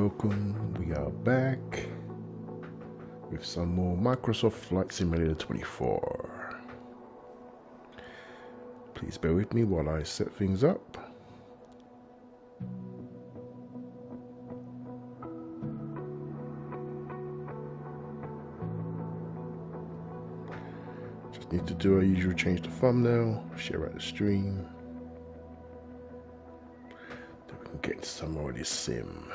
welcome. We are back with some more Microsoft Flight Simulator 24. Please bear with me while I set things up. Just need to do our usual, change the thumbnail, share out the stream. Then we can get into some more of this sim.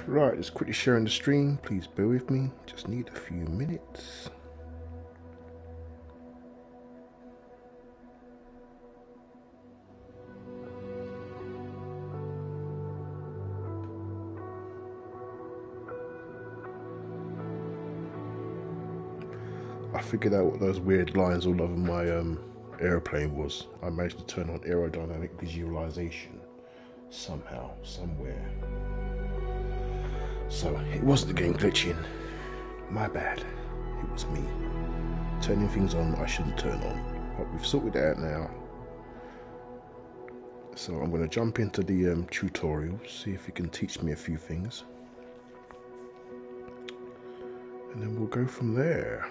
Right, just quickly sharing the stream. Please bear with me. Just need a few minutes. I figured out what those weird lines all over my airplane was. I managed to turn on aerodynamic visualization somehow, somewhere. So it wasn't the game glitching. My bad. It was me turning things on I shouldn't turn on. But we've sorted it out now. So I'm going to jump into the tutorial, see if it can teach me a few things. And then we'll go from there.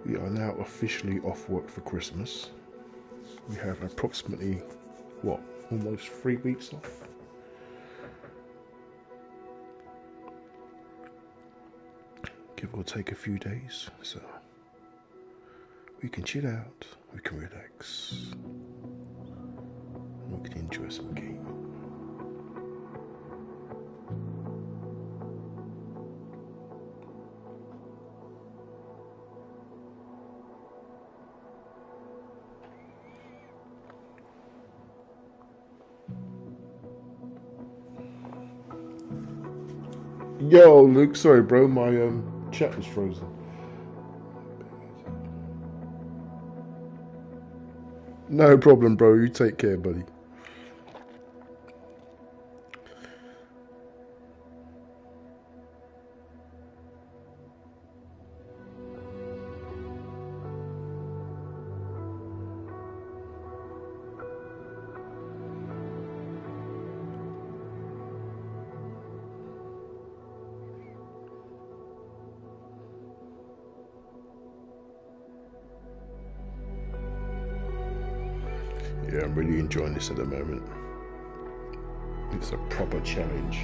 We are now officially off work for Christmas. We have approximately, what, almost 3 weeks off? Give or take a few days, so we can chill out, we can relax, and we can enjoy some gaming. Yo, Luke, sorry, bro, my chat was frozen. No problem, bro. You take care, buddy. Yeah, I'm really enjoying this at the moment. It's a proper challenge.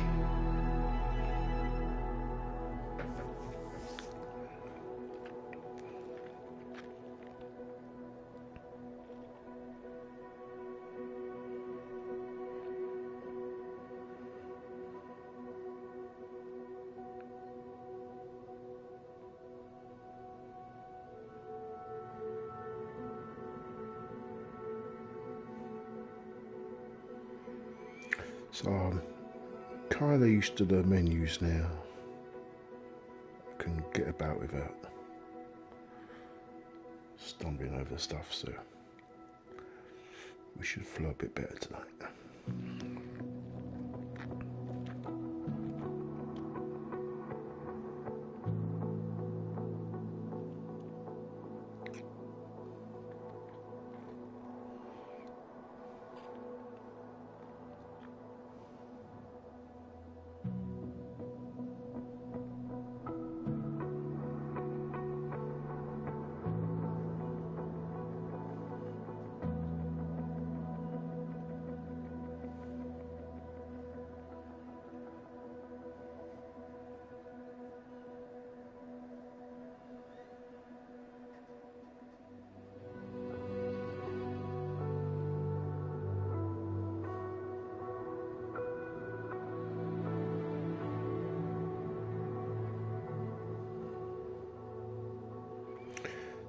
So I'm kind of used to the menus now. I can get about without stumbling over stuff, so we should flow a bit better tonight.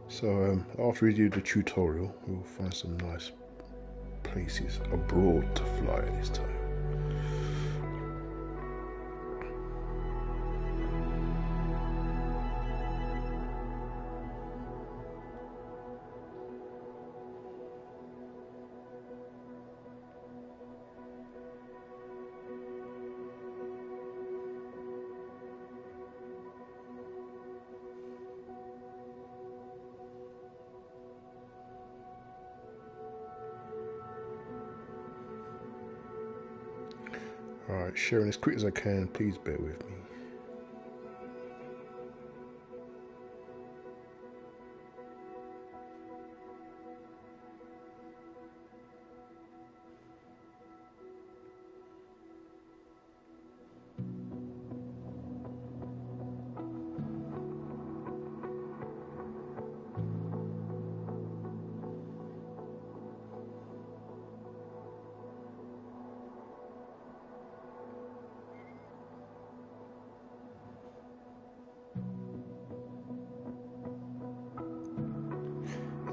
So after we do the tutorial, we'll find some nice places abroad to fly this time. Alright, sharing as quick as I can, please bear with me.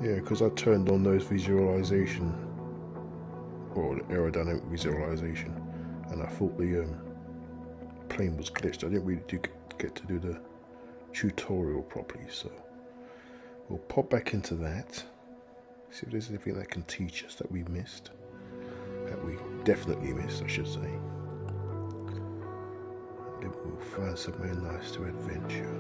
Yeah, because I turned on those visualization, or the aerodynamic visualization, and I thought the plane was glitched. I didn't really get to do the tutorial properly, so we'll pop back into that, see if there's anything that can teach us that we missed, that we definitely missed, I should say. Then we'll find somewhere nice to adventure.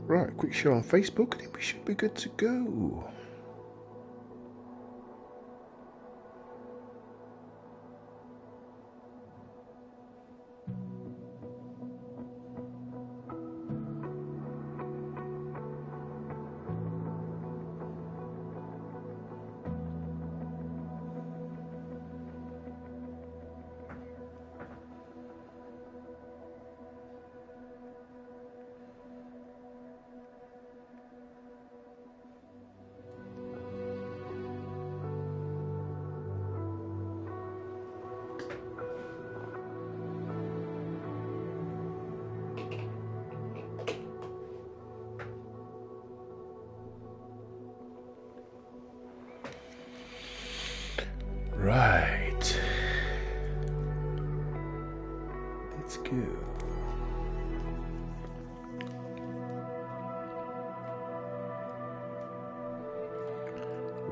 Right, quick share on Facebook, and then we should be good to go.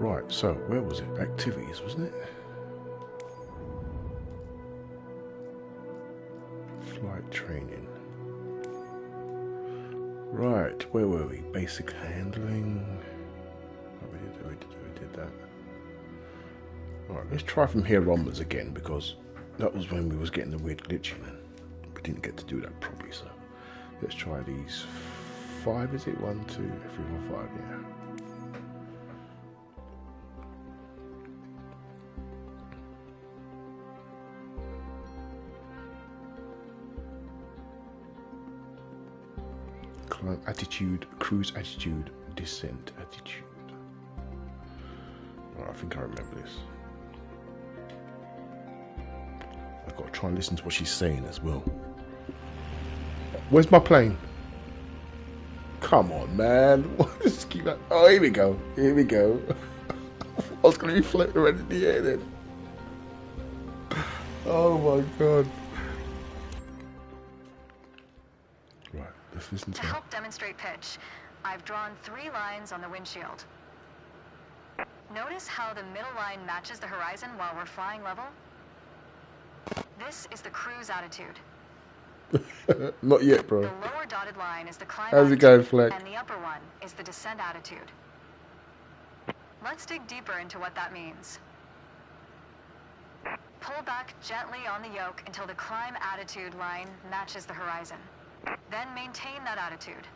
Right, so where was it? Activities, wasn't it? Flight training. Right, where were we? Basic handling. Oh, we did that. Alright, let's try from here onwards again, because that was when we was getting the weird glitching and we didn't get to do that properly, so let's try these 5, is it? 1, 2, 3, 4, 5, yeah. Climb attitude, cruise attitude, descent attitude. Oh, I think I remember this. I've got to try and listen to what she's saying as well. Where's my plane? Come on, man. Just keep that. Oh, here we go. Here we go. I was going to be floating around in the air then. Oh my god. Right, let's listen to To help demonstrate pitch, I've drawn 3 lines on the windshield. Notice how the middle line matches the horizon while we're flying level? This is the cruise attitude. Not yet, bro. The lower dotted line is the climb How's it attitude, going, Fleck? and the upper one is the descent attitude. Let's dig deeper into what that means. Pull back gently on the yoke until the climb attitude line matches the horizon. Then maintain that attitude.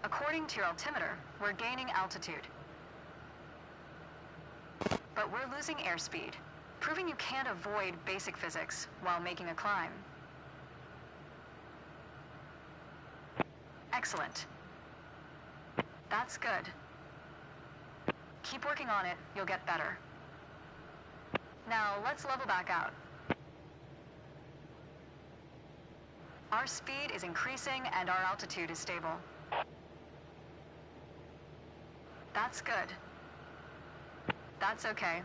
According to your altimeter, we're gaining altitude. But we're losing airspeed, proving you can't avoid basic physics while making a climb. Excellent. That's good. Keep working on it, you'll get better. Now, let's level back out. Our speed is increasing and our altitude is stable. That's good. That's okay.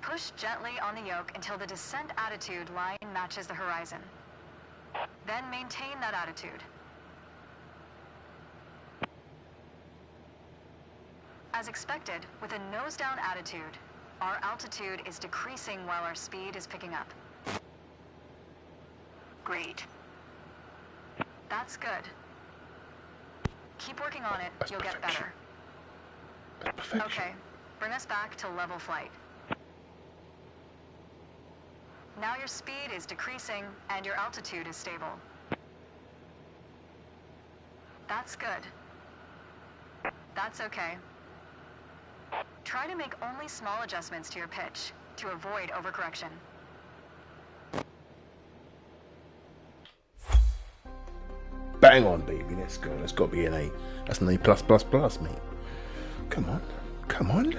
Push gently on the yoke until the descent attitude line matches the horizon. Then maintain that attitude. As expected, with a nose-down attitude, our altitude is decreasing while our speed is picking up. Great. That's good. Keep working on it, you'll get better. Okay, bring us back to level flight. Now your speed is decreasing and your altitude is stable. That's good. That's okay. Try to make only small adjustments to your pitch to avoid overcorrection. Bang on, baby. Let's go. That's got to be an A. That's an A+++, mate. Come on. Come on.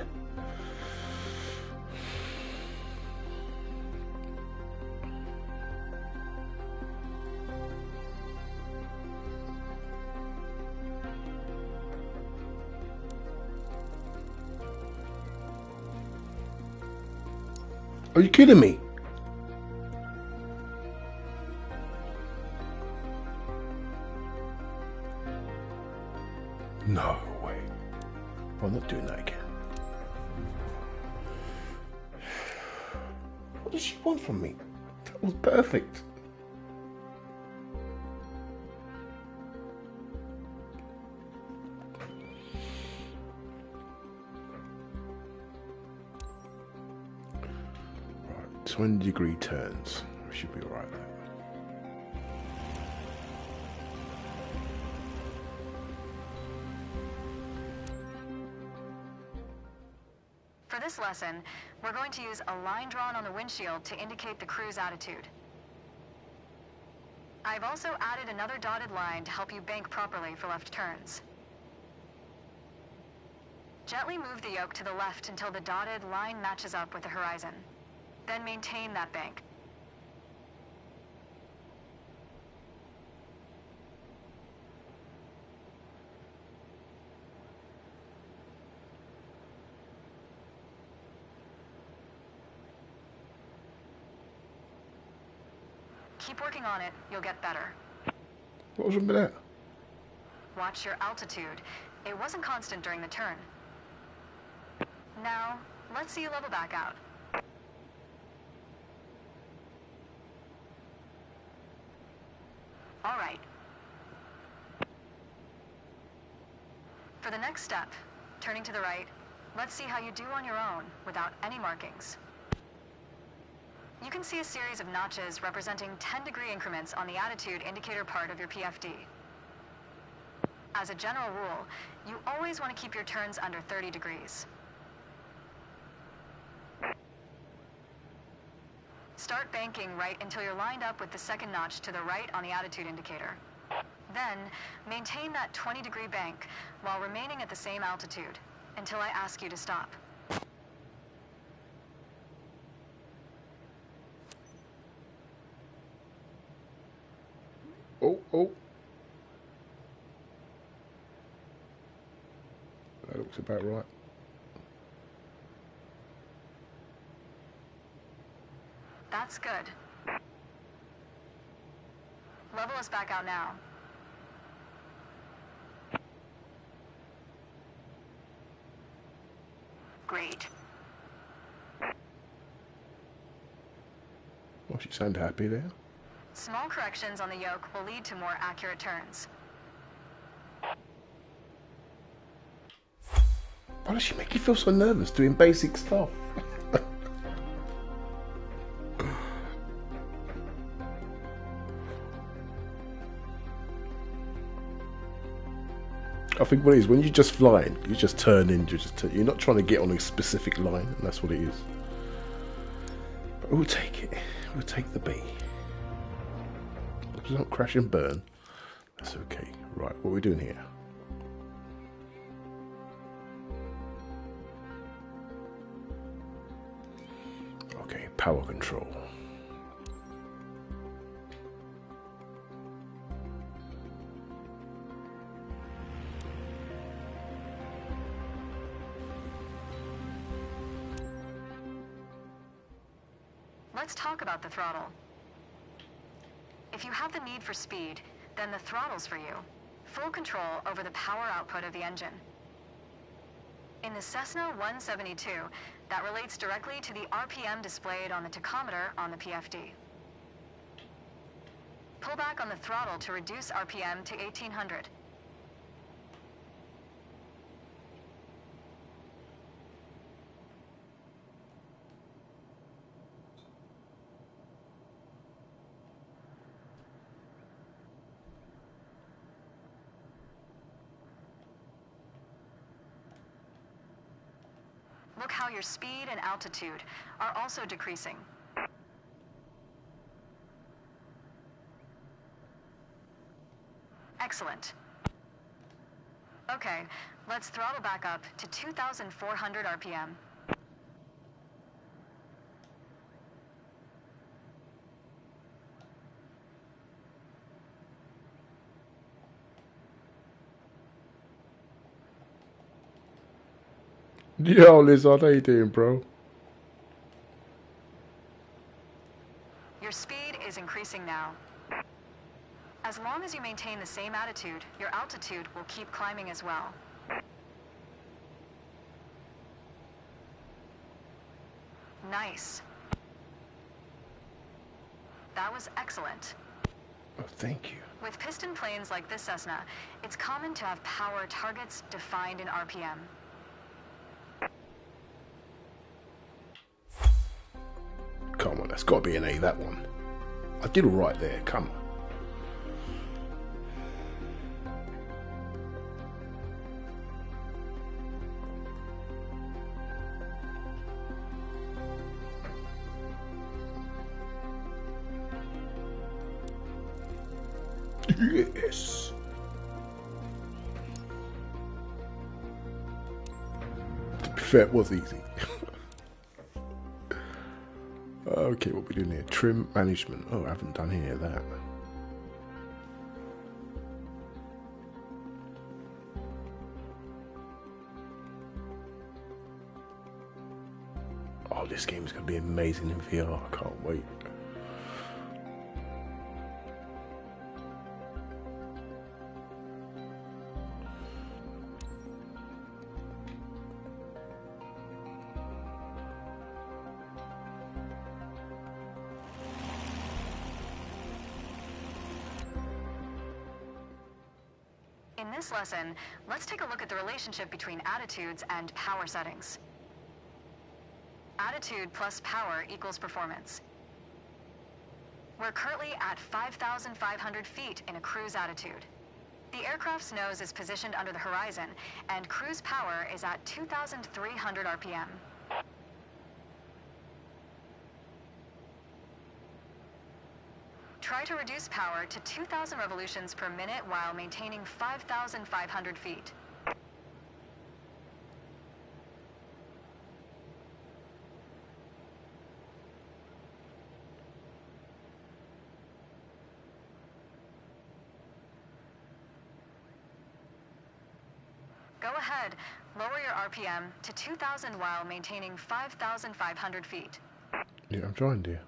Are you kidding me? No way. I'm not doing that again. What does she want from me? That was perfect. Right, 20-degree turns. We should be alright there. For this lesson, we're going to use a line drawn on the windshield to indicate the cruise attitude. I've also added another dotted line to help you bank properly for left turns. Gently move the yoke to the left until the dotted line matches up with the horizon. Then maintain that bank. Keep working on it, you'll get better. What was wrong with that? Watch your altitude. It wasn't constant during the turn. Now, let's see you level back out. All right. For the next step, turning to the right, let's see how you do on your own without any markings. You can see a series of notches representing 10-degree increments on the attitude indicator part of your PFD. As a general rule, you always want to keep your turns under 30 degrees. Start banking right until you're lined up with the second notch to the right on the attitude indicator. Then, maintain that 20-degree bank while remaining at the same altitude until I ask you to stop. Oh. That looks about right. That's good. Level us back out now. Great. Well, she sounded happy there. Small corrections on the yoke will lead to more accurate turns. Why does she make you feel so nervous doing basic stuff? I think what it is, when you're just flying, you just turn in, you're not trying to get on a specific line, and that's what it is. But we'll take it. We'll take the B. If it's not crash and burn, that's okay. Right, what are we doing here? Okay, power control. Let's talk about the throttle. If you have the need for speed, then the throttle's for you. Full control over the power output of the engine. In the Cessna 172, that relates directly to the RPM displayed on the tachometer on the PFD. Pull back on the throttle to reduce RPM to 1800. Look how your speed and altitude are also decreasing. Excellent. Okay, let's throttle back up to 2,400 RPM. Yo, Lizard, how you doing, bro? Your speed is increasing now. As long as you maintain the same attitude, your altitude will keep climbing as well. Nice. That was excellent. Oh, thank you. With piston planes like this Cessna, it's common to have power targets defined in RPM. Come on, that's got to be an A, that one. I did all right there, come on. Yes. To be fair, it was easy. Okay, what are we doing here? Trim management. Oh, I haven't done any of that. Oh, this game is going to be amazing in VR. I can't wait. In this lesson, let's take a look at the relationship between attitudes and power settings. Attitude plus power equals performance. We're currently at 5,500 feet in a cruise attitude. The aircraft's nose is positioned under the horizon, and cruise power is at 2,300 RPM. Try to reduce power to 2,000 revolutions per minute while maintaining 5,500 feet. Go ahead, lower your RPM to 2,000 while maintaining 5,500 feet. Yeah, I'm trying, dear.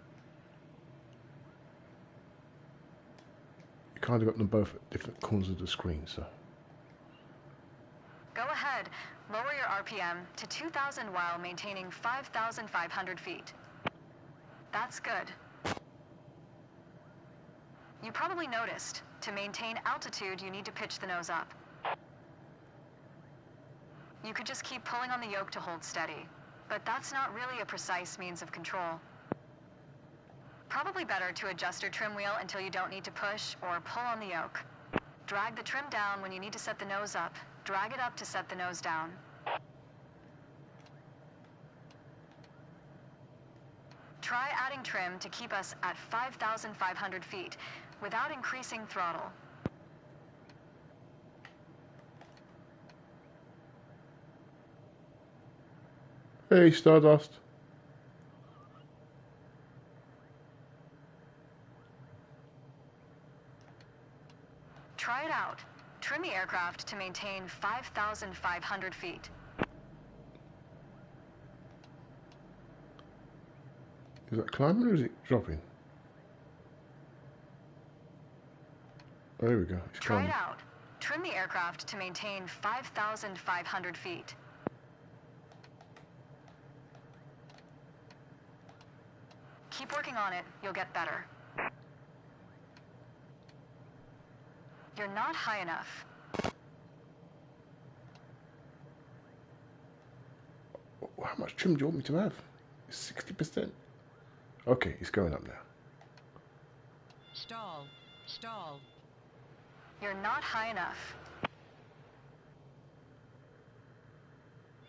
You kind of got them both at different corners of the screen, so. Go ahead, lower your RPM to 2,000 while maintaining 5,500 feet. That's good. You probably noticed, to maintain altitude, you need to pitch the nose up. You could just keep pulling on the yoke to hold steady, but that's not really a precise means of control. Probably better to adjust your trim wheel until you don't need to push or pull on the yoke. Drag the trim down when you need to set the nose up. Drag it up to set the nose down. Try adding trim to keep us at 5,500 feet without increasing throttle. Hey, Stardust. Try it out. Trim the aircraft to maintain 5,500 feet. Is that climbing or is it dropping? Oh, there we go. It's Try climbing. it out. Trim the aircraft to maintain 5,500 feet. Keep working on it, you'll get better. You're not high enough. How much trim do you want me to have? 60%. Okay, it's going up now. Stall. Stall. You're not high enough.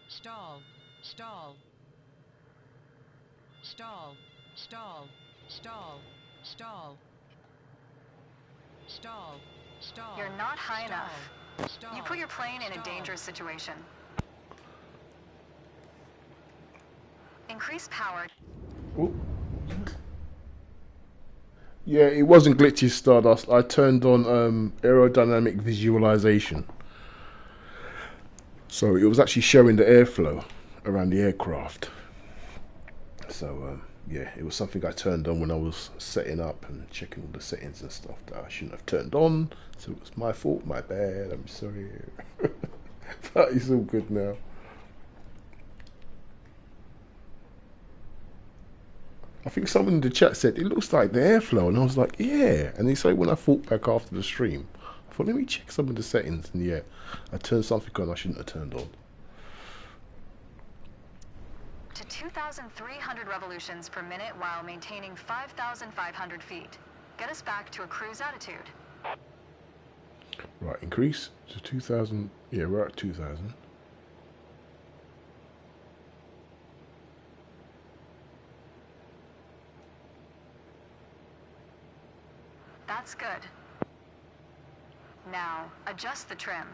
Stall. Stall. Stall. Stall. Stall. Stall. Stall. Stall. You're not high Stall. enough. Stall. You put your plane in a Stall. dangerous situation. Increase power. Oh. Yeah, it wasn't glitchy, Stardust. I turned on aerodynamic visualization. So it was actually showing the airflow around the aircraft. So, yeah, it was something I turned on when I was setting up and checking all the settings and stuff that I shouldn't have turned on. So it was my fault, my bad, I'm sorry. But it's all good now. I think someone in the chat said, it looks like the airflow. And I was like, yeah. And they say when I thought back after the stream, I thought, let me check some of the settings. And yeah, I turned something on I shouldn't have turned on. To 2,300 revolutions per minute while maintaining 5,500 feet. Get us back to a cruise attitude. Right, increase to 2,000. Yeah, we're at 2,000. That's good. Now, adjust the trim.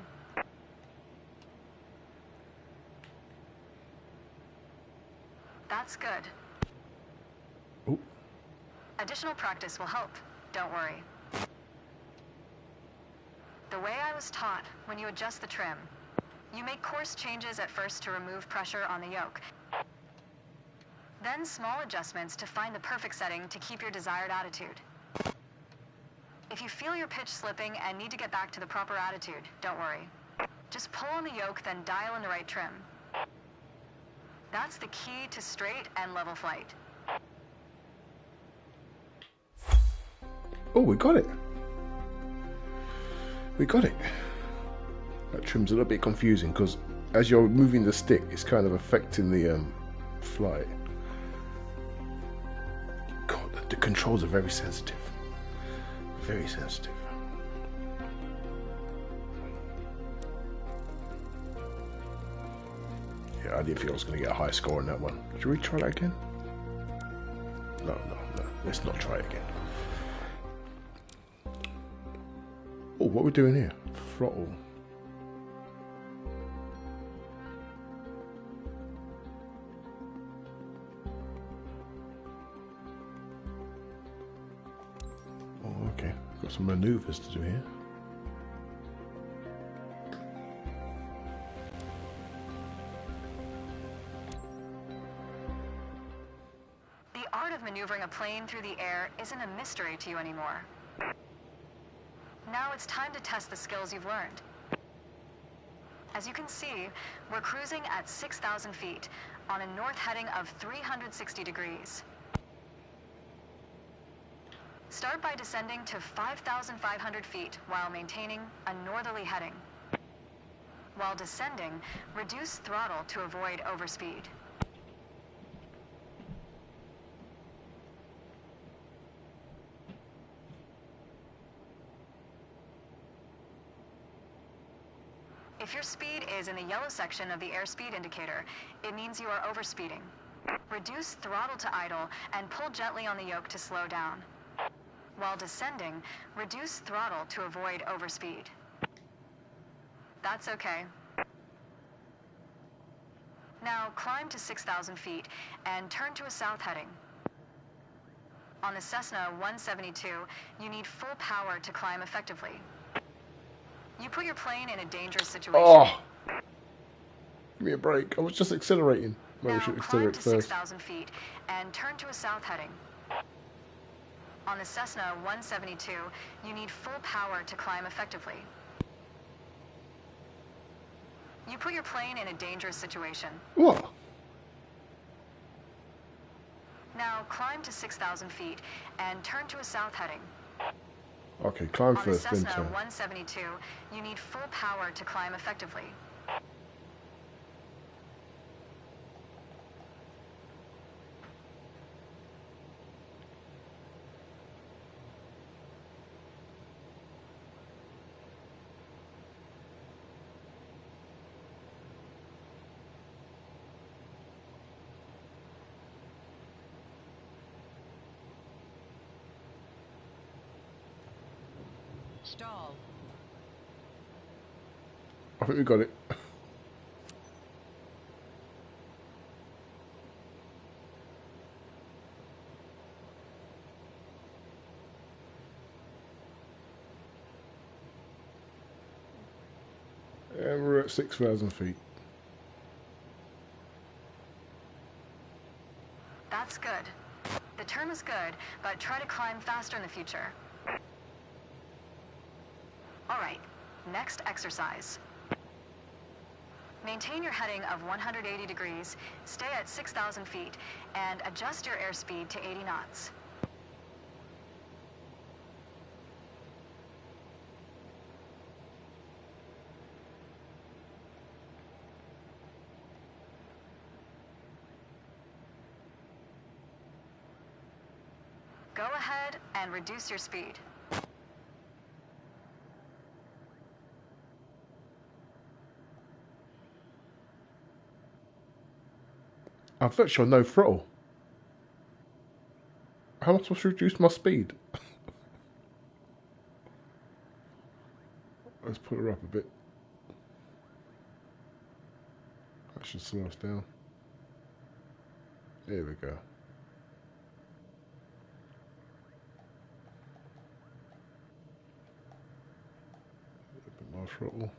That's good. Oh. Additional practice will help. Don't worry. The way I was taught, when you adjust the trim, you make course changes at first to remove pressure on the yoke. Then small adjustments to find the perfect setting to keep your desired attitude. If you feel your pitch slipping and need to get back to the proper attitude, don't worry. Just pull on the yoke, then dial in the right trim. That's the key to straight and level flight. Oh, we got it. We got it. That trim's a little bit confusing because as you're moving the stick, it's kind of affecting the flight. God, the controls are very sensitive. Very sensitive. Yeah, I didn't think I was going to get a high score on that one. Should we try that again? No. Let's not try it again. Oh, what are we doing here? Throttle. Oh, okay. Got some maneuvers to do here. The art of maneuvering a plane through the air isn't a mystery to you anymore. Now it's time to test the skills you've learned. As you can see, we're cruising at 6,000 feet on a north heading of 360 degrees. Start by descending to 5,500 feet while maintaining a northerly heading. While descending, reduce throttle to avoid overspeed. If your speed is in the yellow section of the airspeed indicator, it means you are overspeeding. Reduce throttle to idle and pull gently on the yoke to slow down. While descending, reduce throttle to avoid overspeed. That's okay. Now climb to 6,000 feet and turn to a south heading. On the Cessna 172, you need full power to climb effectively. You put your plane in a dangerous situation. Oh! Give me a break. I was just accelerating. Maybe Now we should climb accelerate to first. 6,000 feet and turn to a south heading. On the Cessna 172, you need full power to climb effectively. You put your plane in a dangerous situation. What? Now climb to 6,000 feet and turn to a south heading. Okay, climb On the first, then Cessna turn. 172, you need full power to climb effectively. Stall. I think we got it. And we're at 6,000 feet. That's good. The turn was good, but try to climb faster in the future. Alright, next exercise. Maintain your heading of 180 degrees, stay at 6,000 feet, and adjust your airspeed to 80 knots. Go ahead and reduce your speed. I've virtually no throttle. How am I supposed to reduce my speed? Let's put her up a bit. That should slow us down. There we go. A bit more throttle.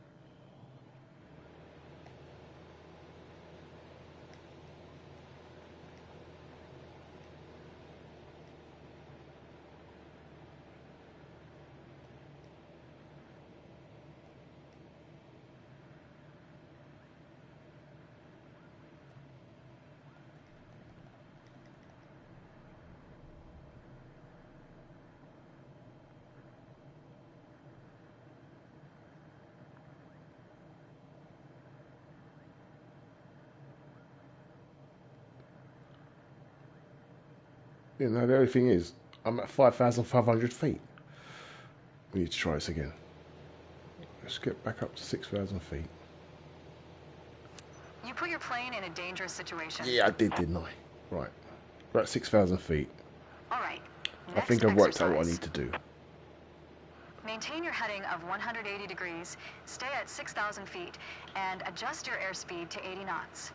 You know, the only thing is, I'm at 5,500 feet. We need to try this again. Let's get back up to 6,000 feet. You put your plane in a dangerous situation. Yeah, I did, didn't I? Right. We're at 6,000 feet. All right. I think I've worked out what I need to do. Maintain your heading of 180 degrees, stay at 6,000 feet, and adjust your airspeed to 80 knots.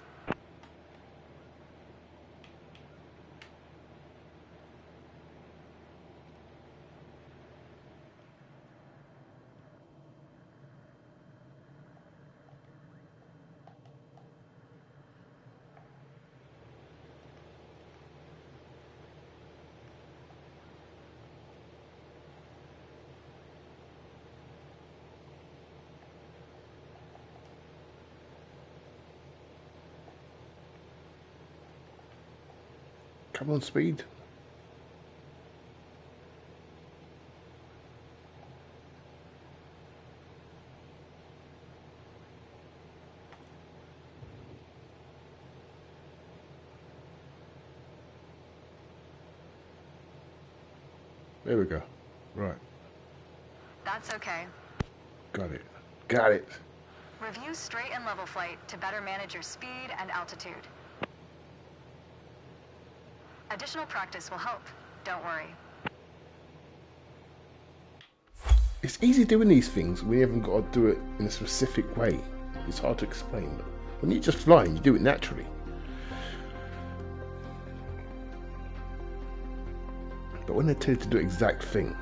Come on, speed. There we go. Right. That's okay. Got it. Got it. Review straight and level flight to better manage your speed and altitude. Additional practice will help. Don't worry. It's easy doing these things when you haven't got to do it in a specific way. It's hard to explain. When you're just flying, you do it naturally. But when they tell you to do the exact thing,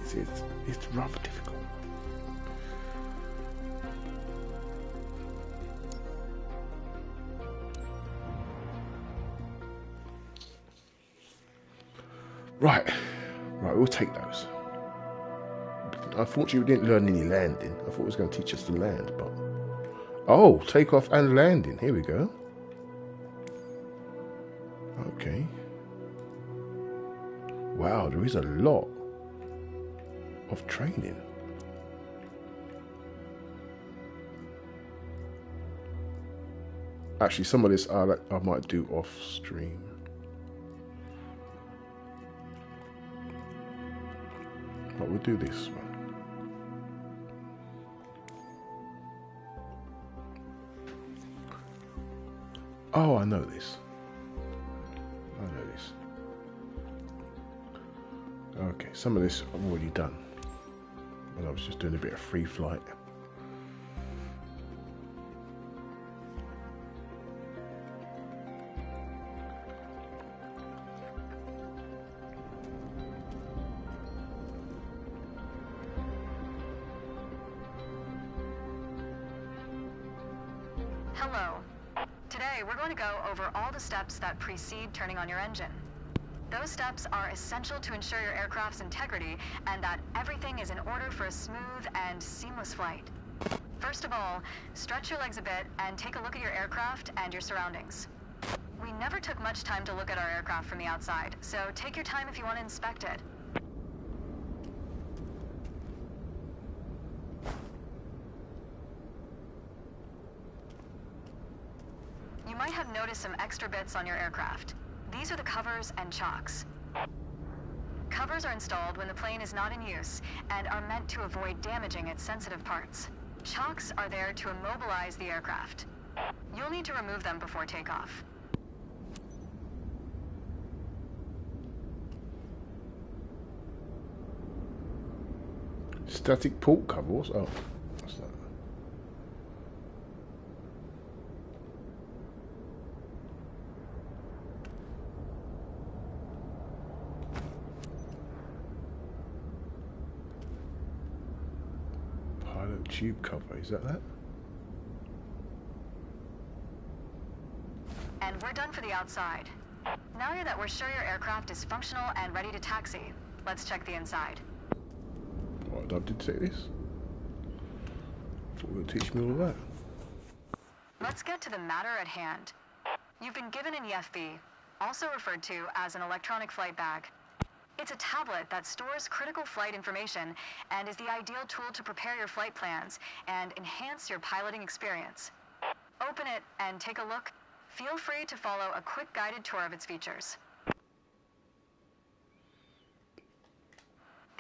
it's rather difficult. Right, we'll take those. Unfortunately, we didn't learn any landing. I thought it was going to teach us to land, but... Oh, takeoff and landing. Here we go. Okay. Wow, there is a lot of training. Actually, some of this I might do off stream. But we'll do this one. Oh, I know this. Okay, some of this I've already done. But I was just doing a bit of free flight. Hello. Today we're going to go over all the steps that precede turning on your engine. Those steps are essential to ensure your aircraft's integrity and that everything is in order for a smooth and seamless flight. First of all, stretch your legs a bit and take a look at your aircraft and your surroundings. We never took much time to look at our aircraft from the outside, so take your time if you want to inspect it. You might have noticed some extra bits on your aircraft. These are the covers and chocks. Covers are installed when the plane is not in use and are meant to avoid damaging its sensitive parts. Chocks are there to immobilize the aircraft. You'll need to remove them before takeoff. Static port covers. Oh, what's that? Pilot tube cover. Is that? And we're done for the outside. Now that we're sure your aircraft is functional and ready to taxi, let's check the inside. What, I did say this? I thought you were teaching me all that. Let's get to the matter at hand. You've been given an EFB, also referred to as an electronic flight bag. It's a tablet that stores critical flight information and is the ideal tool to prepare your flight plans and enhance your piloting experience. Open it and take a look. Feel free to follow a quick guided tour of its features.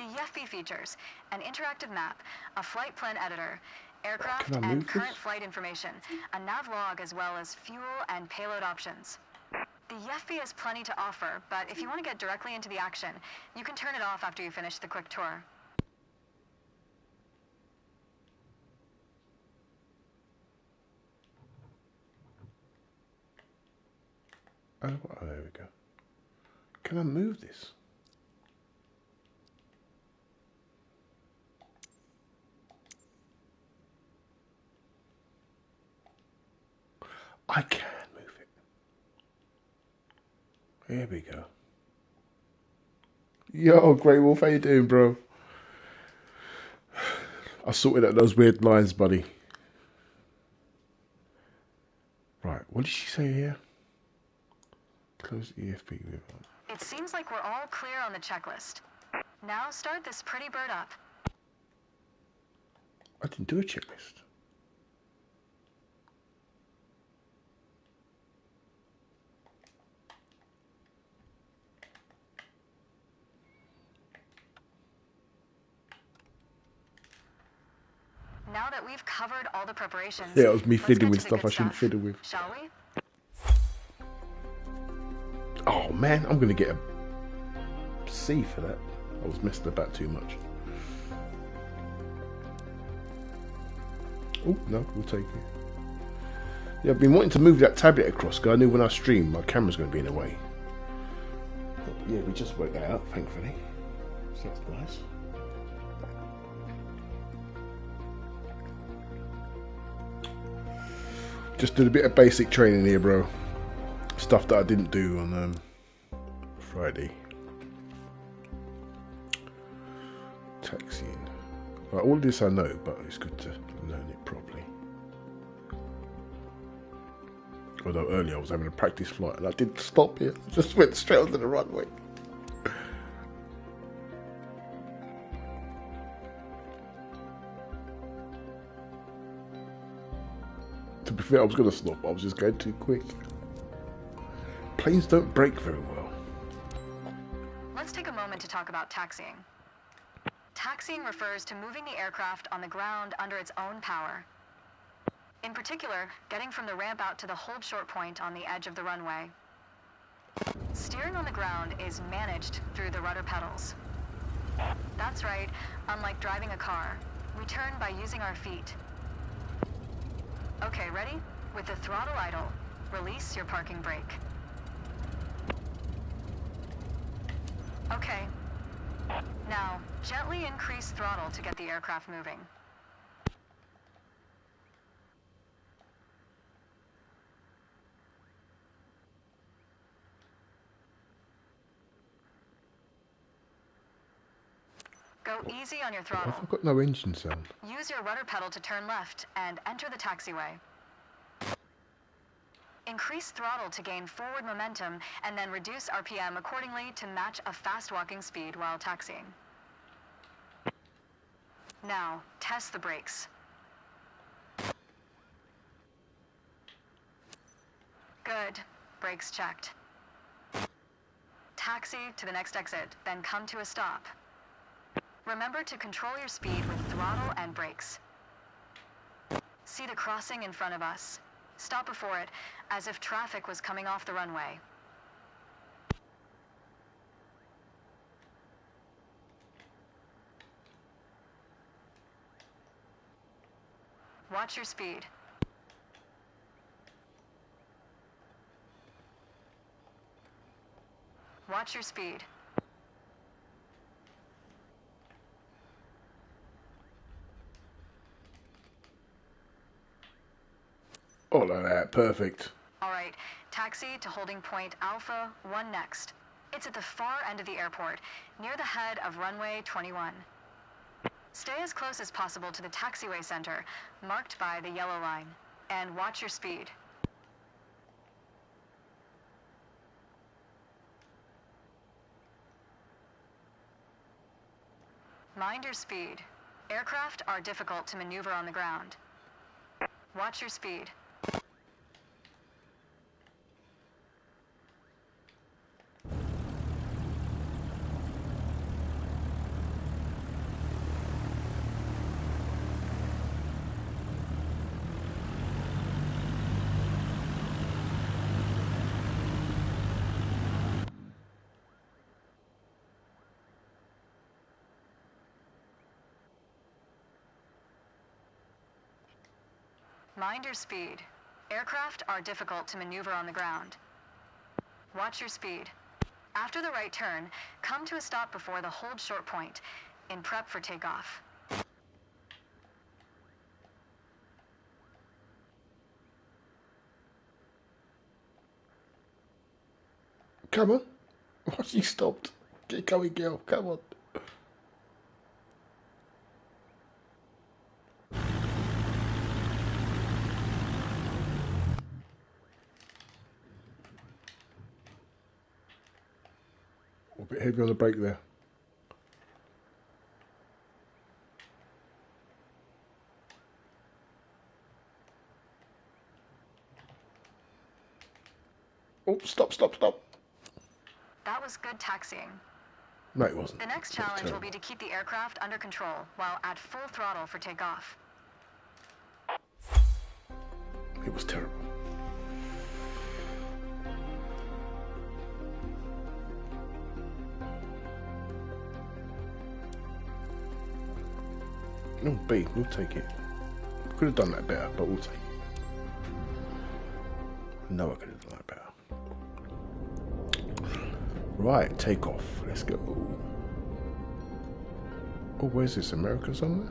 The YEFI features an interactive map, a flight plan editor, aircraft Can I and move current this? flight information, a nav log, as well as fuel and payload options. The YEFI has plenty to offer, but if you want to get directly into the action, you can turn it off after you finish the quick tour. Oh, there we go. Can I move this? I can move it. Here we go. Yo, Grey Wolf, how you doing, bro? I sorted out those weird lines, buddy. Right, what did she say here? Close EFP. It seems like we're all clear on the checklist. Now start this pretty bird up. I didn't do a checklist. Now that we've covered all the preparations, Yeah, it was me let's fiddling get with to the stuff good I shouldn't fiddle with. Shall we? Oh man, I'm gonna get a C for that. I was messing about too much. Oh no, we'll take it. Yeah, I've been wanting to move that tablet across because I knew when I stream my camera's going to be in the way. But yeah, we just worked that out, thankfully. So that's nice. Just did a bit of basic training here, bro. Stuff that I didn't do on Friday. Taxiing. Right, all of this I know, but it's good to learn it properly. Although earlier I was having a practice flight and I didn't stop here. I just went straight onto the runway. To be fair, I was going to stop. I was just going too quick. Planes don't brake very well. Let's take a moment to talk about taxiing. Taxiing refers to moving the aircraft on the ground under its own power. In particular, getting from the ramp out to the hold short point on the edge of the runway. Steering on the ground is managed through the rudder pedals. That's right, unlike driving a car, we turn by using our feet. Okay, ready? With the throttle idle, release your parking brake. Okay. Now, gently increase throttle to get the aircraft moving. Go easy on your throttle. I've got no engine sound. Use your rudder pedal to turn left and enter the taxiway. Increase throttle to gain forward momentum and then reduce RPM accordingly to match a fast walking speed while taxiing. Now, test the brakes. Good. Brakes checked. Taxi to the next exit, then come to a stop. Remember to control your speed with throttle and brakes. See the crossing in front of us. Stop before it, as if traffic was coming off the runway. Watch your speed. Watch your speed. All of that, perfect. All right, taxi to holding point Alpha 1 next. It's at the far end of the airport, near the head of runway 21. Stay as close as possible to the taxiway center, marked by the yellow line, and watch your speed. Mind your speed. Aircraft are difficult to maneuver on the ground. Watch your speed. Mind your speed. Aircraft are difficult to maneuver on the ground. Watch your speed. After the right turn, come to a stop before the hold short point, in prep for takeoff. Come on. Oh, she stopped. Get going, girl. Come on. A bit heavy on the brake there. Oh, stop. That was good taxiing. No, it wasn't. The next That was challenge will terrible. be to keep the aircraft under control while at full throttle for takeoff. It was terrible. No, B, we'll take it. Could have done that better, but we'll take it. No, I could have done that better. Right, take off. Let's go. Oh, where's this? America somewhere?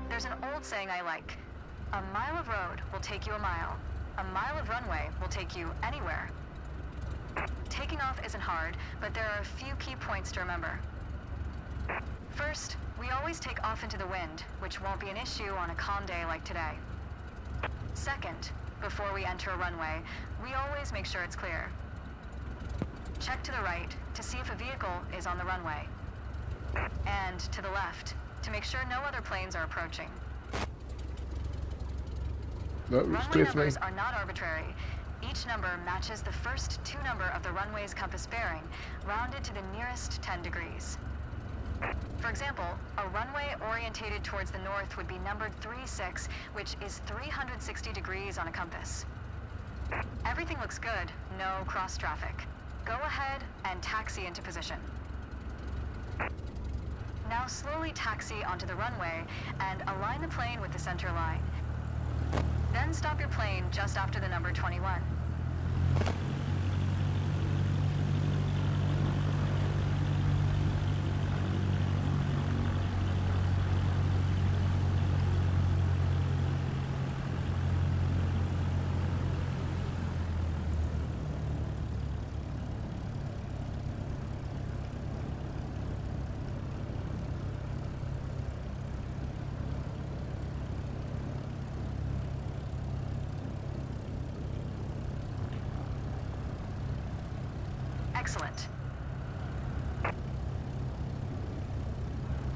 There's an old saying I like. A mile of road will take you a mile. A mile of runway will take you anywhere. Taking off isn't hard, but there are a few key points to remember. First, we always take off into the wind, which won't be an issue on a calm day like today. Second, before we enter a runway, we always make sure it's clear. Check to the right to see if a vehicle is on the runway. And to the left to make sure no other planes are approaching. No, it's Runway clear to me. numbers are not arbitrary. Each number matches the first two number of the runway's compass bearing, rounded to the nearest 10 degrees. For example, a runway orientated towards the north would be numbered 36, which is 360 degrees on a compass. Everything looks good, no cross traffic. Go ahead and taxi into position. Now slowly taxi onto the runway and align the plane with the center line. Then stop your plane just after the number 21. Excellent.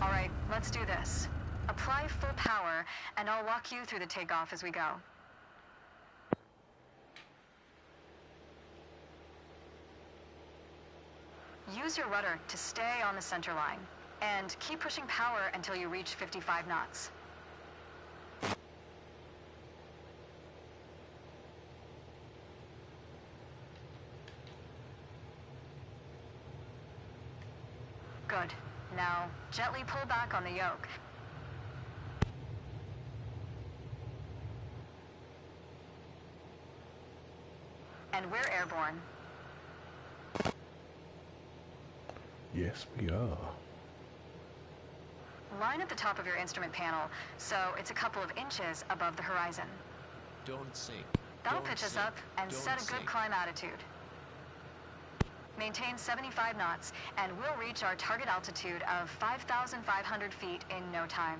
All right, let's do this. Apply full power, and I'll walk you through the takeoff as we go. Use your rudder to stay on the center line, and keep pushing power until you reach 55 knots. Good. Now, gently pull back on the yoke. And we're airborne. Yes, we are. Line at the top of your instrument panel, so it's a couple of inches above the horizon. Don't sink. That'll Don't pitch us sink. up and Don't set a good sink. climb attitude. Maintain 75 knots, and we'll reach our target altitude of 5,500 feet in no time.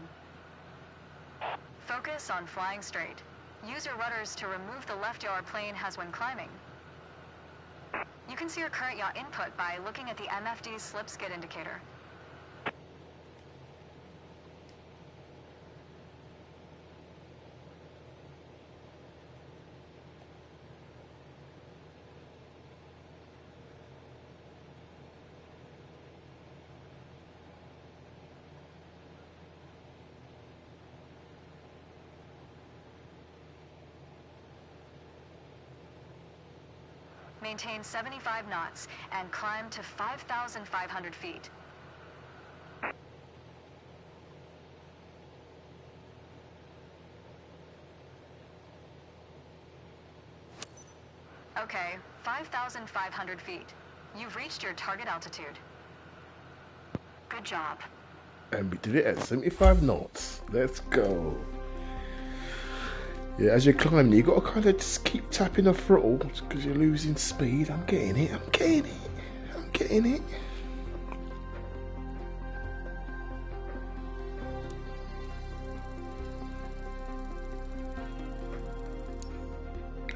Focus on flying straight. Use your rudders to remove the left yaw our plane has when climbing. You can see your current yaw input by looking at the MFD's slip skid indicator. Maintain 75 knots and climb to 5,500 feet. Okay, 5,500 feet. You've reached your target altitude. Good job. And we did it at 75 knots. Let's go. Yeah, as you're climbing, you got to kind of just keep tapping the throttle because you're losing speed. I'm getting it. I'm getting it. I'm getting it.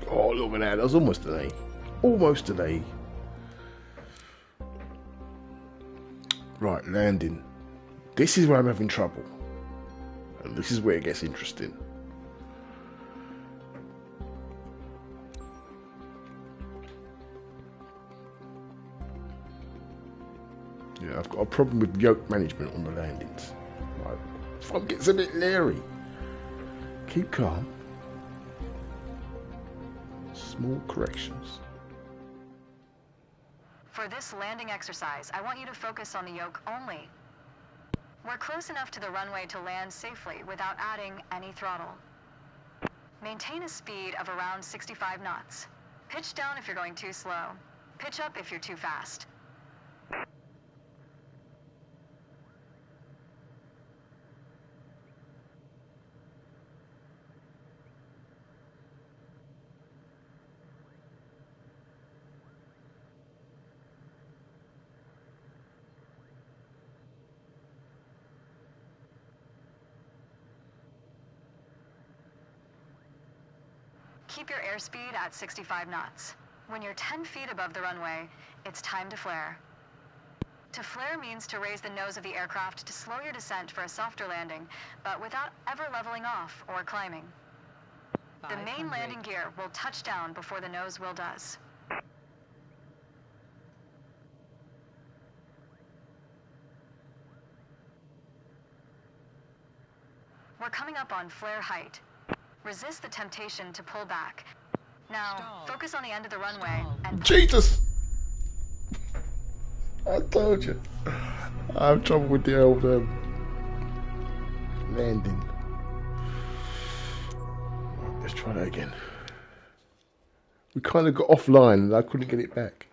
Oh, look at that. That was almost an A. Almost an A. Right, landing. This is where I'm having trouble. And this is where it gets interesting. Yeah, I've got a problem with yoke management on the landings. Right. Front gets a bit leery. Keep calm. Small corrections. For this landing exercise, I want you to focus on the yoke only. We're close enough to the runway to land safely without adding any throttle. Maintain a speed of around 65 knots. Pitch down if you're going too slow. Pitch up if you're too fast. Keep your airspeed at 65 knots. When you're 10 feet above the runway, it's time to flare. To flare means to raise the nose of the aircraft to slow your descent for a softer landing, but without ever leveling off or climbing. The main 500. landing gear will touch down before the nose wheel does. We're coming up on flare height. Resist the temptation to pull back. Now, Stall. focus on the end of the runway and Jesus! I told you. I have trouble with the old landing. Right, let's try that again. We kind of got offline and I couldn't get it back.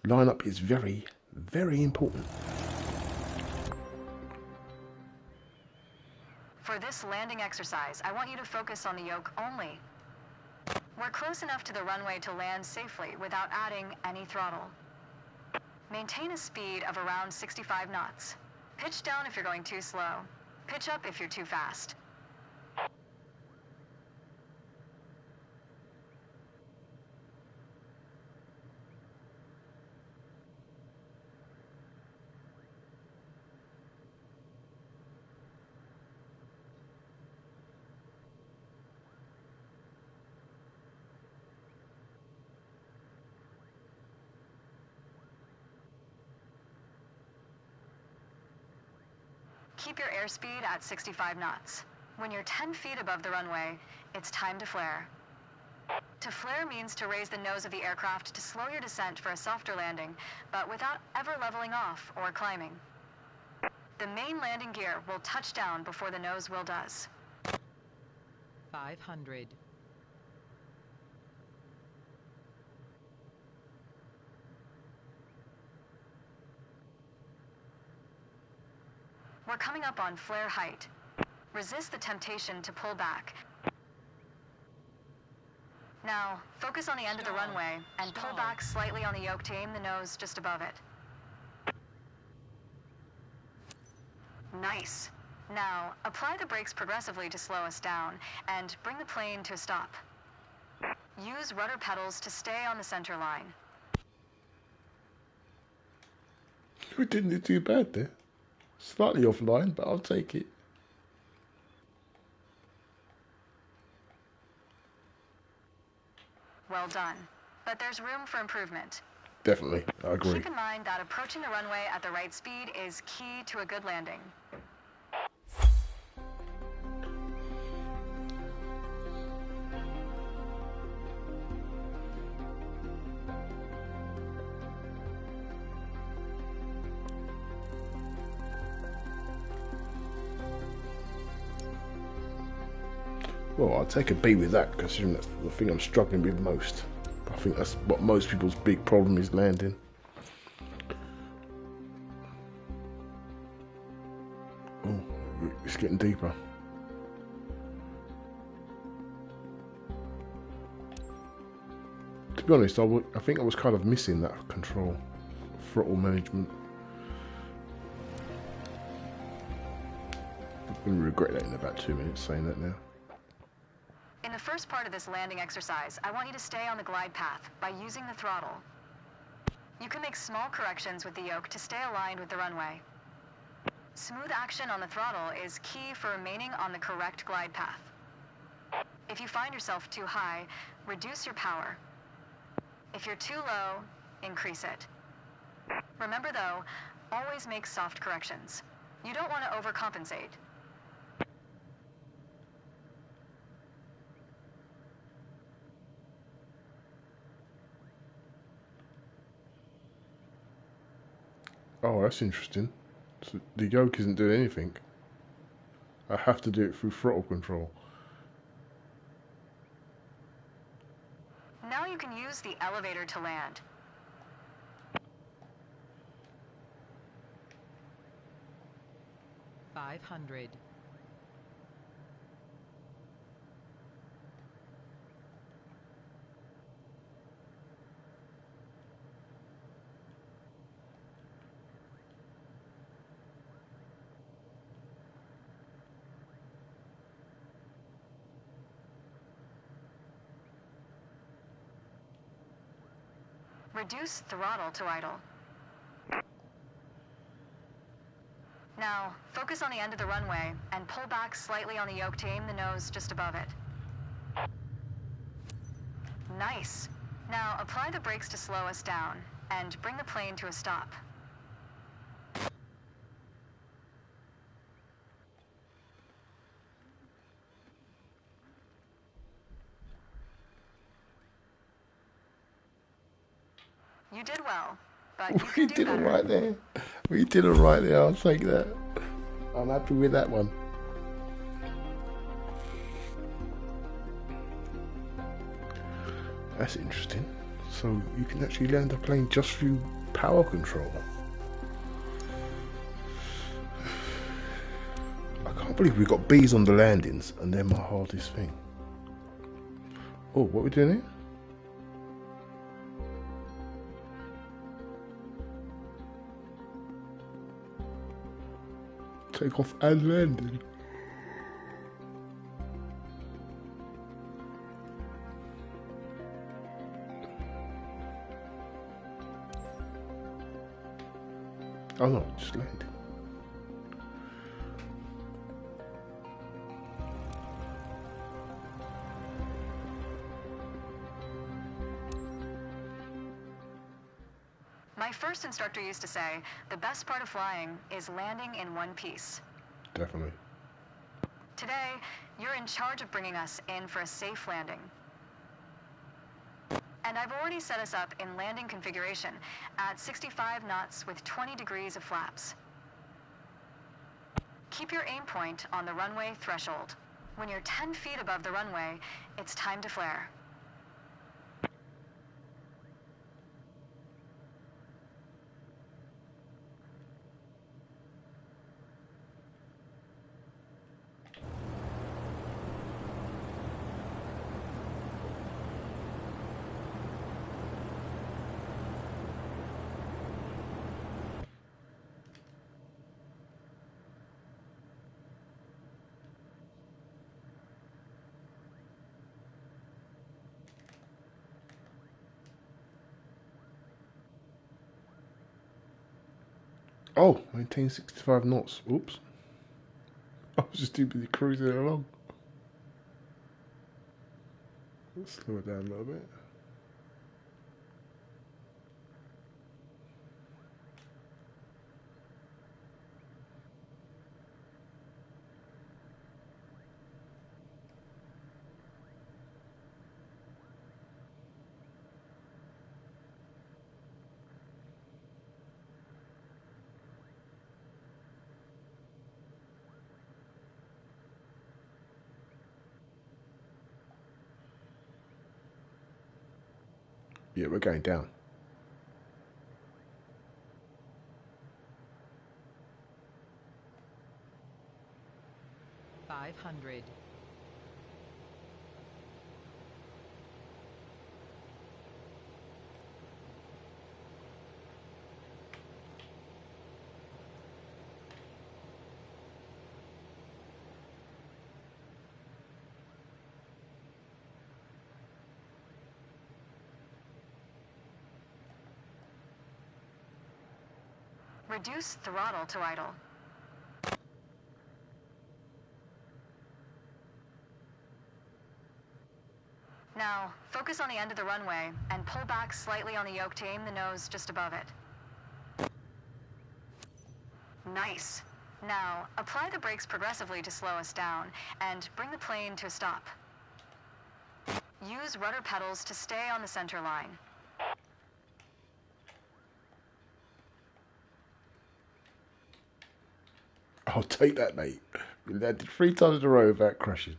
Line up is very, very important. For this landing exercise, I want you to focus on the yoke only. We're close enough to the runway to land safely without adding any throttle. Maintain a speed of around 65 knots. Pitch down if you're going too slow. Pitch up if you're too fast. Keep your airspeed at 65 knots. When you're 10 feet above the runway, it's time to flare. To flare means to raise the nose of the aircraft to slow your descent for a softer landing, but without ever leveling off or climbing. The main landing gear will touch down before the nose wheel does. 500. We're coming up on flare height. Resist the temptation to pull back. Now, focus on the end of the Stall. runway and pull Stall. back slightly on the yoke to aim the nose just above it. Nice. Now, apply the brakes progressively to slow us down and bring the plane to a stop. Use rudder pedals to stay on the center line. We didn't do too bad there. Slightly offline, but I'll take it. Well done. But there's room for improvement. Definitely, I agree. Keep in mind that approaching the runway at the right speed is key to a good landing. Well, I'll take a B with that, considering that's the thing I'm struggling with most. I think that's what most people's big problem is, landing. Oh, it's getting deeper. To be honest, I think I was kind of missing that control, throttle management. I'm going to regret that in about 2 minutes saying that now. In the first part of this landing exercise, I want you to stay on the glide path by using the throttle. You can make small corrections with the yoke to stay aligned with the runway. Smooth action on the throttle is key for remaining on the correct glide path. If you find yourself too high, reduce your power. If you're too low, increase it. Remember though, always make soft corrections. You don't want to overcompensate. Oh, that's interesting. So the yoke isn't doing anything. I have to do it through throttle control. Now you can use the elevator to land. $500. Reduce throttle to idle. Now, focus on the end of the runway and pull back slightly on the yoke to aim the nose just above it. Nice. Now, apply the brakes to slow us down and bring the plane to a stop. You did well, but you We can do did better. alright there. We did alright there, I'll take that. I'm happy with that one. That's interesting. So you can actually land a plane just through power control. I can't believe we got B's on the landings and they're my hardest thing. Oh, what are we doing here? Take off and landing. Oh no, just landing. My first instructor used to say, the best part of flying is landing in one piece. Definitely. Today, you're in charge of bringing us in for a safe landing. And I've already set us up in landing configuration at 65 knots with 20 degrees of flaps. Keep your aim point on the runway threshold. When you're 10 feet above the runway, it's time to flare. Oh, maintain 65 knots. Oops. I was just too busy cruising along. Let's slow it down a little bit. Yeah, we're going down. $500. Reduce throttle to idle. Now, focus on the end of the runway and pull back slightly on the yoke to aim the nose just above it. Nice. Now, apply the brakes progressively to slow us down and bring the plane to a stop. Use rudder pedals to stay on the center line. I'll take that, mate. We landed 3 times in a row without crashing.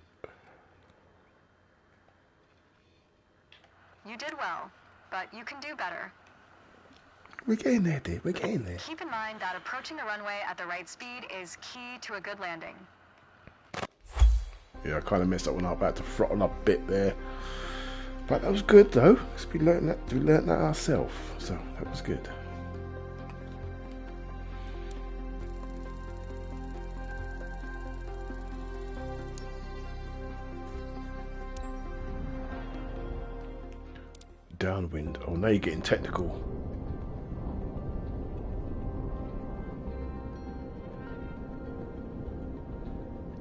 You did well, but you can do better. We're getting there, dear. We're getting there. Keep in mind that approaching the runway at the right speed is key to a good landing. Yeah, I kind of messed that one up. I had to throttle up a bit there. But that was good, though. 'Cause we learnt that ourselves. So, that was good. Downwind. Oh, now you're getting technical.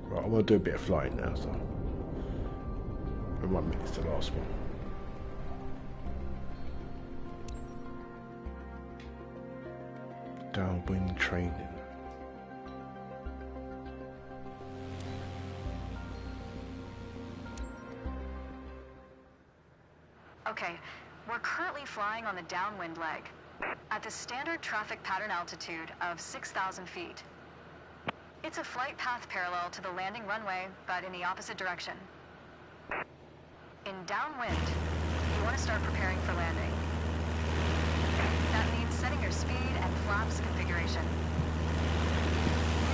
Right, I'm going to do a bit of flying now, so. Remind me, it's the last one. Downwind training. Okay, we're currently flying on the downwind leg at the standard traffic pattern altitude of 6,000 feet. It's a flight path parallel to the landing runway, but in the opposite direction. In downwind, you want to start preparing for landing. That means setting your speed and flaps configuration.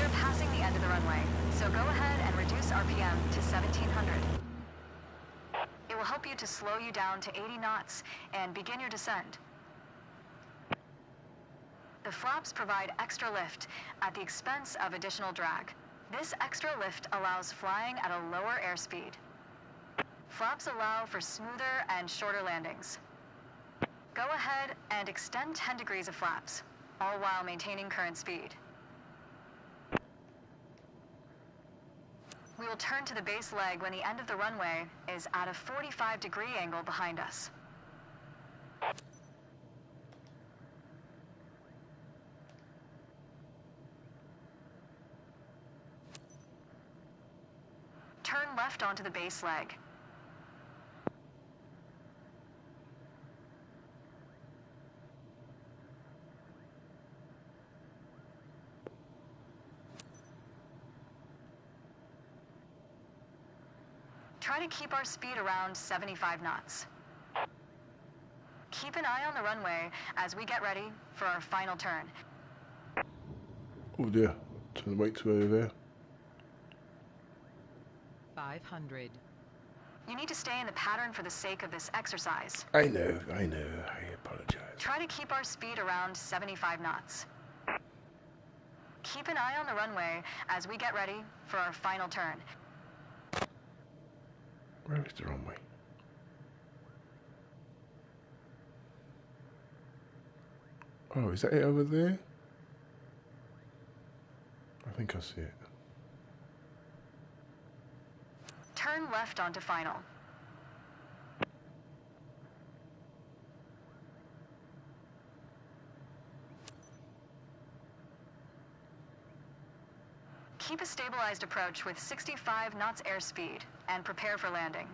We're passing the end of the runway, so go ahead and reduce RPM to 1700. It will help you to slow you down to 80 knots and begin your descent. The flaps provide extra lift at the expense of additional drag. This extra lift allows flying at a lower airspeed. Flaps allow for smoother and shorter landings. Go ahead and extend 10 degrees of flaps, all while maintaining current speed. We will turn to the base leg when the end of the runway is at a 45-degree angle behind us. Turn left onto the base leg. Try to keep our speed around 75 knots. Keep an eye on the runway as we get ready for our final turn. Oh dear. Turn the weight to over there. 500. You need to stay in the pattern for the sake of this exercise. I know. I apologize. Try to keep our speed around 75 knots. Keep an eye on the runway as we get ready for our final turn. Where is the runway? Oh, is that it over there? I think I see it. Turn left onto final. Keep a stabilized approach with 65 knots airspeed and prepare for landing.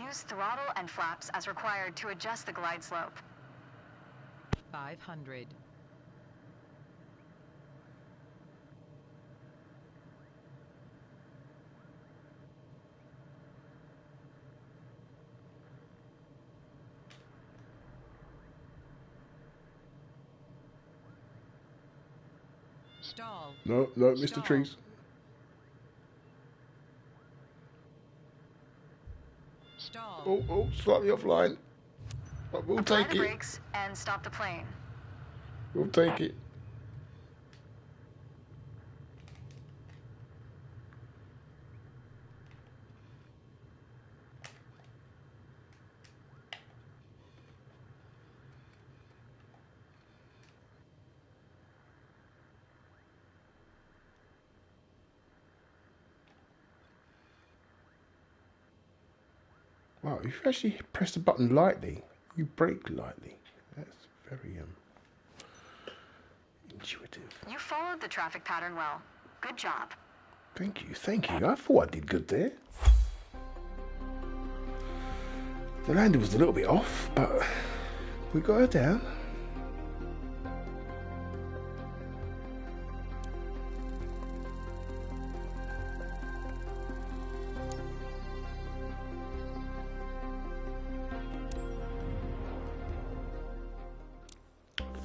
Use throttle and flaps as required to adjust the glide slope. 500. Stall. No, no, Mr. Stall. Trees. Stall. Oh, oh, slightly offline. But we'll Apply take the it. brakes and stop the plane. We'll take it. Wow, if you actually press the button lightly, you brake lightly. That's very intuitive. You followed the traffic pattern well. Good job. Thank you, thank you. I thought I did good there. The landing was a little bit off, but we got her down.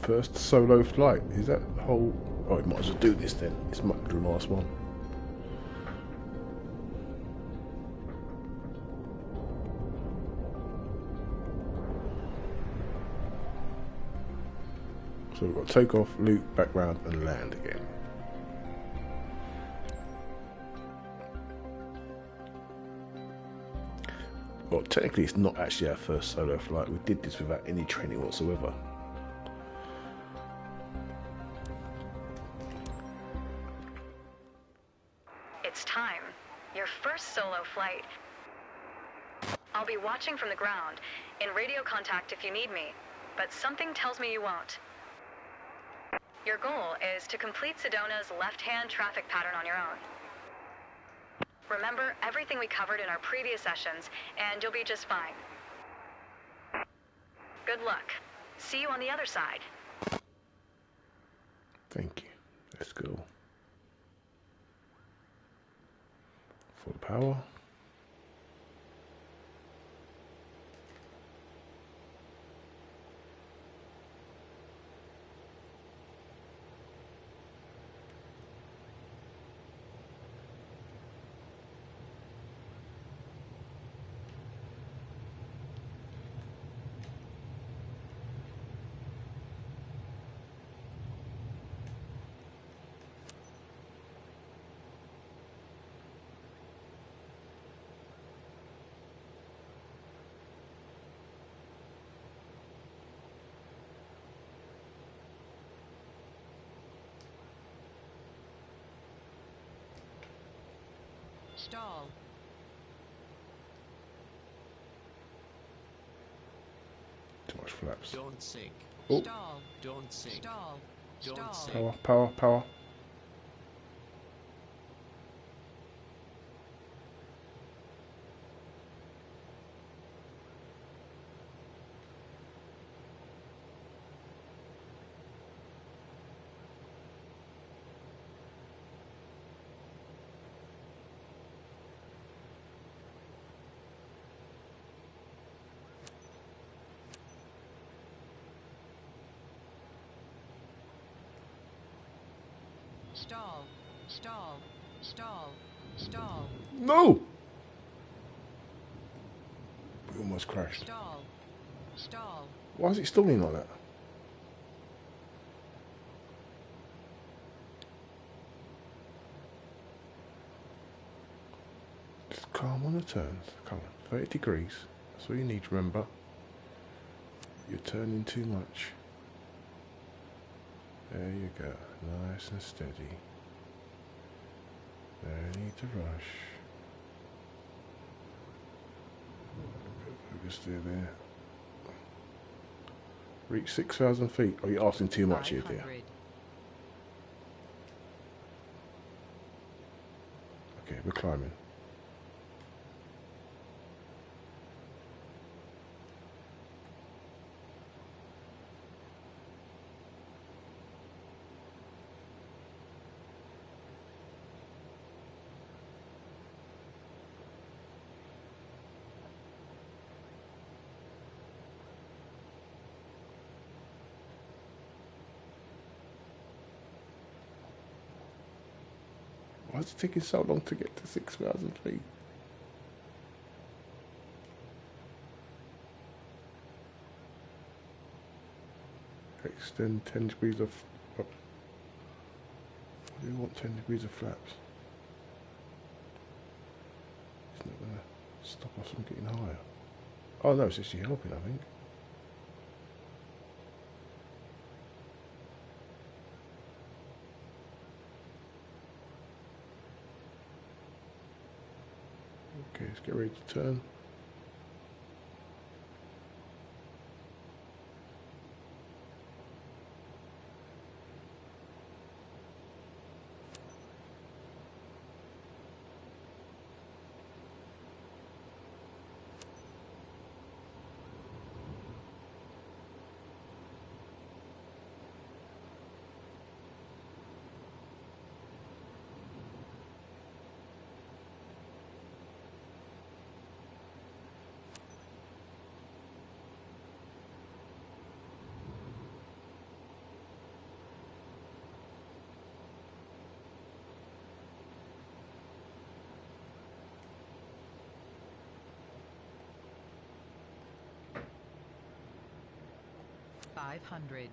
First solo flight. Is that the whole... Oh, we might as well do this then. It's might be the last one. So we've got take off, loop, back round and land again. Well, technically it's not actually our first solo flight. We did this without any training whatsoever. It's time. Your first solo flight. I'll be watching from the ground, in radio contact if you need me, but something tells me you won't. Your goal is to complete Sedona's left-hand traffic pattern on your own. Remember everything we covered in our previous sessions, and you'll be just fine. Good luck. See you on the other side. Thank you. Let's go. Full power. Stall. Too much flaps. Don't sink. Oh. Stall. Don't sink. Stall. Don't Stall. sink. Power, power, power. Stall. Stall. Stall. Stall. No! We almost crashed. Stall. Stall. Why is it stalling like that? Just calm on the turns. Come on, 30 degrees. That's all you need to remember. You're turning too much. There you go. Nice and steady. No need to rush. Focus there. Reach 6,000 feet. Are you asking too much here, dear? 500. Okay, we're climbing. Why is it taking so long to get to 6,000 feet? Extend 10 degrees of... Oh. Why do you want 10 degrees of flaps? It's not going to stop us from getting higher. Oh no, it's actually helping, I think. Okay, let's get ready to turn. $500.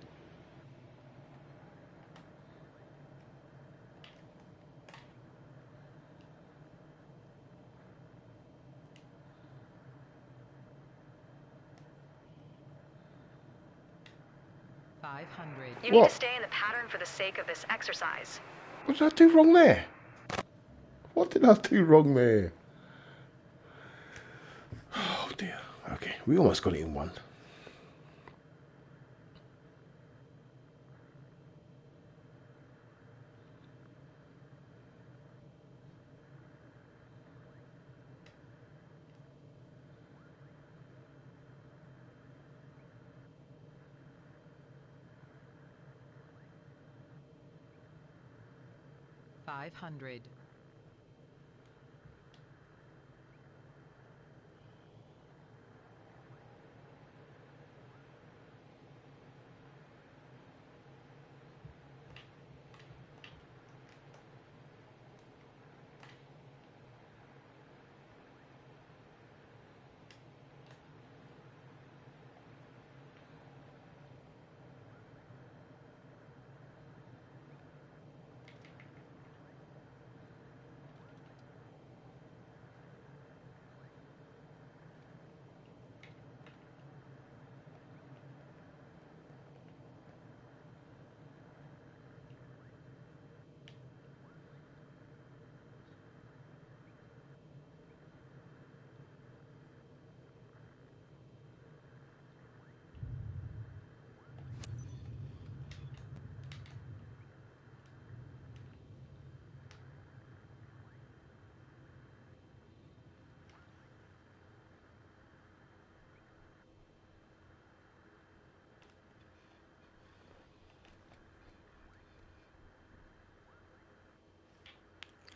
You need to stay in the pattern for the sake of this exercise. What did I do wrong there? What did I do wrong there? Oh dear. Okay, we almost got it in one. $500.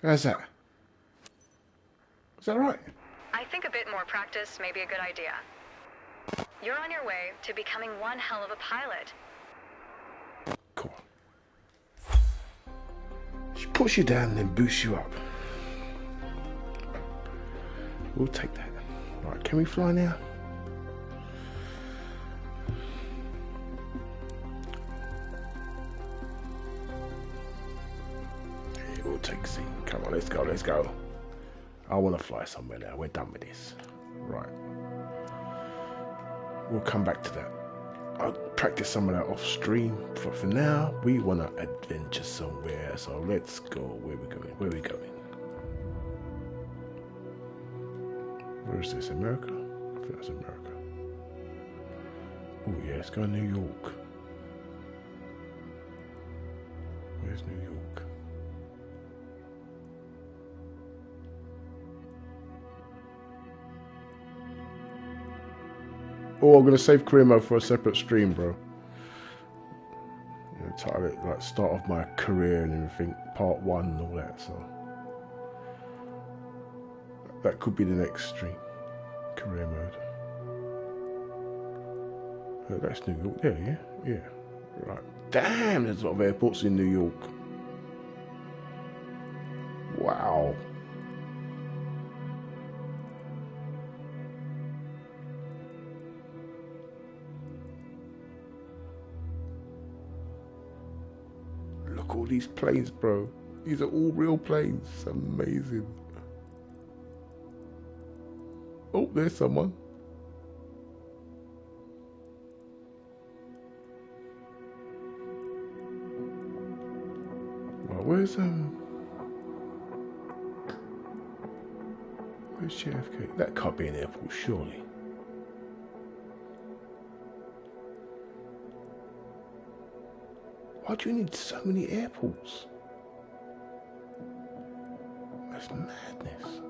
How's that? Is that right? I think a bit more practice may be a good idea. You're on your way to becoming one hell of a pilot. Cool. She puts you down and then boosts you up. We'll take that. Right, can we fly now? We'll take C. Come on, let's go, let's go. I want to fly somewhere now. We're done with this. Right. We'll come back to that. I'll practice some of that off stream. But for now, we want to adventure somewhere. So let's go. Where we going? Where we going? Where is this? America? I think that's America. Oh yeah, let's go to New York. Where's New York? Oh, I'm gonna save career mode for a separate stream, bro. You know, title it like start off my career and everything, part 1 and all that. So that could be the next stream, career mode. Oh, that's New York. There, yeah. Right. Damn, there's a lot of airports in New York. Wow. Wow. Look at all these planes, bro. These are all real planes. It's amazing. Oh, there's someone. Well, where's JFK? That can't be an airport, surely. Why do you need so many airports? That's madness.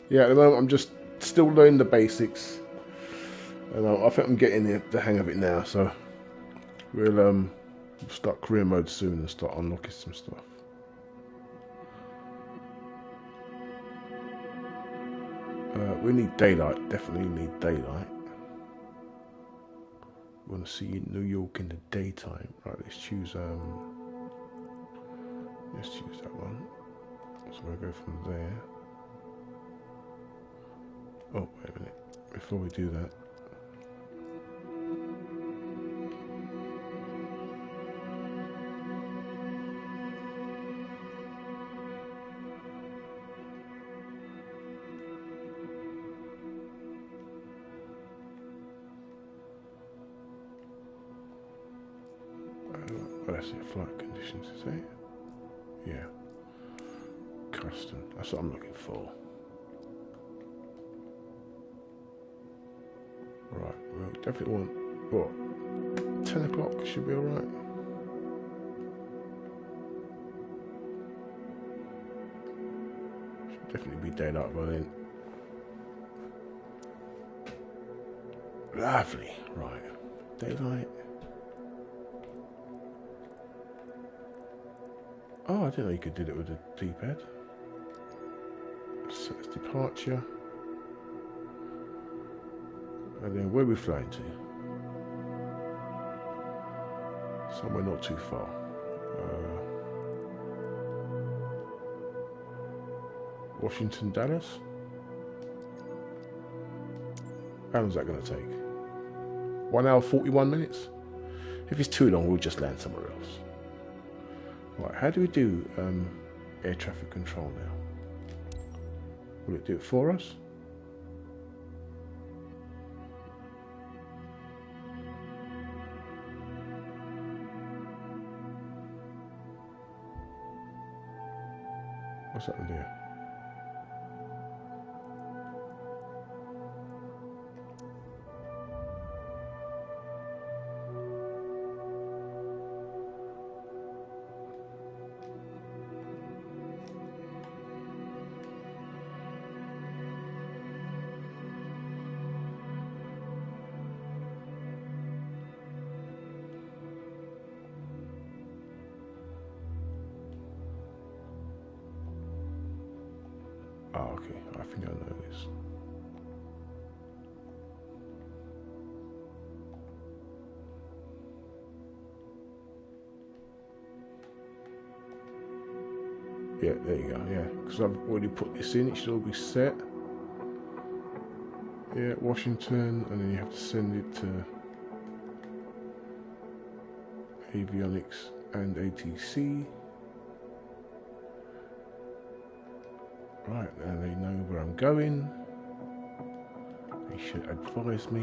Yeah, at the moment I'm just still learning the basics, and I think I'm getting the hang of it now. So we'll start career mode soon and start unlocking some stuff. We need daylight. Definitely need daylight. We want to see New York in the daytime. Right, let's choose that one. So we'll go from there. Oh, wait a minute. Before we do that, that's it, flight conditions, is it? Yeah. Custom, that's what I'm looking for. Right, well, definitely want, what, 10 o'clock should be alright. Should definitely be daylight by then. Lovely, right, daylight. Oh, I didn't know you could do that with the D-pad. Set departure. And then where are we flying to? Somewhere not too far. Washington, Dallas? How long is that going to take? 1 hour 41 minutes? If it's too long, we'll just land somewhere else. Right, how do we do air traffic control now? Will it do it for us? What's happened here? Oh, okay. I think I know this. Yeah, there you go. Yeah, because I've already put this in. It should all be set. Yeah, Washington, and then you have to send it to avionics and ATC. Right, now they know where I'm going. They should advise me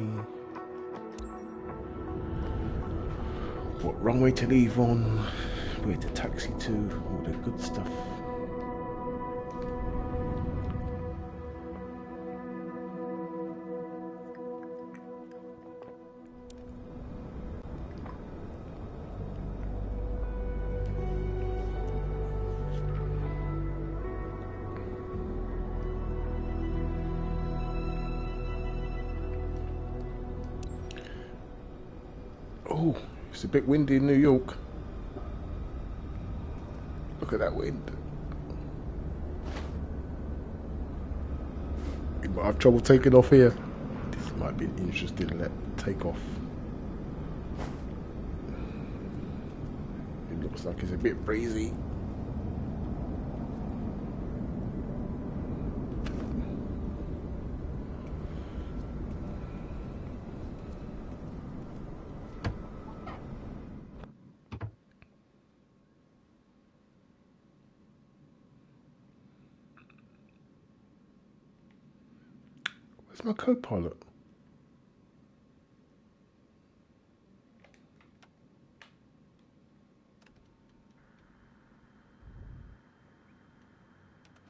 what runway to leave on, where to taxi to, all the good stuff. Oh, it's a bit windy in New York. Look at that wind. You might have trouble taking off here. This might be an interesting take off. It looks like it's a bit breezy. Where's my co-pilot?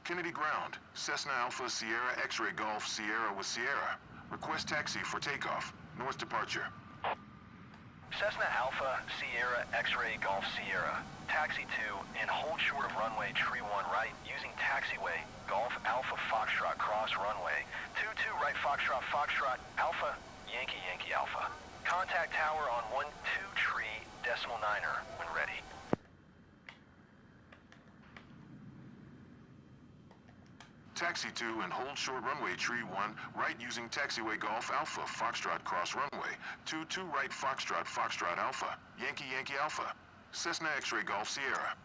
Kennedy Ground, Cessna Alpha Sierra X-Ray Golf Sierra with Sierra. Request taxi for takeoff. North departure. Cessna Alpha Sierra X-Ray Golf Sierra. Taxi 2 and hold short of runway tree 1 right using taxiway Golf Alpha Foxtrot cross runway 22 right Foxtrot Foxtrot Alpha Yankee Yankee Alpha. Contact tower on 12 tree decimal niner when ready. Taxi 2 and hold short runway tree 1 right using taxiway Golf Alpha Foxtrot cross runway 22 right Foxtrot Foxtrot Alpha Yankee Yankee Alpha. Cessna X-Ray Golf Sierra.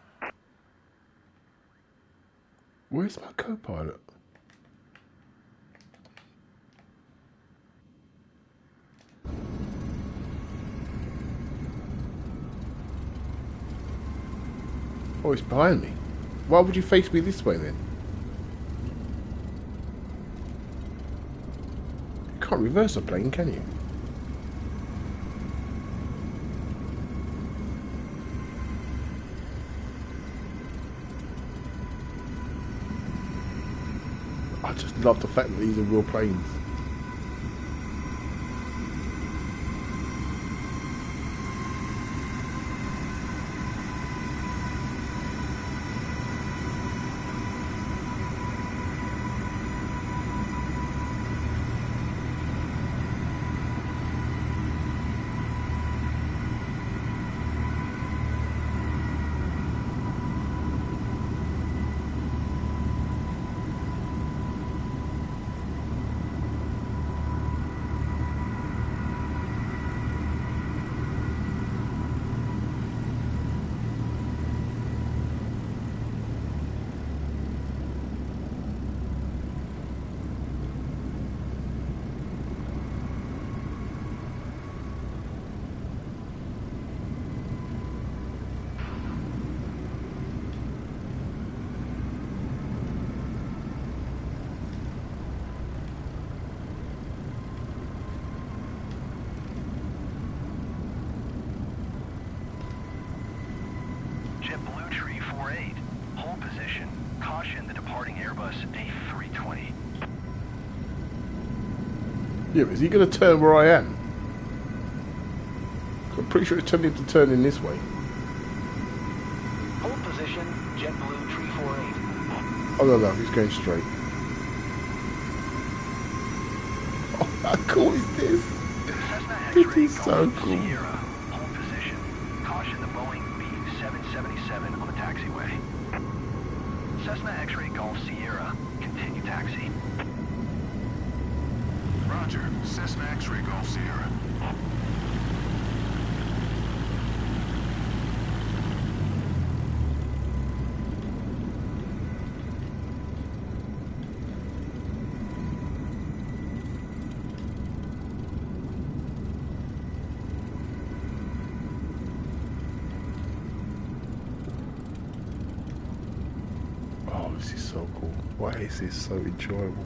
Where's my co-pilot? Oh, it's behind me. Why would you face me this way then? You can't reverse a plane, can you? I just love the fact that these are real planes. JetBlue Tree 48. Hold position. Caution the departing Airbus A320. Yeah, but is he going to turn where I am? I'm pretty sure it's telling him to turn in this way. Hold position. JetBlue Tree 48. Oh no, he's going straight. Oh, how cool is this? Cessna This X-Ray is so Golf cool. Sierra. Hold position. Caution the Boeing B777 on the taxiway. Cessna X-Ray Golf Sierra. Continue taxi. Roger. Cessna X-Ray Golf Sierra. Oh, this is so cool. Why is this so enjoyable?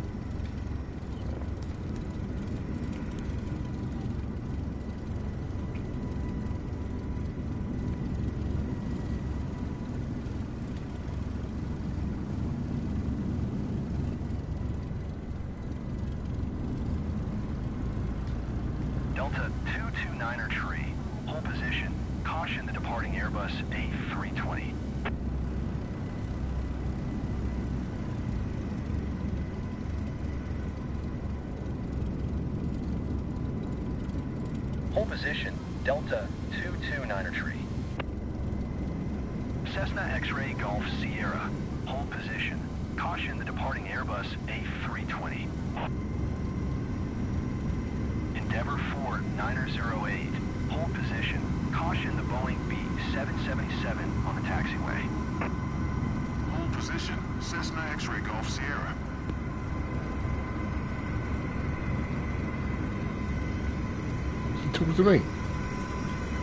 Delta 229er tree. Hold position. Caution the departing Airbus A320. Hold position. Delta 22 Niner Tree. Cessna X-Ray Golf Sierra. Hold position. Caution the departing Airbus A320. Endeavor 4 908. Hold position. Caution the Boeing B777 on the taxiway. Hold position. Cessna X-Ray Golf Sierra. You talking to me?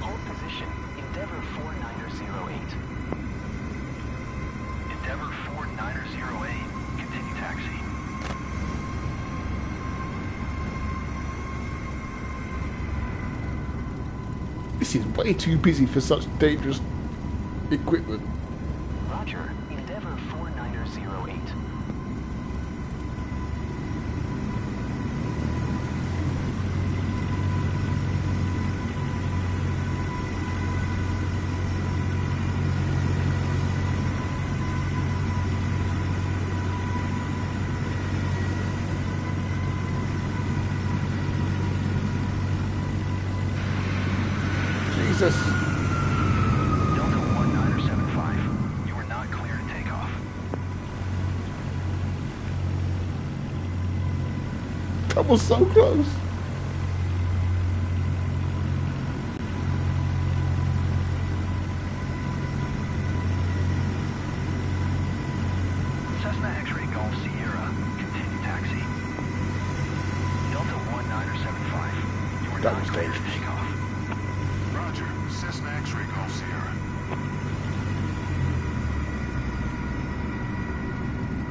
Hold position. Endeavor 4908. Endeavor 4908. Continue taxi. This is way too busy for such dangerous equipment. Roger. Endeavor 4908. Jesus. Delta 1975. You are not clear to take off. That was so close. Cessna X-Ray Golf Sierra. Continue taxi. Delta 1975. You are That not was clear to dangerous. take off. Roger. Cessna X-Ray Golf Sierra.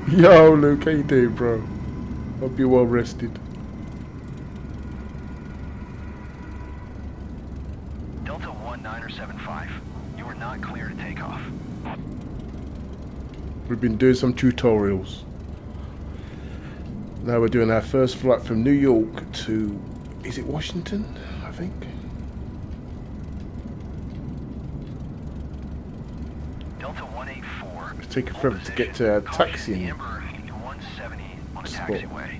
Yo, Luke, how you doing, bro? Hope you're well rested. Delta 1975. You are not clear to take off. We've been doing some tutorials. Now we're doing our first flight from New York to, is it Washington? I think. Delta 184. It's taking forever to get to our taxiing Amber 170 on the spot. taxiway.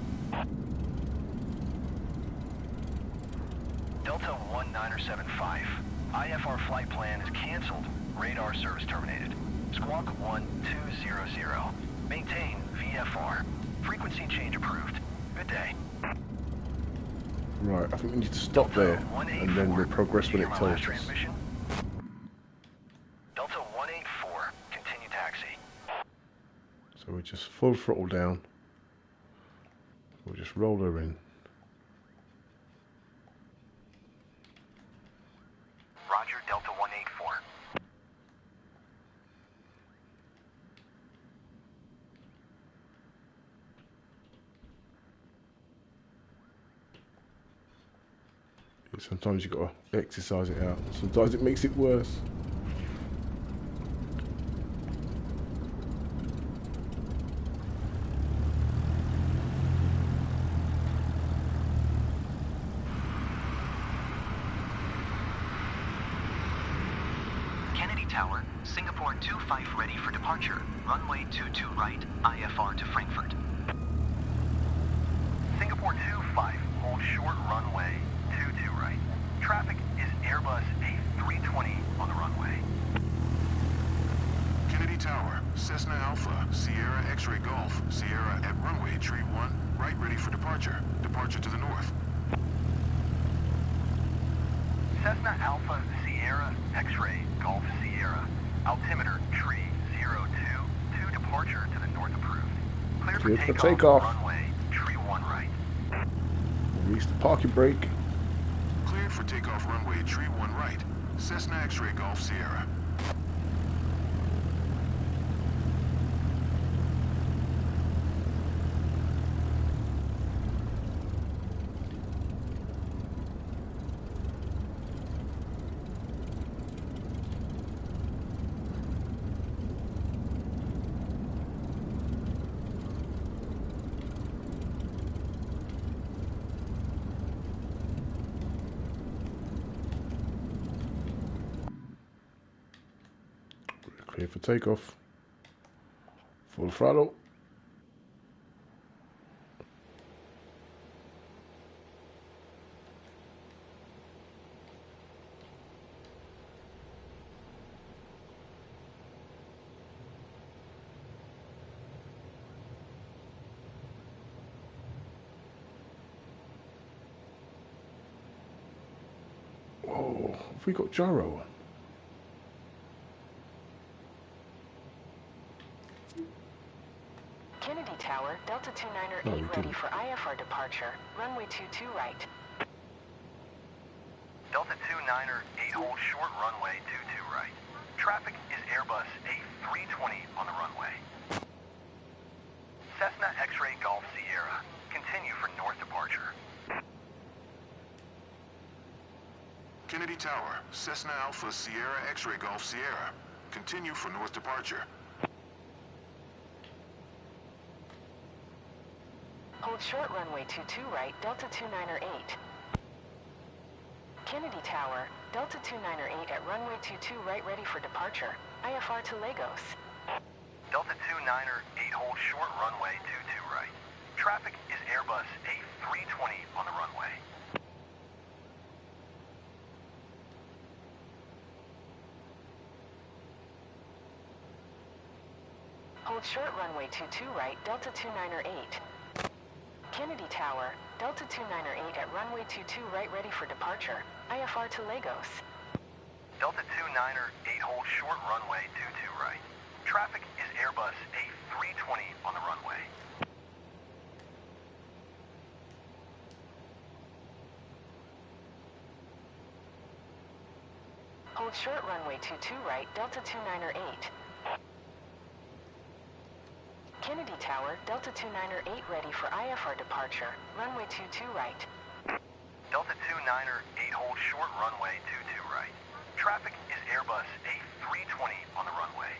Delta 1975. IFR flight plan is canceled. Radar service terminated. Squawk 1200. Maintain VFR. Frequency change approved. Good day. Right, I think we need to stop there and then we'll progress when it tells us. Transmission. Delta 184. Continue taxi. So we just full throttle down. We'll just roll her in. Roger, Delta 184. Sometimes you gotta exercise it out. Sometimes it makes it worse. Kennedy Tower, Singapore 25 ready for departure. Runway 22 right, IFR to Frankfurt. Singapore 25, hold short runway 22 right. Traffic is Airbus A320 on the runway. Kennedy Tower. Cessna Alpha. Sierra X-Ray Golf. Sierra at runway tree 1. Right ready for departure. Departure to the north. Cessna Alpha Sierra X-Ray Golf Sierra. Altimeter tree 02. To departure to the north approved. Clear Cleared for for takeoff. takeoff. Runway tree 1 right. Release the parking brake. Cleared for takeoff runway tree 1 right. Cessna X-Ray Golf Sierra. Clear for takeoff. Full throttle. Oh, have we got gyro? Kennedy Tower, Delta 29er No, 8 we ready didn't. for IFR departure. Runway 22 right. Delta 29er 8 hold short runway 22 right. Traffic is Airbus A320 on the runway. Cessna X-Ray Golf Sierra. Continue for north departure. Kennedy Tower, Cessna Alpha Sierra X-Ray Golf Sierra. Continue for north departure. Hold short runway 22 right, Delta 29er 8. Kennedy Tower, Delta 29er 8 at runway 22 right ready for departure. IFR to Lagos. Delta 29er 8 hold short runway 22 right. Traffic is Airbus A320 on the runway. Hold short runway 22 right, Delta 29er 8. Kennedy Tower, Delta 29er 8 at runway 22 right ready for departure. IFR to Lagos. Delta 29er 8 hold short runway 22 right. Traffic is Airbus A320 on the runway. Hold short runway 22 right, Delta 29er 8. Kennedy Tower, Delta 29er 8 ready for IFR departure. Runway 22 right. Delta 29er 8 hold short runway 22 right. Traffic is Airbus A320 on the runway.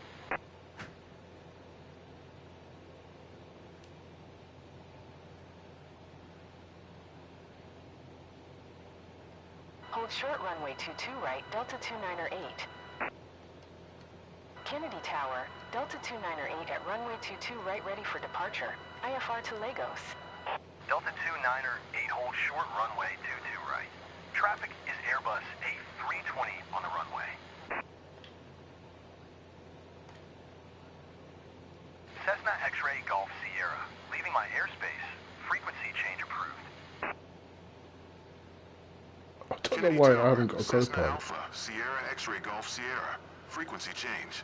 Hold short runway 22 right, Delta 29er 8. Kennedy Tower, Delta 29er 8 at runway 22 right ready for departure. IFR to Lagos. Delta 29er 8 hold short runway 22 right. Traffic is Airbus A320 on the runway. Cessna X-Ray Golf Sierra. Leaving my airspace. Frequency change approved. I don't know why I haven't got a Cessna co-pilot. Alpha Sierra X-Ray Golf Sierra. Frequency change.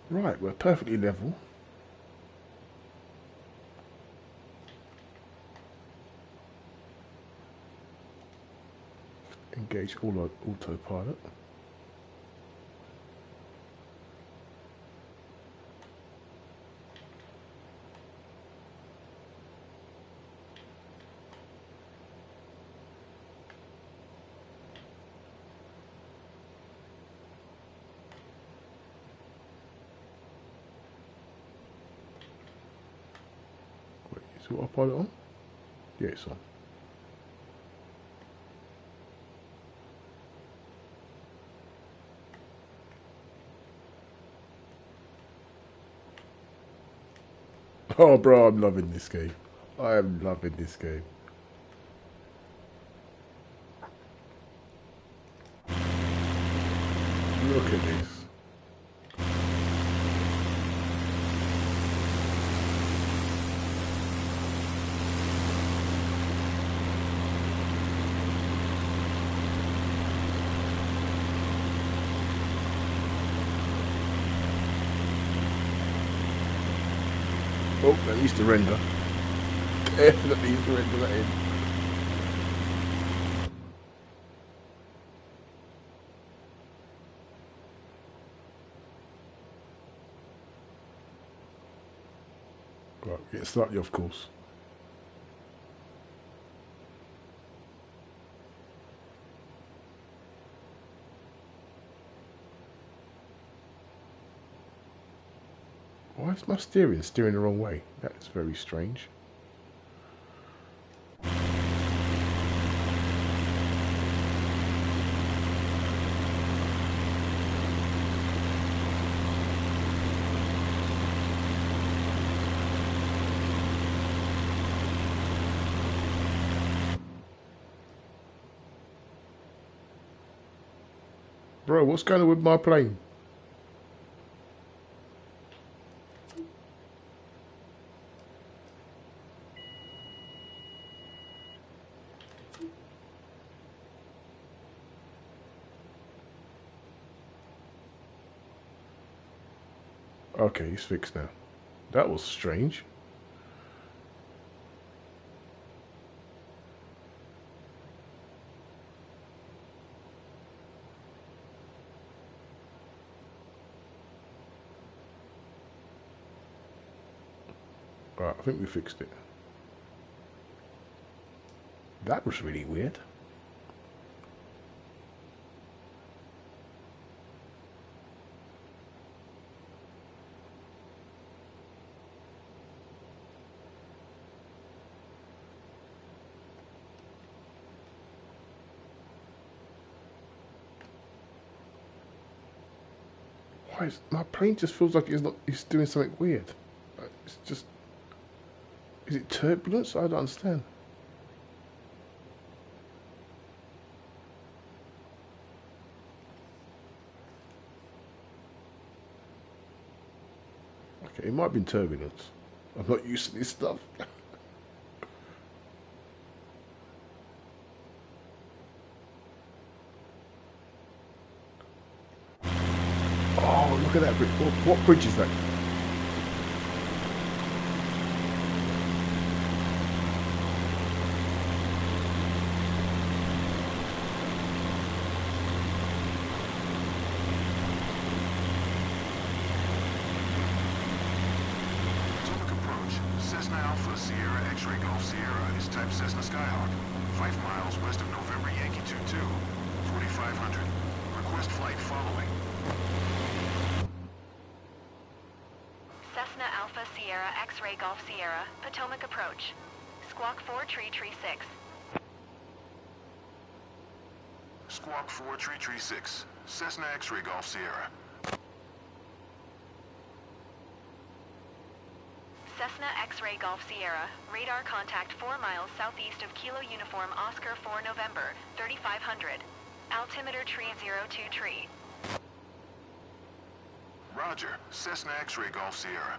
Right, we're perfectly level. Engage all autopilot. Wait, is autopilot on? Yeah, it's on. Oh, bro, I'm loving this game. I am loving this game. Look at this. Oh, that needs to render. Definitely needs to render that in. Right, get slightly off course. Why is my steering the wrong way? That's very strange. Bro, what's going on with my plane? Okay, it's fixed now. That was strange. Right, I think we fixed it. That was really weird. Why is my plane just feels like it's doing something weird. It's just, is it turbulence? I don't understand. Okay, it might have been turbulence. I'm not used to this stuff. Oh, look at that bridge. What bridge is that? Potomac approach. Cessna Alpha Sierra X-Ray Golf Sierra is type Cessna Skyhawk. 5 miles west of November Yankee 22. 4500. Request flight following. Cessna Alpha Sierra X-Ray Golf Sierra, Potomac approach. Squawk 4 Tree 6. Squawk 4 Tree 6. Cessna X-Ray Golf Sierra. Cessna X-Ray Golf Sierra, radar contact 4 miles southeast of Kilo Uniform Oscar 4 November, 3500. Altimeter tree 02 tree. Roger. Cessna X-Ray Golf Sierra.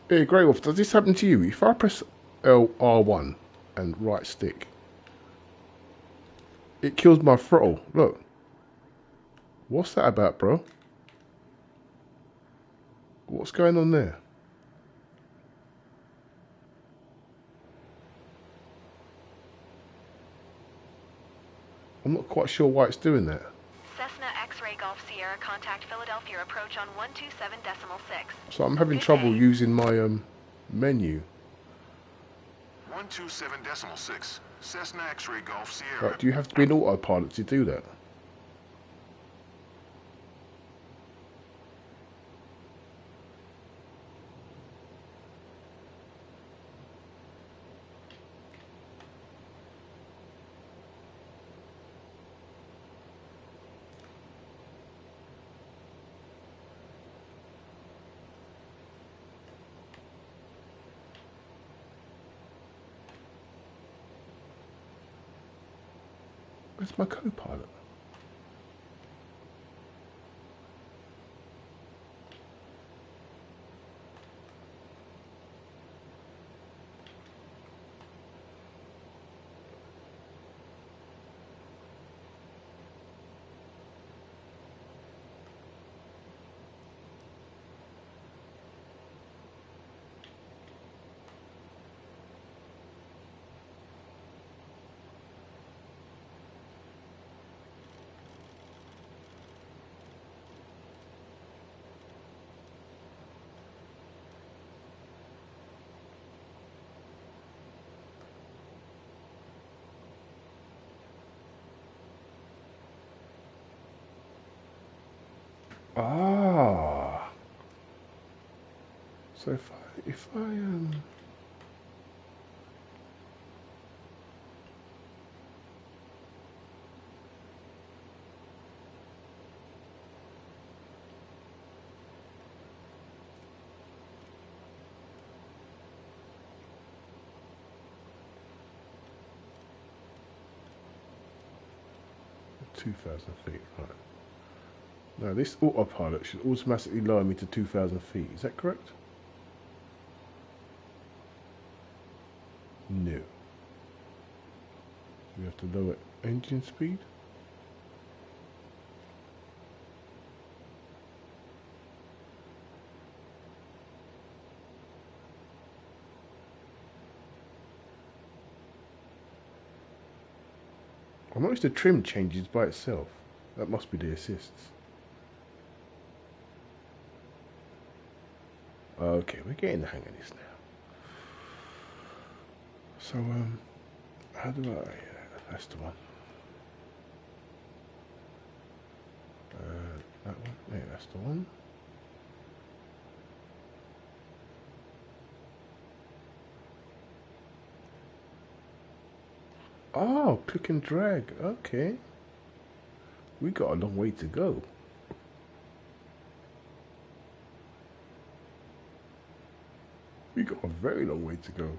Hey, Grey Wolf, does this happen to you? If I press LR1 and right stick, it kills my throttle. Look. What's that about, bro? What's going on there? I'm not quite sure why it's doing that. Cessna X-Ray Golf Sierra, contact Philadelphia approach on 127.6. So I'm having Good trouble day. using my menu. 127.6. Cessna X-Ray Golf Sierra. Right, do you have to be an autopilot to do that? Where's my co-pilot? Ah. So if I 2,000 feet, right. Now this autopilot should automatically lower me to 2,000 feet, is that correct? No. We have to lower engine speed. I noticed the trim changes by itself. That must be the assists. Okay, we're getting the hang of this now. So, how do I... that's the one. That one? Yeah, that's the one. Oh, click and drag. Okay. We got a long way to go. We got a very long way to go.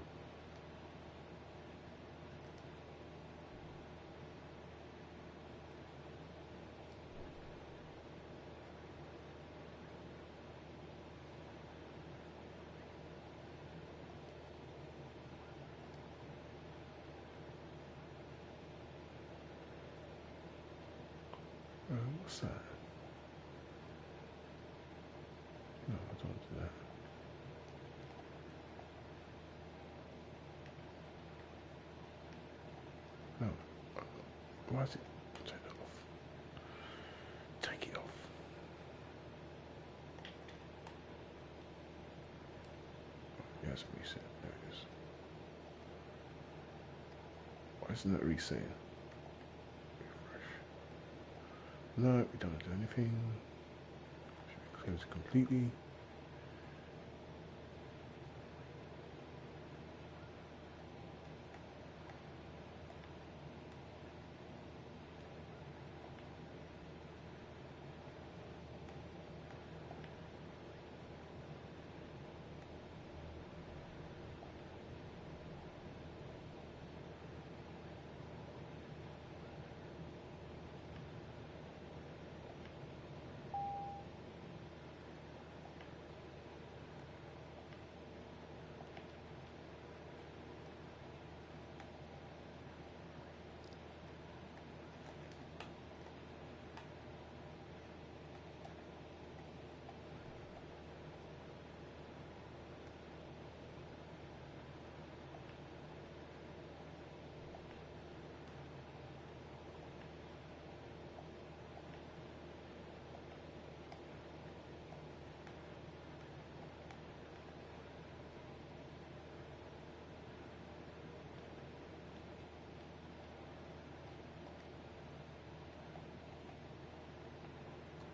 What's that? No, I don't do that. No. Why is it? Take that off. Take it off. Yes, reset. There it is. Why isn't that resetting? Refresh. No, we don't do anything. Should we close it completely?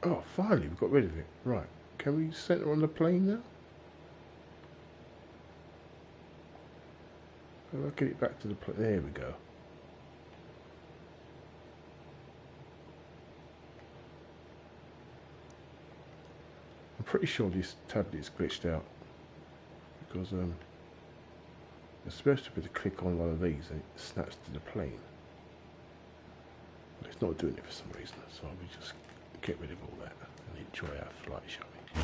Oh, finally, we got rid of it. Right. Can we center on the plane now? How do I get it back to the plane? There we go. I'm pretty sure this tablet is glitched out because you're supposed to be able to click on one of these and it snaps to the plane. But it's not doing it for some reason, so we just get rid of all that and enjoy our flight, shall we?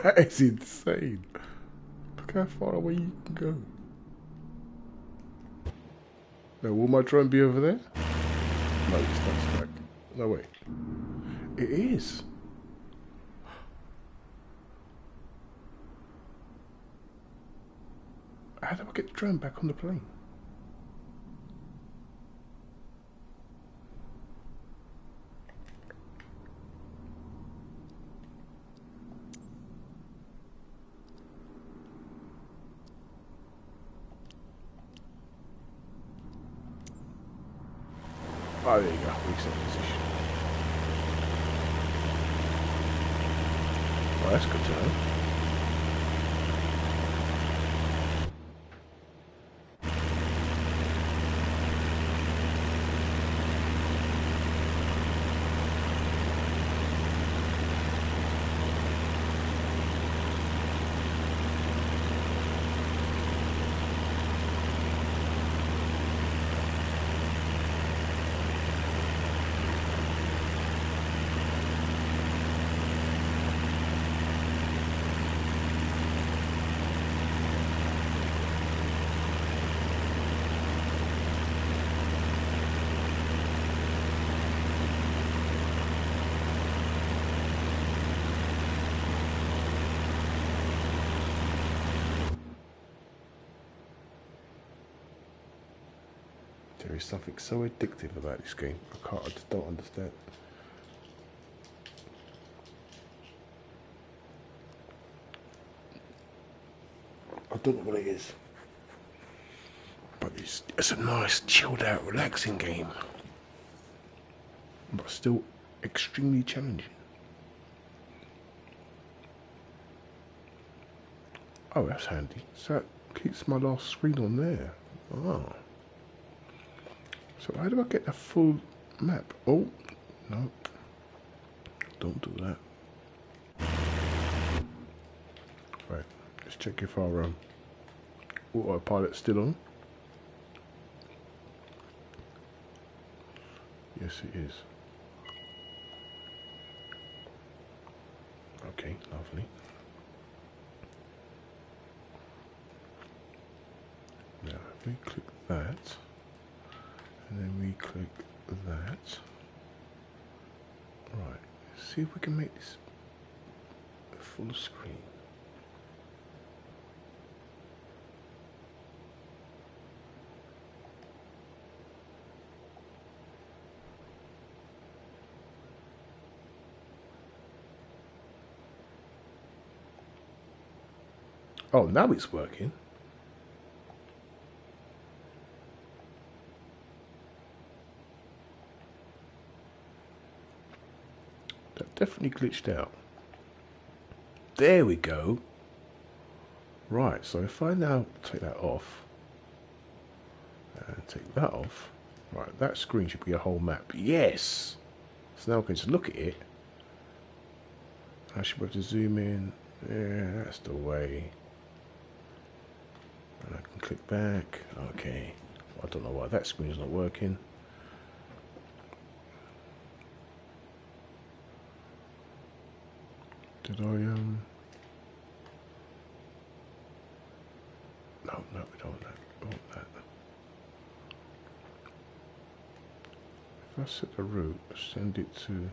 That is insane. Look how far away you can go. Now, will my drone be over there? No, it's not back. No way. It is. How do I get the drone back on the plane? Oh, there you go. Reset position. Oh, that's good to know. There is something so addictive about this game. I just don't understand. I don't know what it is. But it's a nice, chilled out, relaxing game. But still extremely challenging. Oh, that's handy. So that keeps my last screen on there. Oh. So how do I get the full map? Oh, no. Don't do that. Right, let's check if our autopilot's still on. Yes, it is. Okay, lovely. Now, if we click that, and then we click that. Right, let's see if we can make this a full screen. Oh, now it's working. That definitely glitched out. There we go. Right, so if I now take that off and take that off, right, that screen should be a whole map. Yes! So now I can just look at it. I should be able to zoom in. Yeah, that's the way. And I can click back. Okay. I don't know why that screen's not working. Did I No, we don't want that. We want that. If I set the route, send it to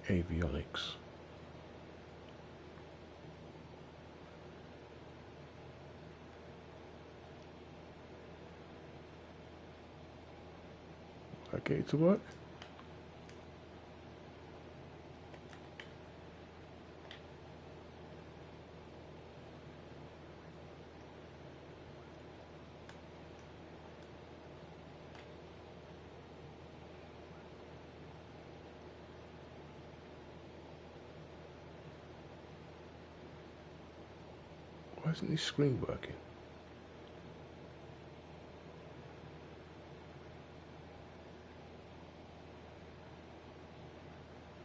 avionics. Will I get it to work? Why isn't this screen working?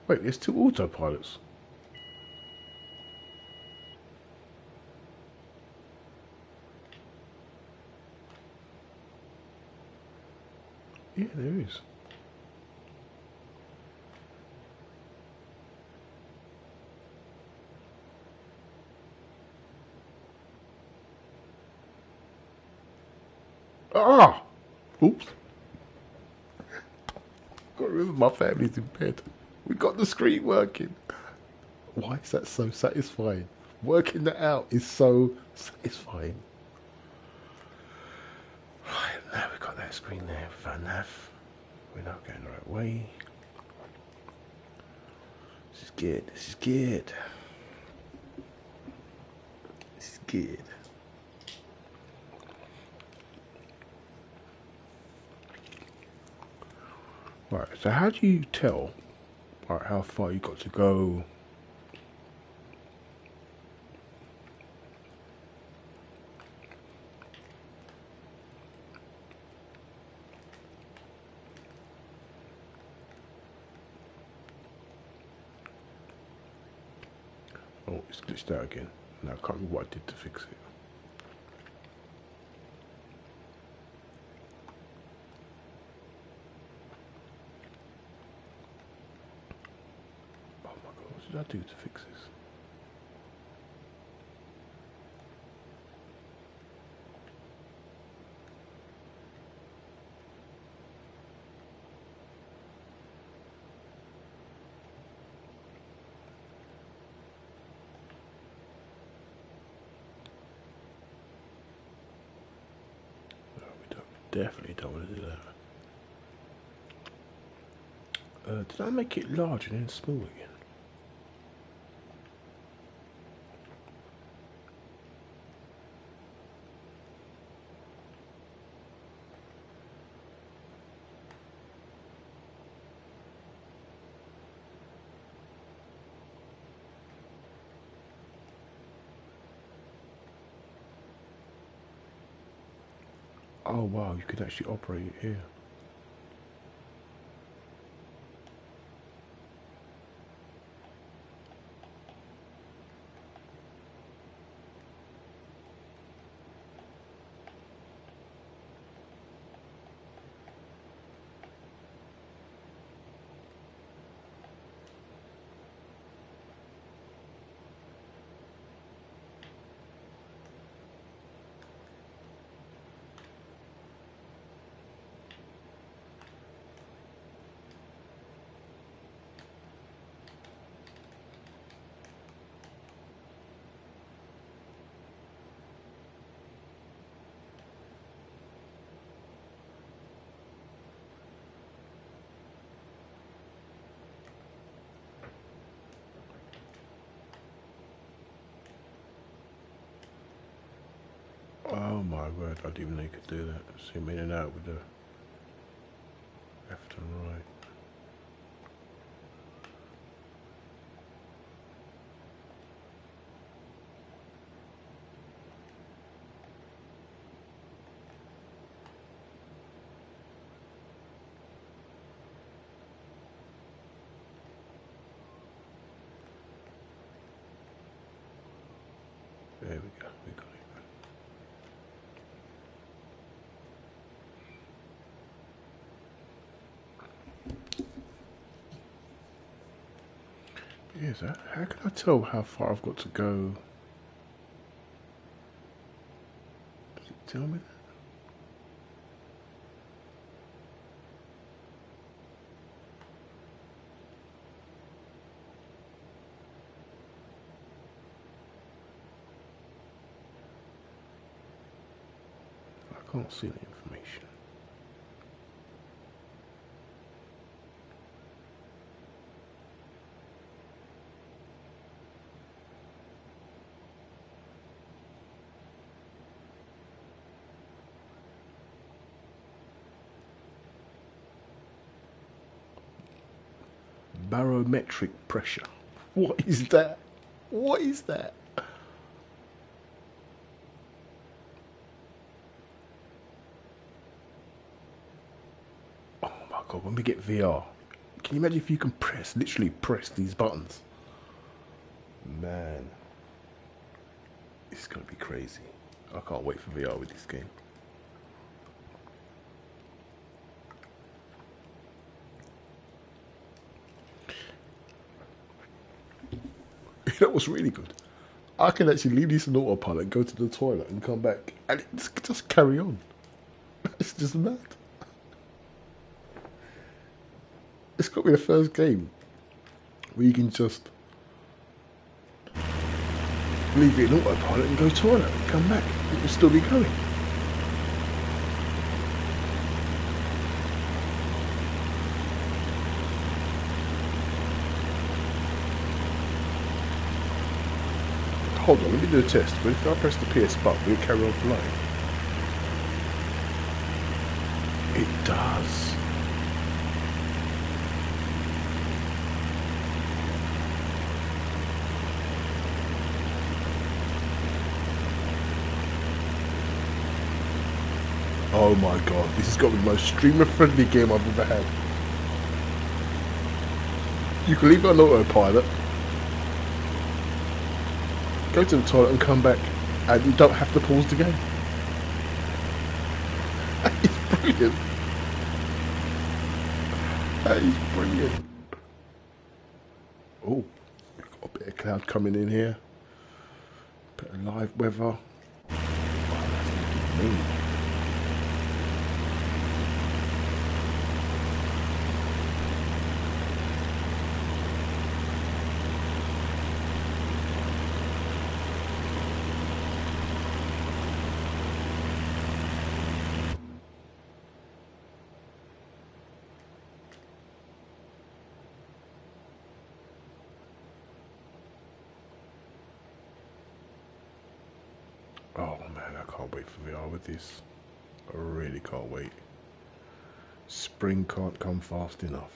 Wait, there's two autopilots. Yeah, there is. Ah! Oops. Got to remember my family's in bed. We got the screen working. Why is that so satisfying? Working that out is so satisfying. Right, now we've got that screen there with our nav. We're not going the right way. This is good. This is good. This is good. Right, so how do you tell how far you got to go? Oh, it's glitched out again. Now I can't remember what I did to fix it. Oh my god, what did I do to fix this? No, we definitely don't want to do that. Did I make it large and then small again? Oh wow, you could actually operate it here. Oh my word, I didn't even know you could do that. Zoom in and out with the left and right. There we go, we got it. Yes, how can I tell how far I've got to go? Does it tell me that? I can't see the information. Barometric pressure. What is that? What is that? Oh my god, when we get VR, can you imagine if you can literally press these buttons? Man, it's gonna be crazy. I can't wait for VR with this game. That was really good. I can actually leave this in autopilot, go to the toilet and come back and just carry on. It's just mad. It's got to be the first game where you can just leave it in autopilot and go to the toilet and come back. It will still be going. Hold on, let me do a test. But if I press the PS button, will it carry on flying? It does. Oh my god, this has got to be the most streamer-friendly game I've ever had. You can leave it on autopilot, go to the toilet and come back, and you don't have to pause the game. That is brilliant. That is brilliant. Oh, we've got a bit of cloud coming in here. Bit of live weather. Oh, that's looking mean. Oh man, I can't wait for VR with this. I really can't wait. Spring can't come fast enough.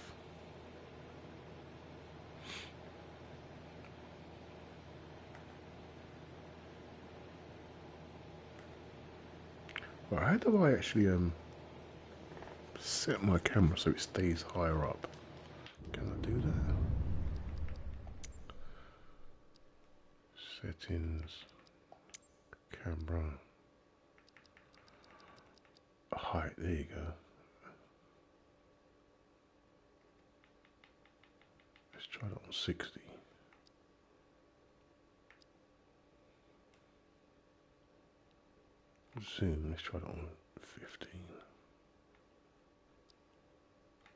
Right, how do I actually set my camera so it stays higher up? Can I do that? Settings, camera, height, there you go. Let's try that on 60. Zoom, let's try that on 15.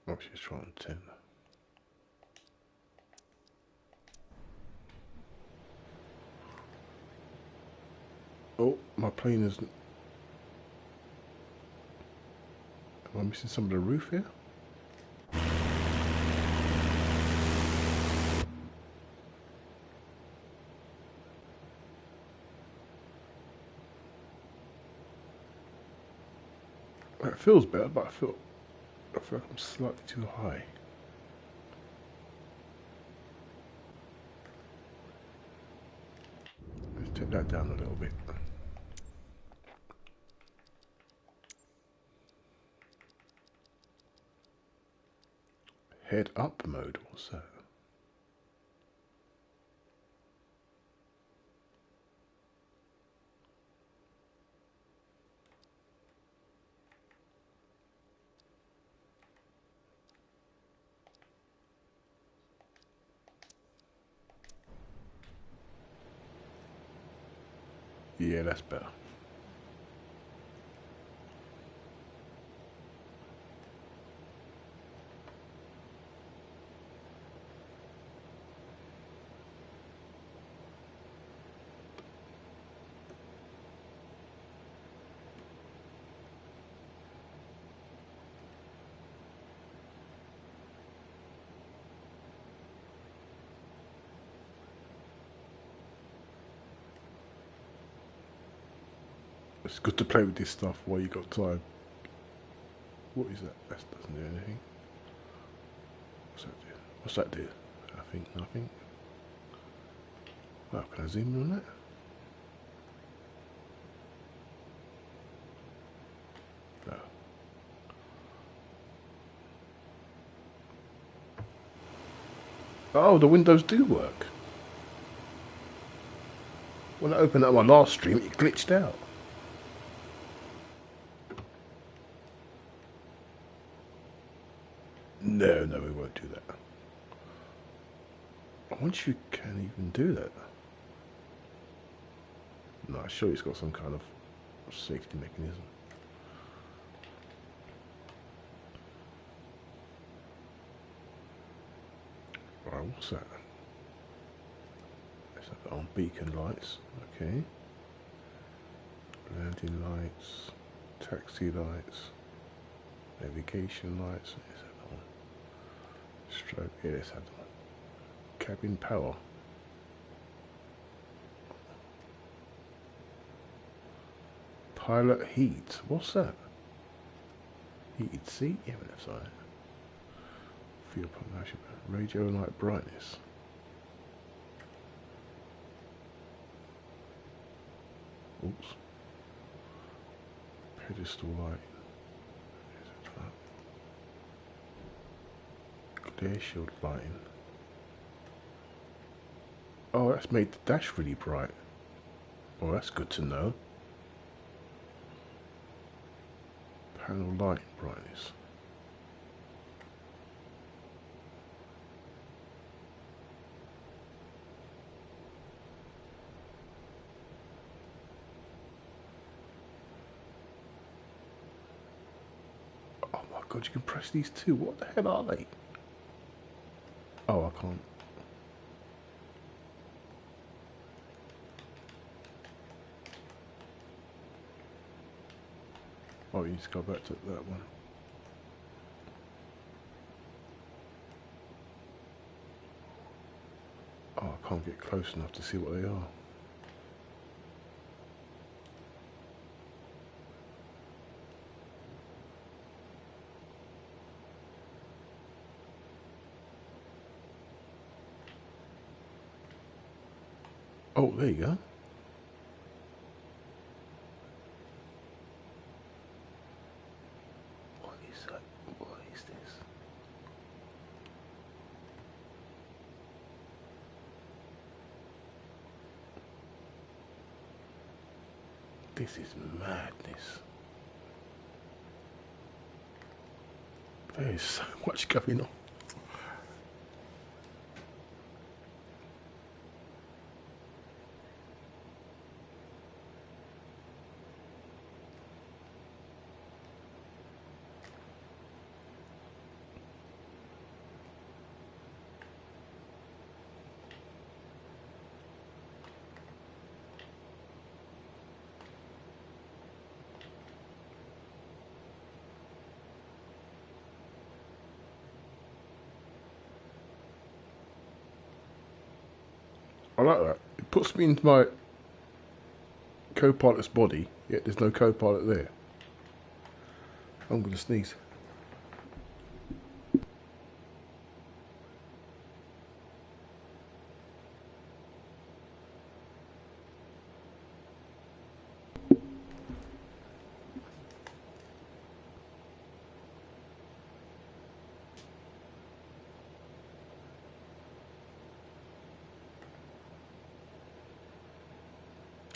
Actually, let's try it on 10. Oh, my plane isn't. Am I missing some of the roof here? It feels better, but I feel like I'm slightly too high. Let's take that down a little bit. Head up mode, what's that? Yeah, that's better. It's good to play with this stuff while you got time. What is that? That doesn't do anything. What's that do? What's that do? I think nothing. Oh, can I zoom in on that? No. Oh, the windows do work. When I opened up my last stream, it glitched out. No, no, we won't do that. I wonder if you can even do that. No, I'm sure it's got some kind of safety mechanism. Right, what's that? Let's have it on beacon lights. Okay. Landing lights, taxi lights, navigation lights. Let's have that on. Stroke. Yeah, let's have that on. Cabin power. Pilot heat. What's that? Heated seat? Yeah, but that's alright. Fuel pump action. Radio light brightness. Oops. Pedestal light. Glare shield lighting. Oh, that's made the dash really bright. Oh, that's good to know. Panel light brightness. Oh my god, you can press these too. What the hell are they? Oh, I can't. Oh, you need to go back to that one. Oh, I can't get close enough to see what they are. Oh, there you go. What is that? What is this? This is madness. There is so much going on. I like that. It puts me into my co-pilot's body, yet there's no co-pilot there. I'm going to sneeze.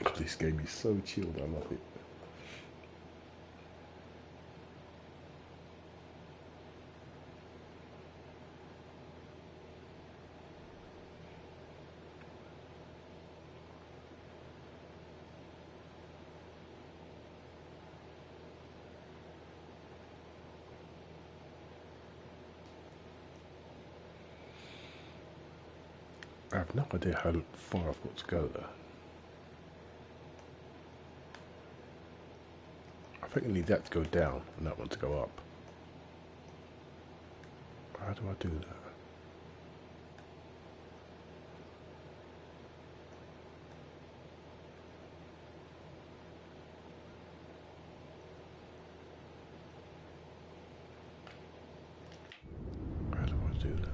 Oh, this game is so chilled, I love it. I have no idea how far I've got to go there. I think I need that to go down and that one to go up. How do I do that? How do I do that?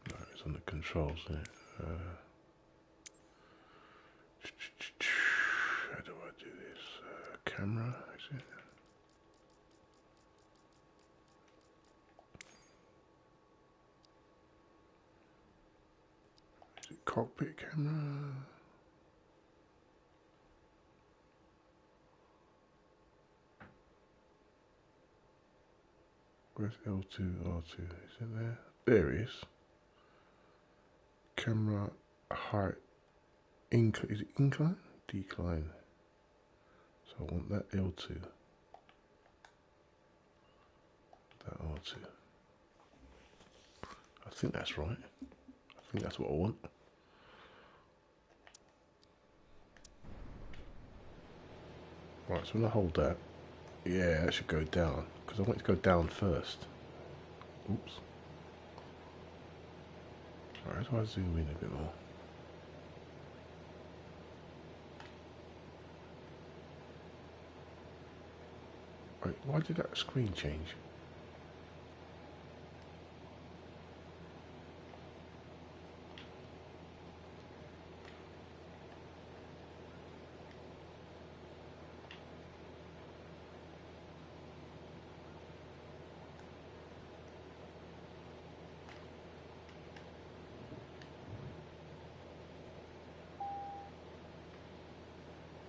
No, it's on the controls there. How do I do this? Camera, is it? Is it cockpit camera? Where's L2, R2? Is it there? There it is. Camera height. Is it incline? Decline. So I want that L2. That R2. I think that's right. I think that's what I want. Right, so I'm going to hold that. Yeah, that should go down. Because I want it to go down first. Oops. Alright, so I zoom in a bit more. Wait, why did that screen change?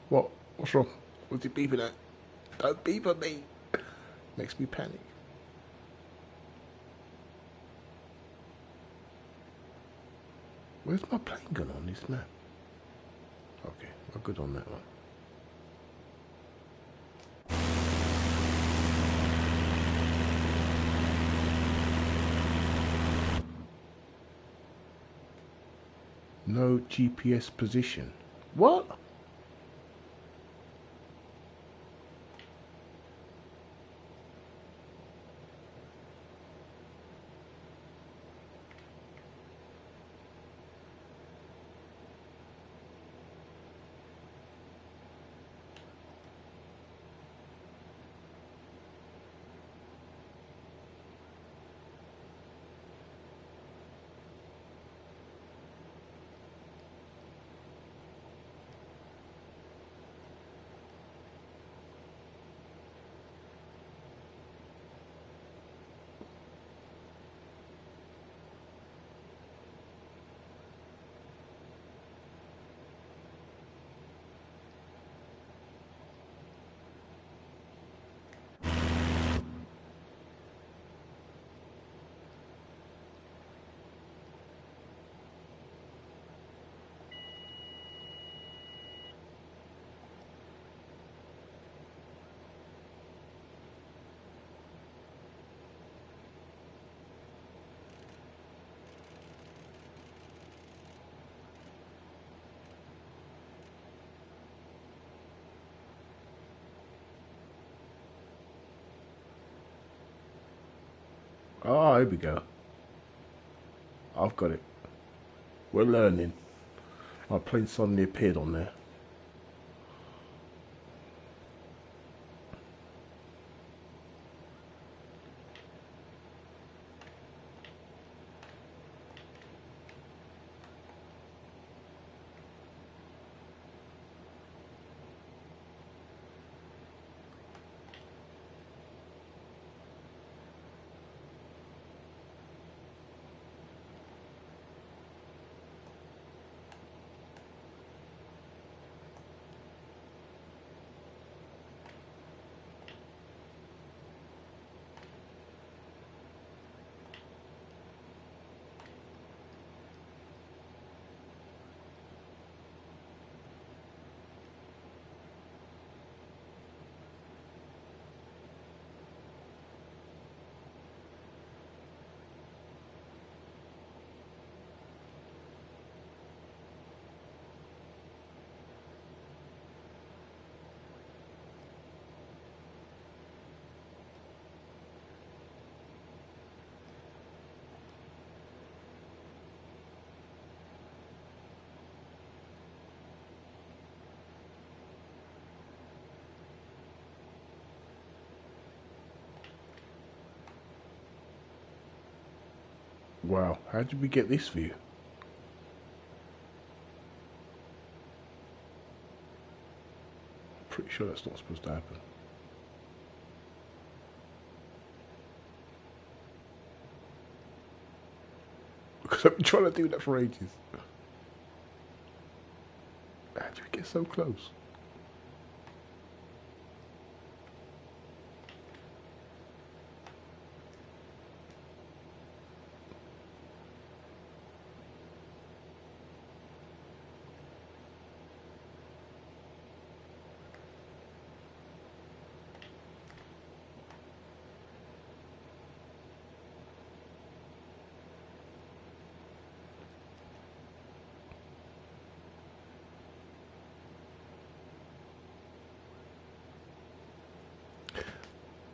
What? What's wrong? What's he beeping at? Don't beep at me. Makes me panic. Where's my plane gun on this map? Okay, we're good on that one. No GPS position. What? Ah, here we go. I've got it. We're learning. My plane suddenly appeared on there. Wow, how did we get this view? Pretty sure that's not supposed to happen. Because I've been trying to do that for ages. How did we get so close?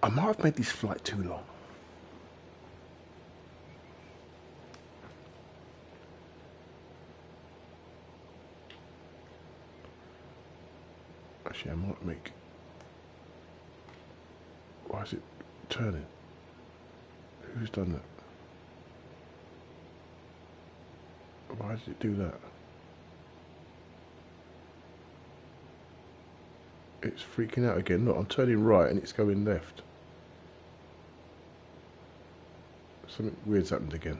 I might have made this flight too long. Actually, I might make... Why is it turning? Who's done that? Why did it do that? It's freaking out again. Look, I'm turning right and it's going left. Something weird's happened again.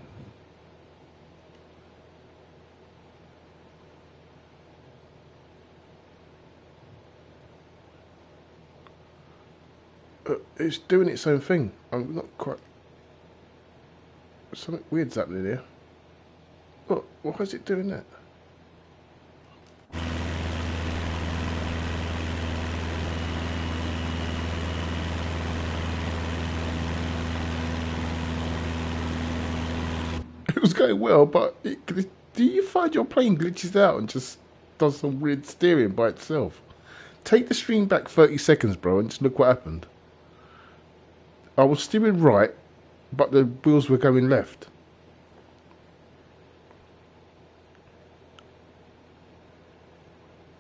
It's doing its own thing. I'm not quite... Something weird's happening here. Look, why is it doing that? It was going well, but do you find your plane glitches out and just does some weird steering by itself? Take the stream back 30 seconds, bro, and just look what happened. I was steering right, but the wheels were going left.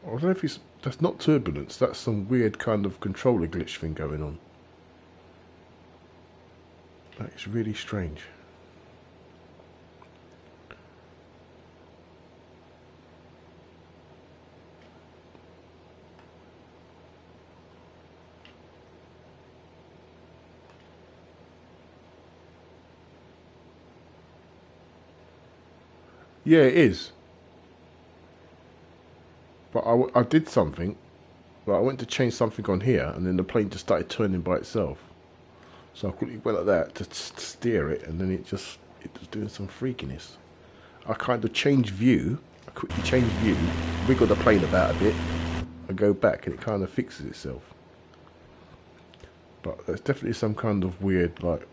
I don't know if that's not turbulence, that's some weird kind of controller glitch thing going on. That is really strange. Yeah, it is. But I did something. But I went to change something on here, and then the plane just started turning by itself. So I quickly went like that to steer it, and then it was doing some freakiness. I kind of changed view. I quickly changed view, wiggled the plane about a bit, and go back, and it kind of fixes itself. But there's definitely some kind of weird, like,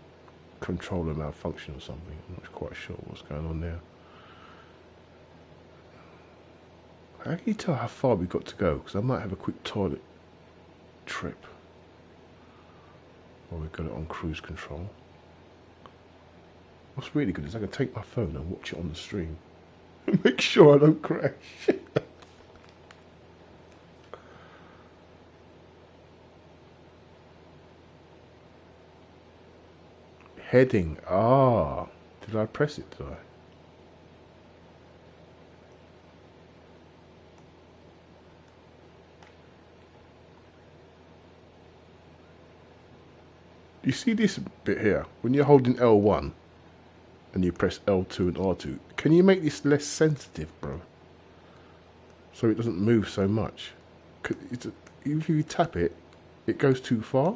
controller malfunction or something. I'm not quite sure what's going on there. How can you tell how far we've got to go? Because I might have a quick toilet trip. Or we've got it on cruise control. What's really good is I can take my phone and watch it on the stream. Make sure I don't crash. Heading. Ah. Did I press it, did I? You see this bit here? When you're holding L1 and you press L2 and R2, can you make this less sensitive, bro? So it doesn't move so much. If you tap it, it goes too far.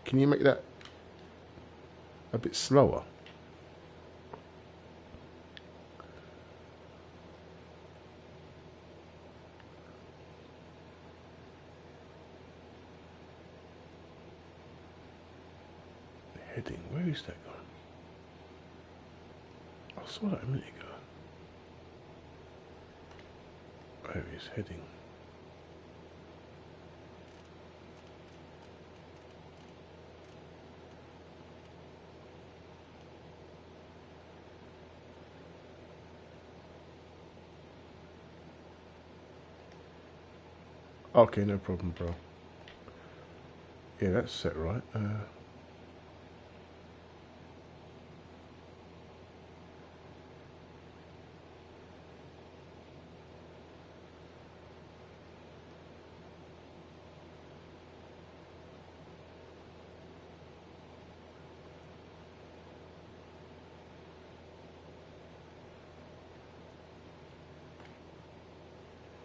Can you make that a bit slower? Heading, where is that gone? I saw that a minute ago. There it is, heading. Okay, no problem, bro. Yeah, that's set right.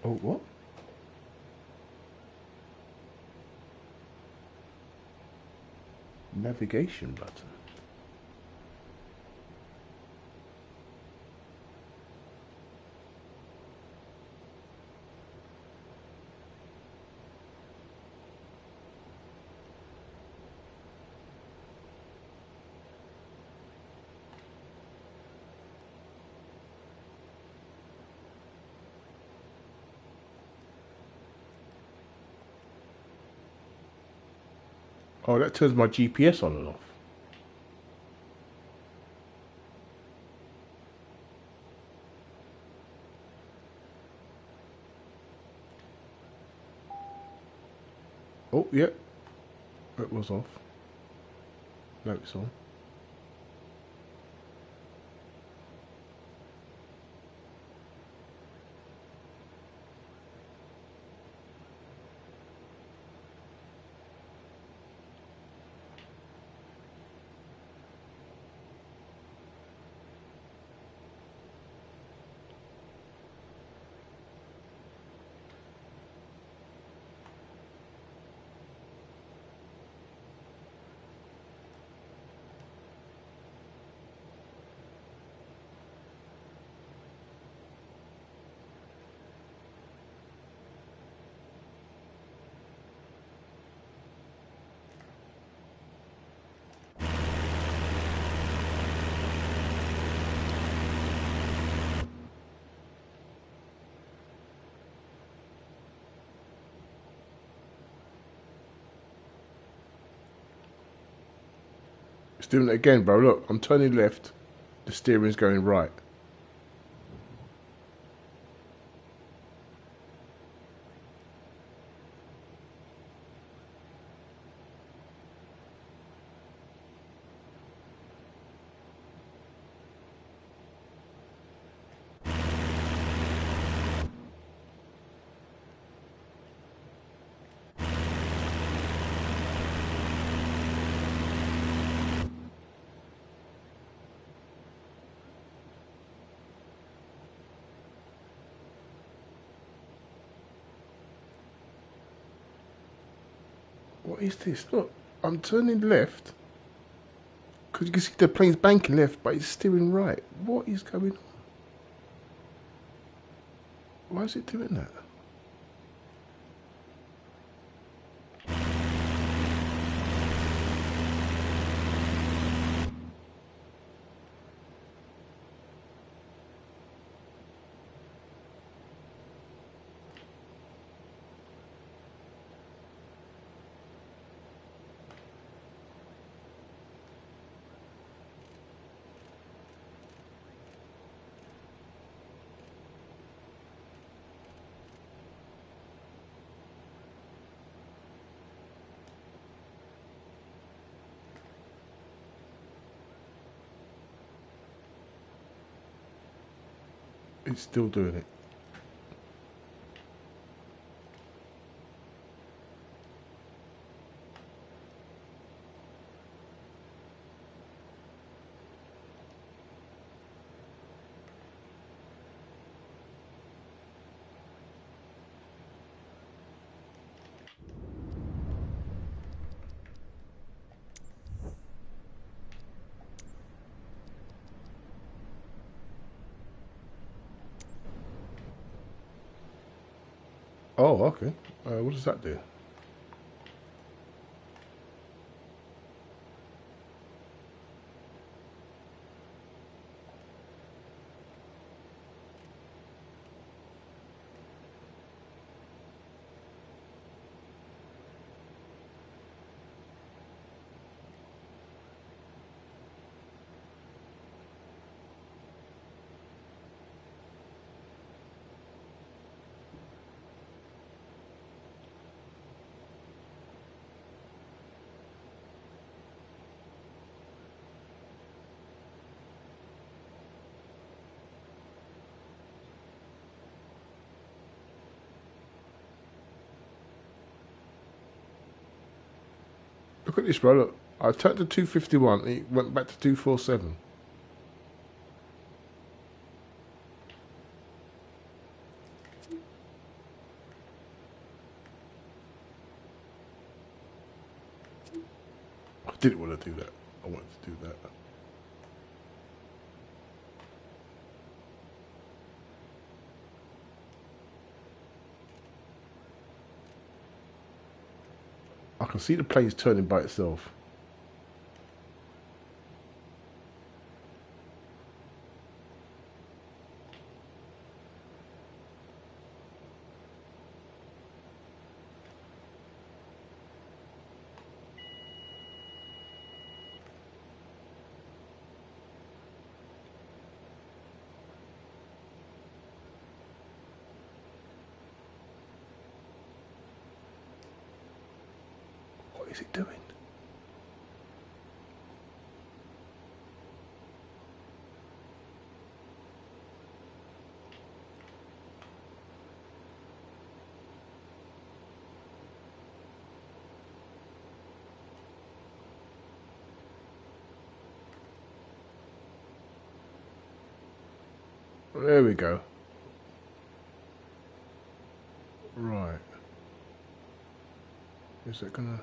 Oh, what? Navigation button. Oh, that turns my GPS on and off. Oh, yeah. It was off. No, it's on. It's doing it again, bro. Look, I'm turning left. The steering's going right. What is this? Look, I'm turning left. Because you can see the plane's banking left, but it's steering right. What is going on? Why is it doing that? It's still doing it. Oh, okay. What does that do? Look at this, bro. Look, I turned to 251 and it went back to 247. I didn't want to do that. I wanted to do that. I can see the plane's turning by itself. What is it doing? There we go. Right. Is that gonna...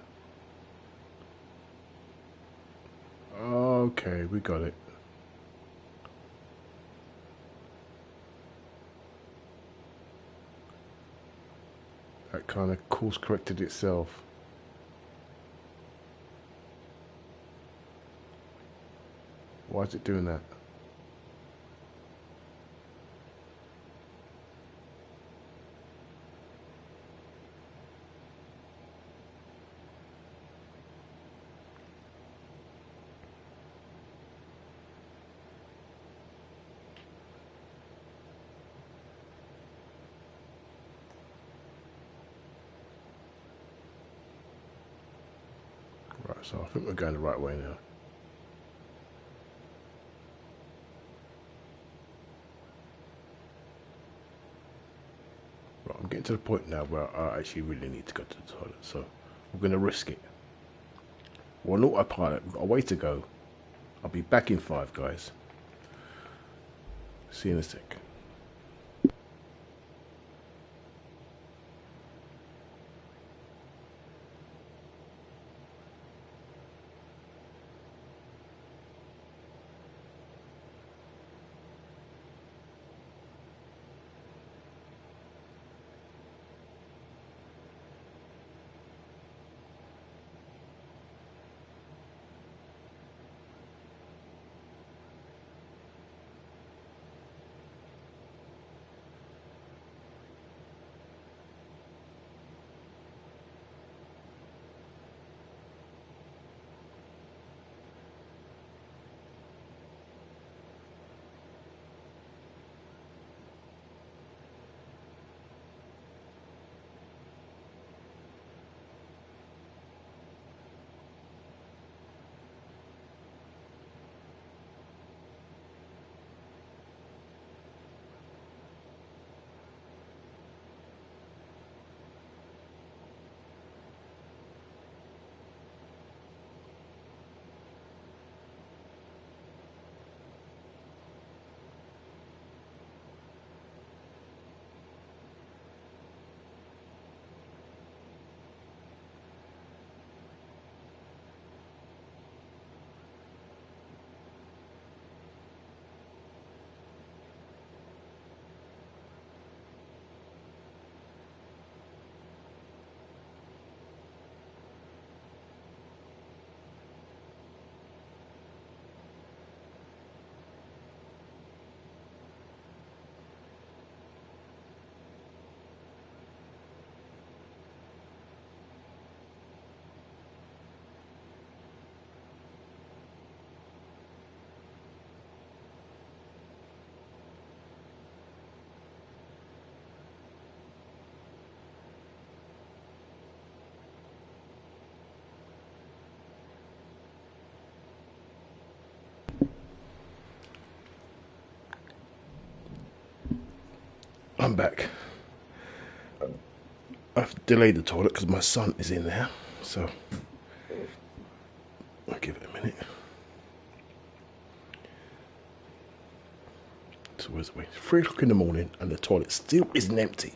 Okay, we got it. That kind of course corrected itself. Why is it doing that? So I think we're going the right way now. Right, I'm getting to the point now where I actually really need to go to the toilet, so I'm going to risk it. We're on autopilot, we've got a way to go. I'll be back in 5, guys. See you in a sec. I'm back. I've delayed the toilet because my son is in there, so I'll give it a minute. So where's the way? 3 o'clock in the morning and the toilet still isn't empty.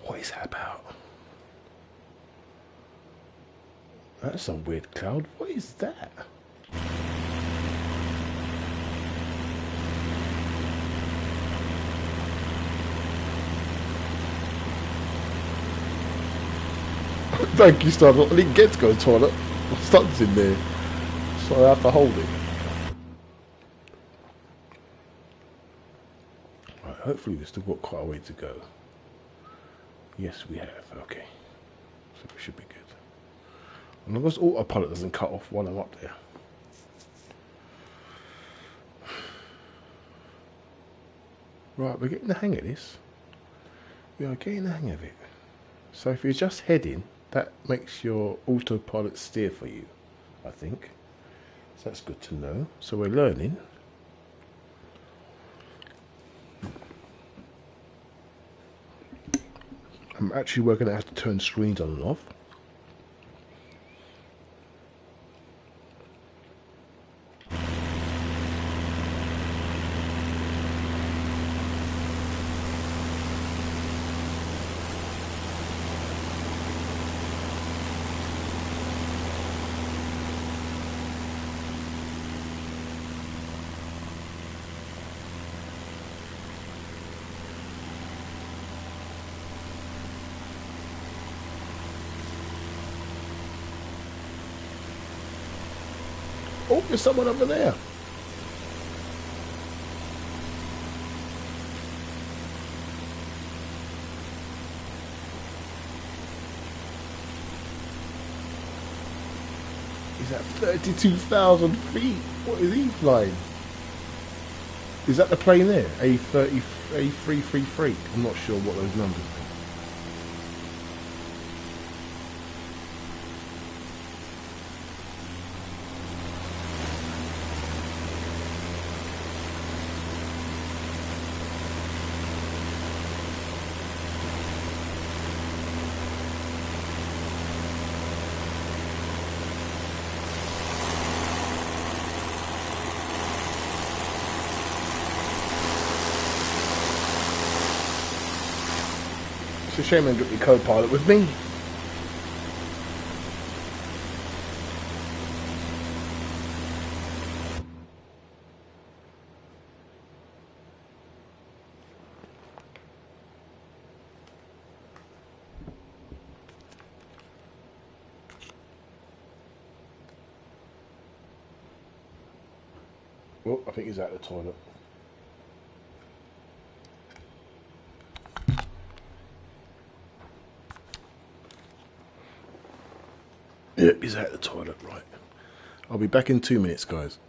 What is that about? That's some weird cloud. What is that? Thank you, Star. I didn't get to go to the toilet. My son's in there, so I have to hold it. Right, hopefully we've still got quite a way to go. Yes, we have. Okay. So we should be good. As long as autopilot doesn't cut off while I'm up there. Right, we're getting the hang of this. We are getting the hang of it. So if you're just heading, that makes your autopilot steer for you, I think. So that's good to know. So we're learning. I'm actually working out how to turn screens on and off. Oh, there's someone over there. He's at 32,000 feet. What is he flying? Is that the plane there? A30, A333. I'm not sure what those numbers are. It's a shame I didn't get my co-pilot with me. Well, I think he's out of the toilet. Yep, he's out of the toilet, right. I'll be back in 2 minutes, guys.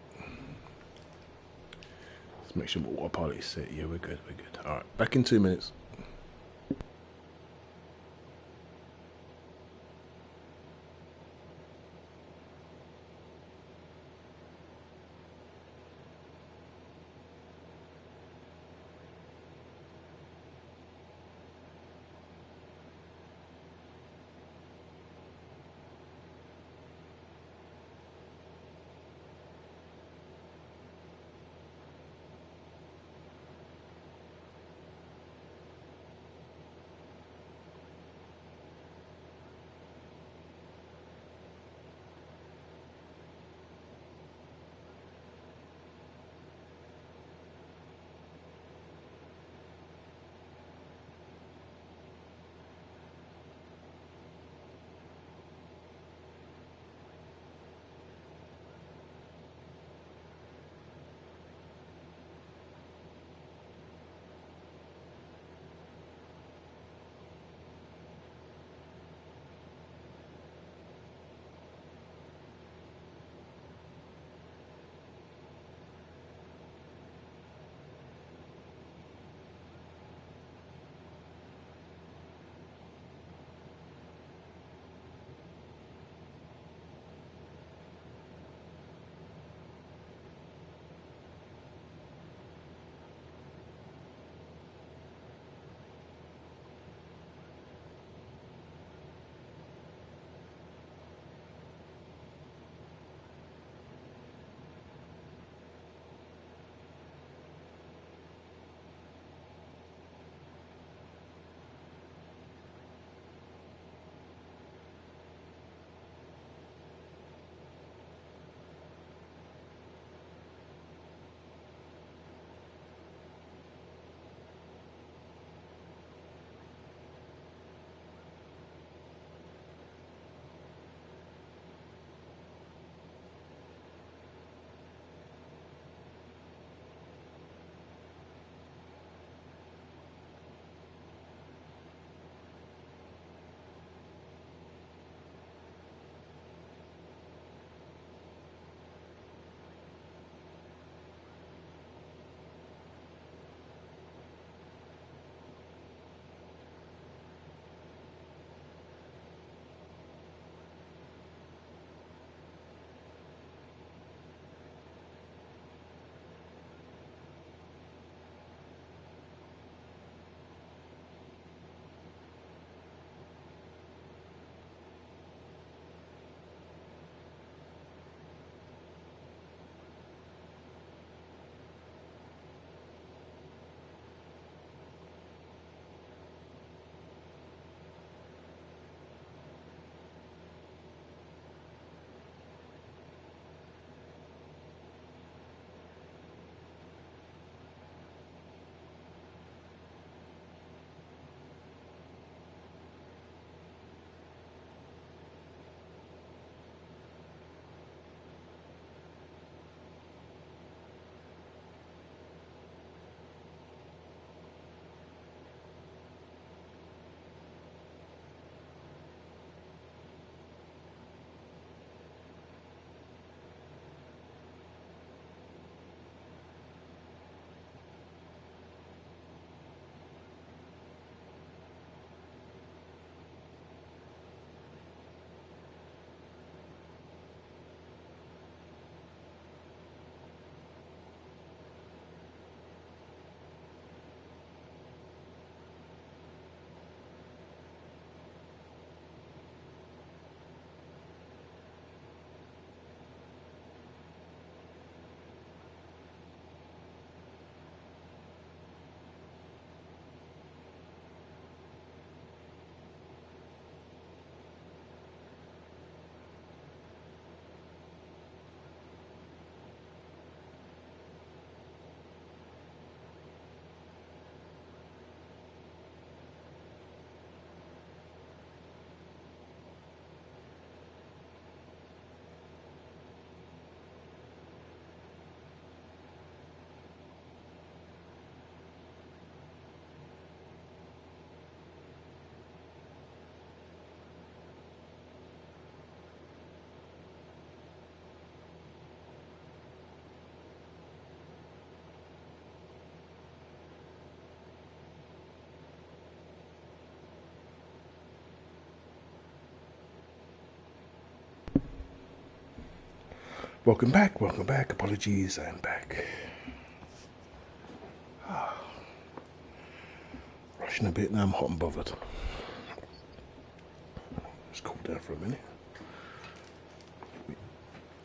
Let's make sure my autopilot is set. Yeah, we're good, we're good. Alright, back in 2 minutes. Welcome back. Apologies, I'm back. Rushing a bit now, I'm hot and bothered. Just cool down for a minute.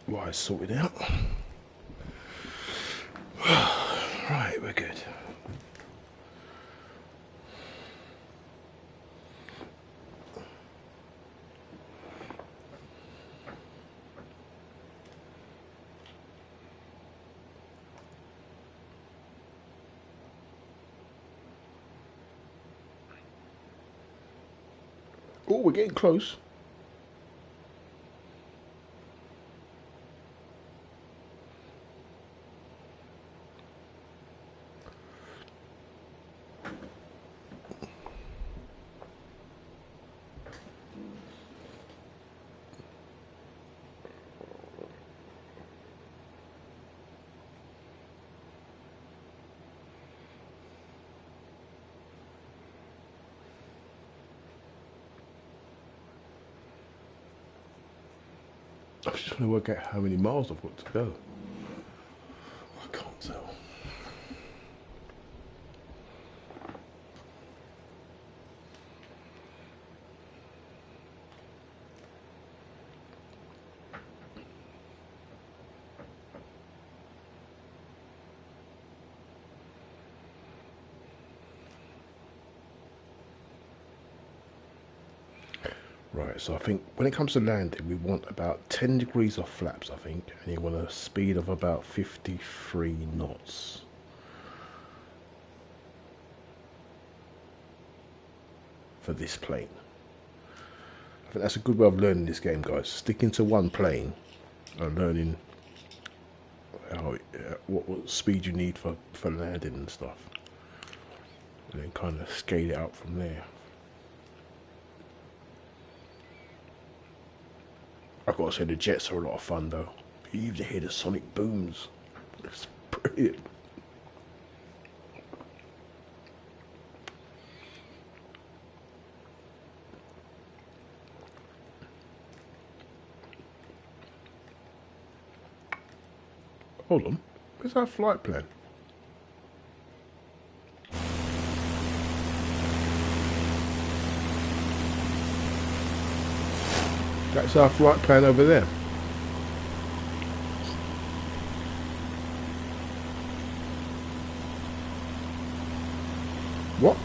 While I sort it out. Right, we're good. Oh, we're getting close. I was just trying to work out how many miles I've got to go. I can't tell. Right, so I think when it comes to landing, we want about 10 degrees off flaps, I think, and you want a speed of about 53 knots. For this plane. I think that's a good way of learning this game, guys. Sticking to one plane and learning how what speed you need for landing and stuff. And then kind of scale it out from there. I've got to say the jets are a lot of fun though. You even hear the sonic booms. It's brilliant. Hold on. Where's our flight plan? That's our flight plan over there. What?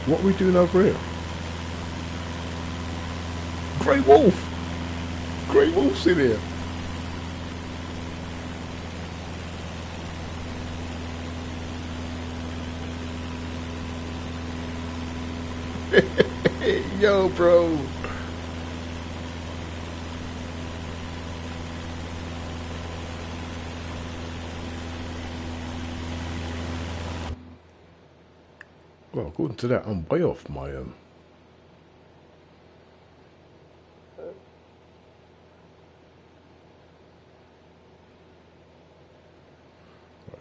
What are we doing over here? Grey Wolf! Grey Wolf's in here. Yo, bro. Well, according to that, I'm way off my Right,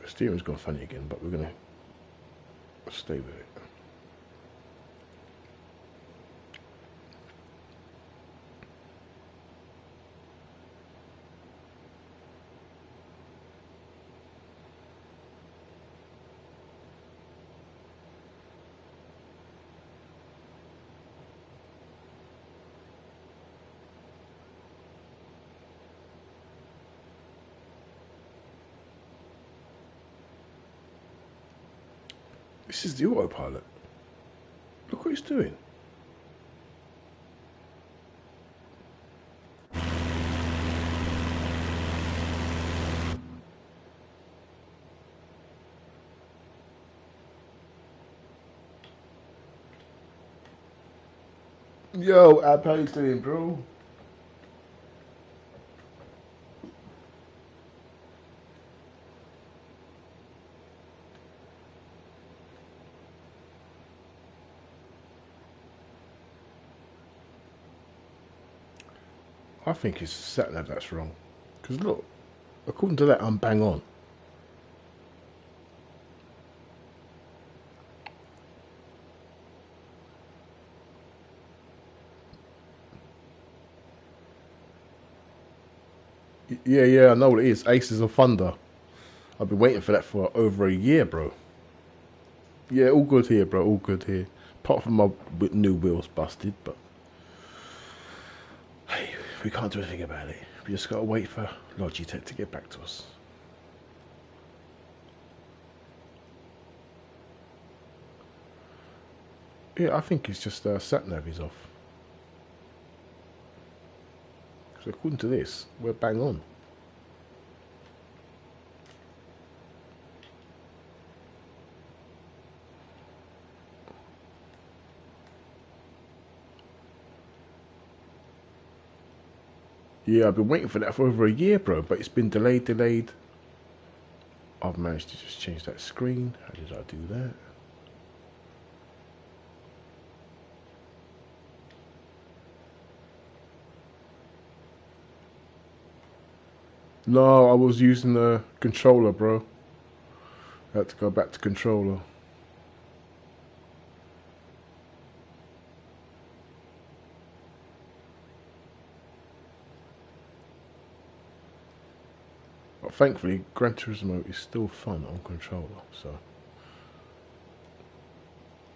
the steering's gone funny again, but we're gonna stay with it. This is the autopilot. Look what he's doing. Yo, how you doing, bro? I think it's sat nav that's wrong. Because look, according to that, I'm bang on. Yeah, I know what it is. Aces of Thunder. I've been waiting for that for over a year, bro. Yeah, all good here, bro. All good here. Apart from my new wheels busted, but hey, we can't do anything about it. We just gotta wait for Logitech to get back to us. Yeah, I think it's just sat nav is off. So according to this, we're bang on. Yeah, I've been waiting for that for over a year, bro, but it's been delayed. I've managed to just change that screen. How did I do that? No, I was using the controller, bro. I had to go back to controller. But thankfully, Gran Turismo is still fun on controller, so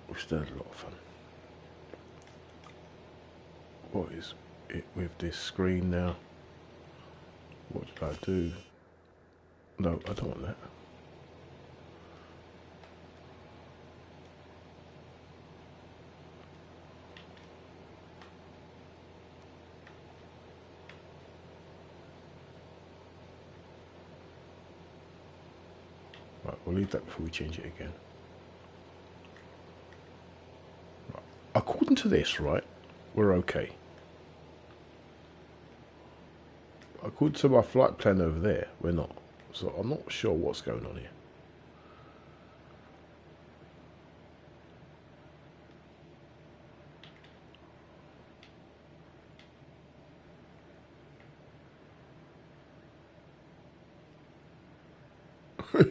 we still had a lot of fun. What is it with this screen now? What did I do? No, I don't want that. Right, we'll leave that before we change it again. Right. According to this, right, we're okay. According to my flight plan over there, we're not. So I'm not sure what's going on here.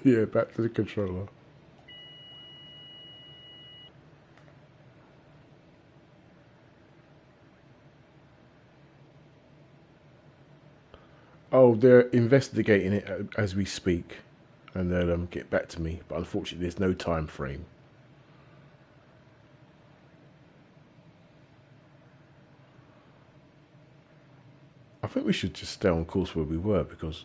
Yeah, back to the controller. Oh, they're investigating it as we speak, and they'll get back to me. But unfortunately, there's no time frame. I think we should just stay on course where we were because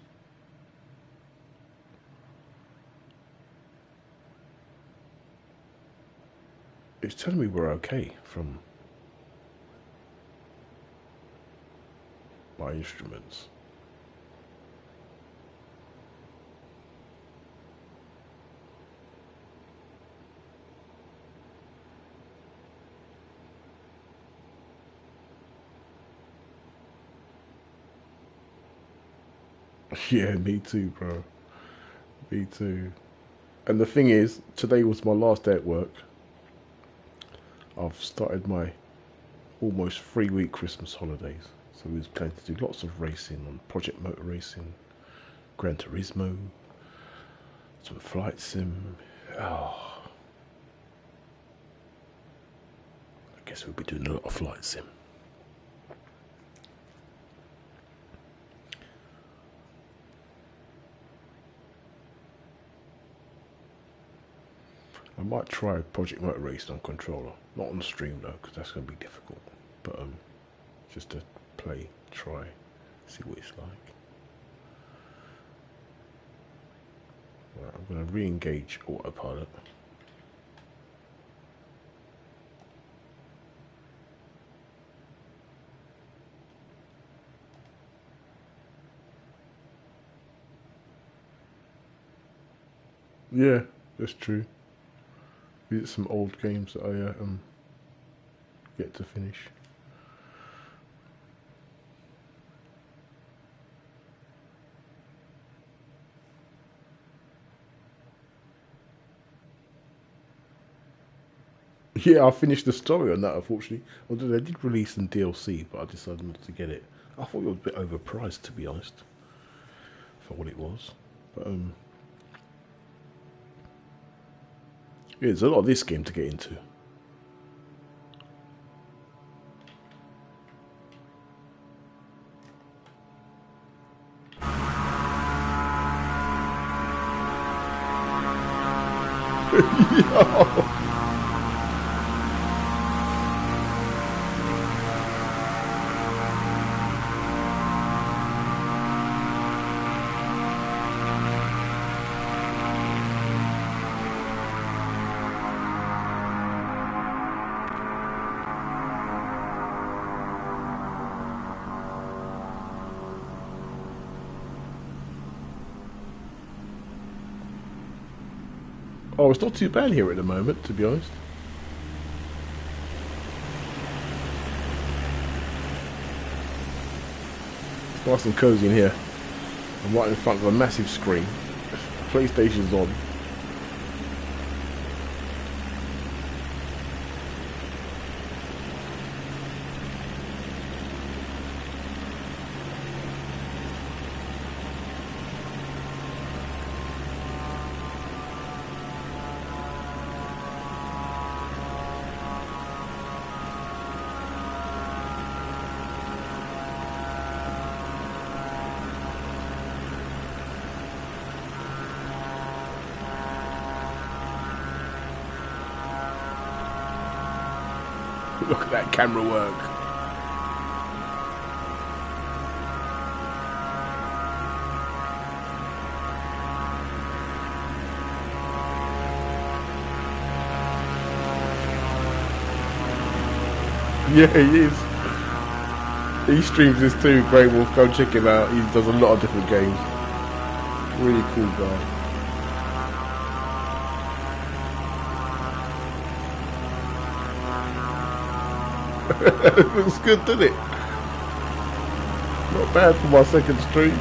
it's telling me we're okay from my instruments. Yeah, me too, bro. Me too. And the thing is, today was my last day at work. I've started my almost 3-week Christmas holidays. So we was planning to do lots of racing on Project Motor Racing, Gran Turismo, some flight sim. Oh, I guess we'll be doing a lot of flight sim. I might try Project Motor Racing on controller. Not on the stream though, because that's going to be difficult. But just to play, try, see what it's like. Right, I'm going to re-engage autopilot. Yeah, that's true. These are some old games that I get to finish. Yeah, I finished the story on that, unfortunately. Although they did release some DLC, but I decided not to get it. I thought it was a bit overpriced, to be honest, for what it was. But yeah, there's a lot of this game to get into. Oh, it's not too bad here at the moment, to be honest. It's nice and cozy in here. I'm right in front of a massive screen. PlayStation's on. Look at that camera work. Yeah, he is. He streams this too, Grey Wolf. Go check him out. He does a lot of different games. Really cool guy. It looks good, doesn't it? Not bad for my second stream.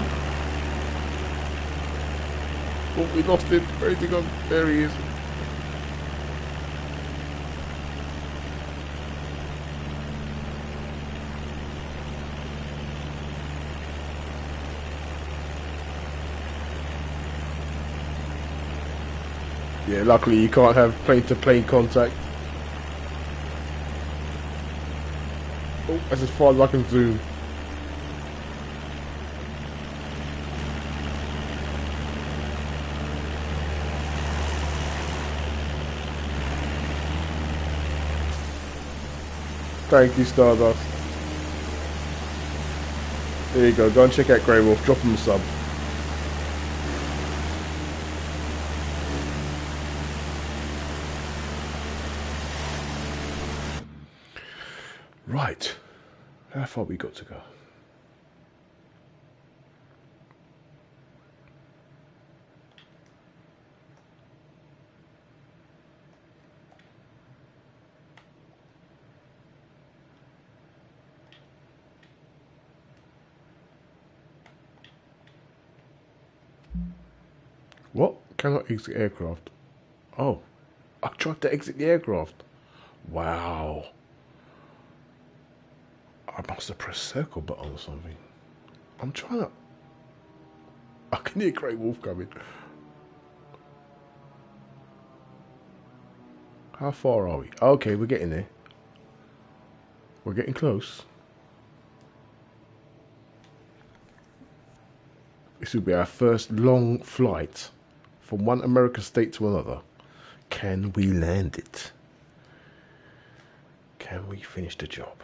Oh, we lost him. Where's he gone? There he is. Yeah, luckily you can't have plane-to-plane contact. Oh, that's as far as I can zoom. Thank you, Stardust. There you go. Go and check out Grey Wolf. Drop him a sub. Right. How far we got to go? What? Cannot exit aircraft. Oh, I tried to exit the aircraft. Wow. I must have pressed circle button or something. I'm trying to... I can hear Grey Wolf coming. How far are we? Okay, we're getting there. We're getting close. This will be our first long flight from one American state to another. Can we land it? Can we finish the job?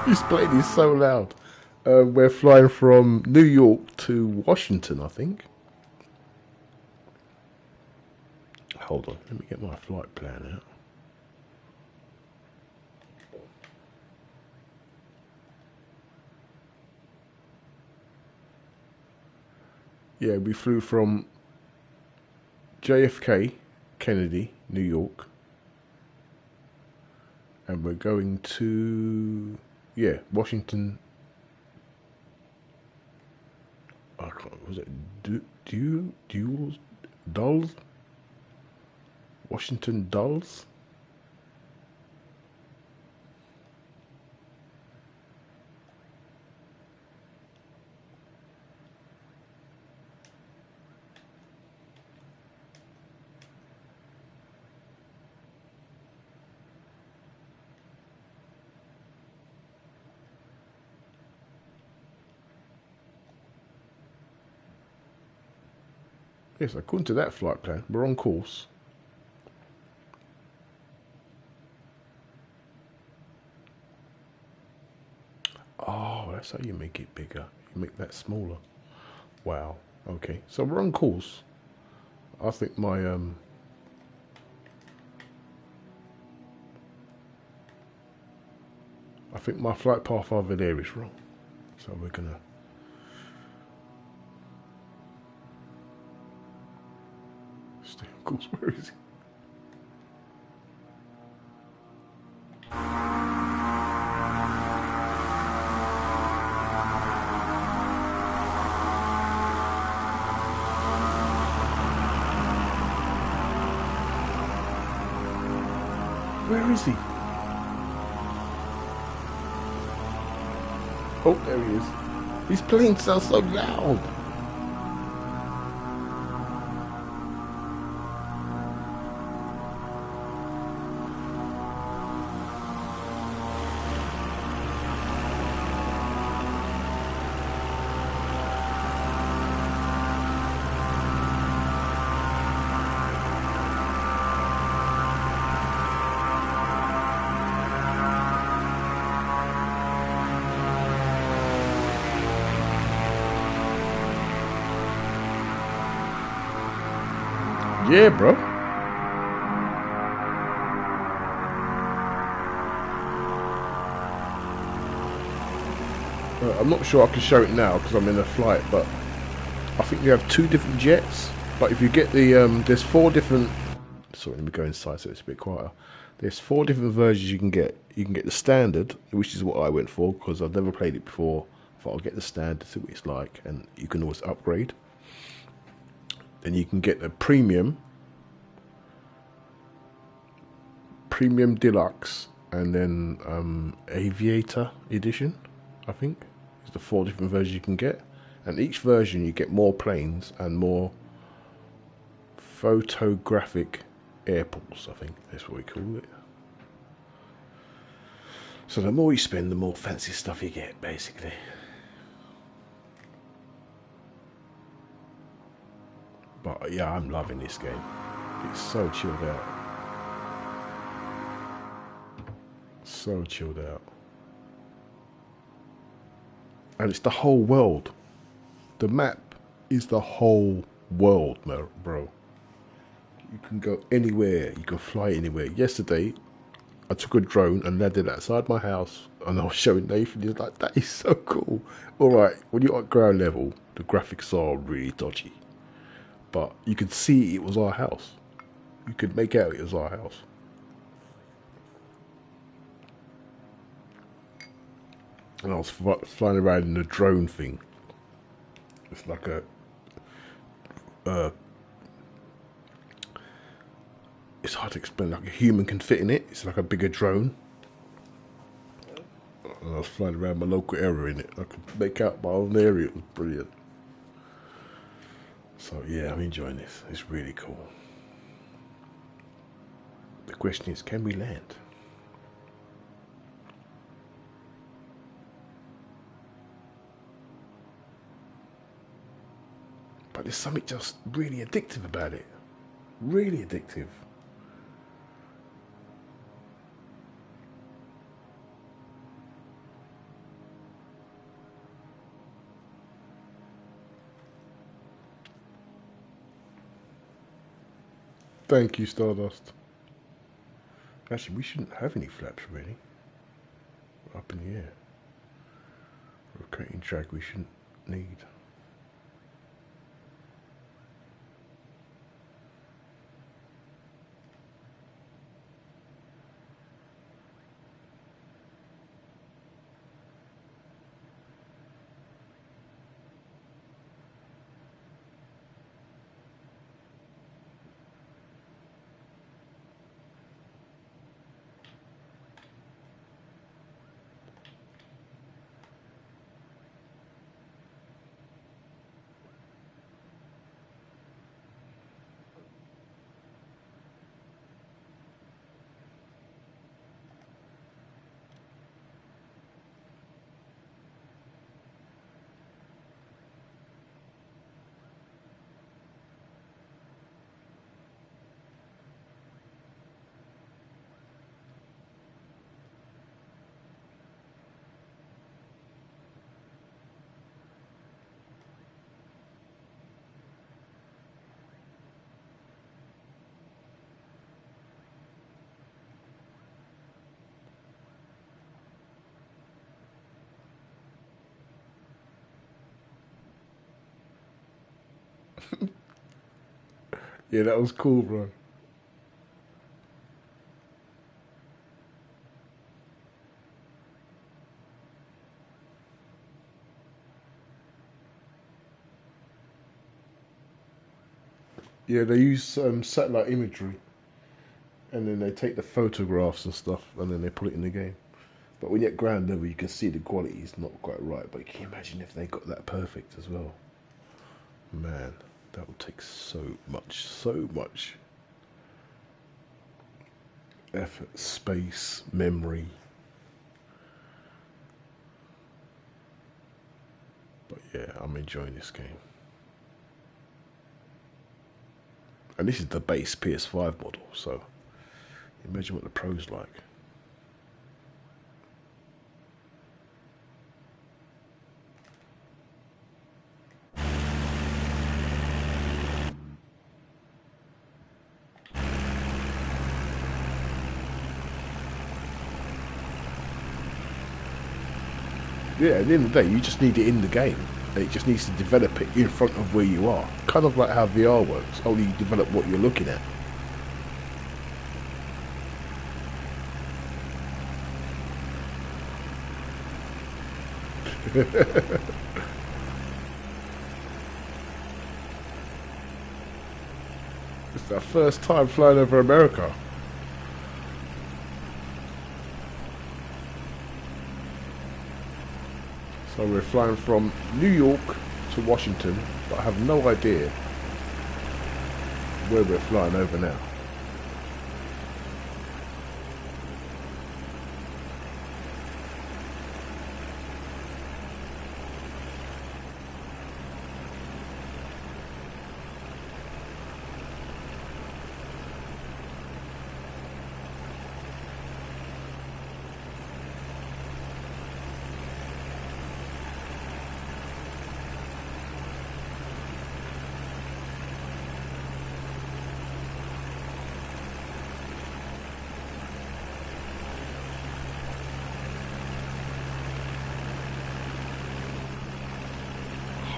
This plane is so loud. We're flying from New York to Washington, I think. Hold on, let me get my flight plan out. Yeah, we flew from JFK, Kennedy, New York. And we're going to... yeah, Washington. Was it Dulles? Washington Dulles? Yes, according to that flight plan, we're on course. Oh, that's how you make it bigger. You make that smaller. Wow. Okay, so we're on course. I think my flight path over there is wrong. So we're gonna. Stay on course. Where is it? Where is he? Oh, there he is. These planes sound so loud. Yeah, bro. I'm not sure I can show it now because I'm in a flight, but I think you have two different jets. But if you get the, there's four different. Sorry, let me go inside so it's a bit quieter. There's four different versions you can get. You can get the standard, which is what I went for because I've never played it before. I thought I'll get the standard, see what it's like, and you can always upgrade. Then you can get the premium deluxe, and then aviator edition, I think is the four different versions you can get, and each version you get more planes and more photographic airports. I think that's what we call it. So the more you spend, the more fancy stuff you get, basically. But yeah, I'm loving this game. It's so chilled out. So chilled out. And it's the whole world. The map is the whole world, bro. You can go anywhere. You can fly anywhere. Yesterday, I took a drone and landed outside my house, and I was showing Nathan. He's like, "That is so cool." All right, when you're at ground level, the graphics are really dodgy, but you could see it was our house. You could make out it was our house. And I was flying around in a drone thing. It's like a it's hard to explain. Like a human can fit in it. It's like a bigger drone. And I was flying around my local area in it. I could make out my own area. It was brilliant. So yeah, I'm enjoying this. It's really cool. The question is, can we land? But there's something just really addictive about it. Really addictive. Thank you, Stardust. Actually, we shouldn't have any flaps, really. We're up in the air. Rotating drag we shouldn't need. Yeah, that was cool, bro. Yeah, they use satellite imagery, and then they take the photographs and stuff, and then they put it in the game. But when you're at ground level, you can see the quality is not quite right. But can you imagine if they got that perfect as well? Man, that would take so much effort, space, memory. But yeah, I'm enjoying this game. And this is the base PS5 model, so imagine what the Pro's like. Yeah, at the end of the day, you just need it in the game. It just needs to develop it in front of where you are. Kind of like how VR works, only you develop what you're looking at. It's our first time flying over America. So we're flying from New York to Washington, but I have no idea where we're flying over now.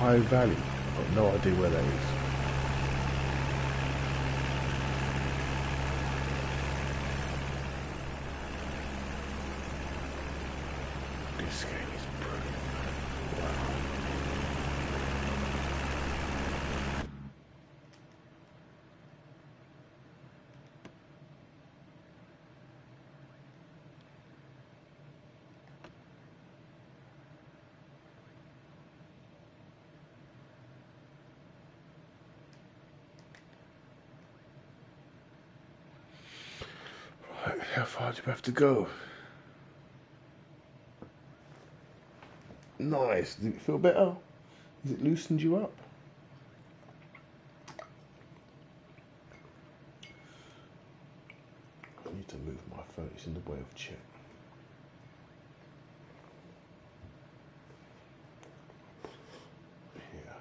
High Valley. I've got no idea where that is. This game is brilliant. Wow. Right, how far do we have to go? Nice. Does it feel better? Has it loosened you up? I need to move my phone. It's in the way of check. Here.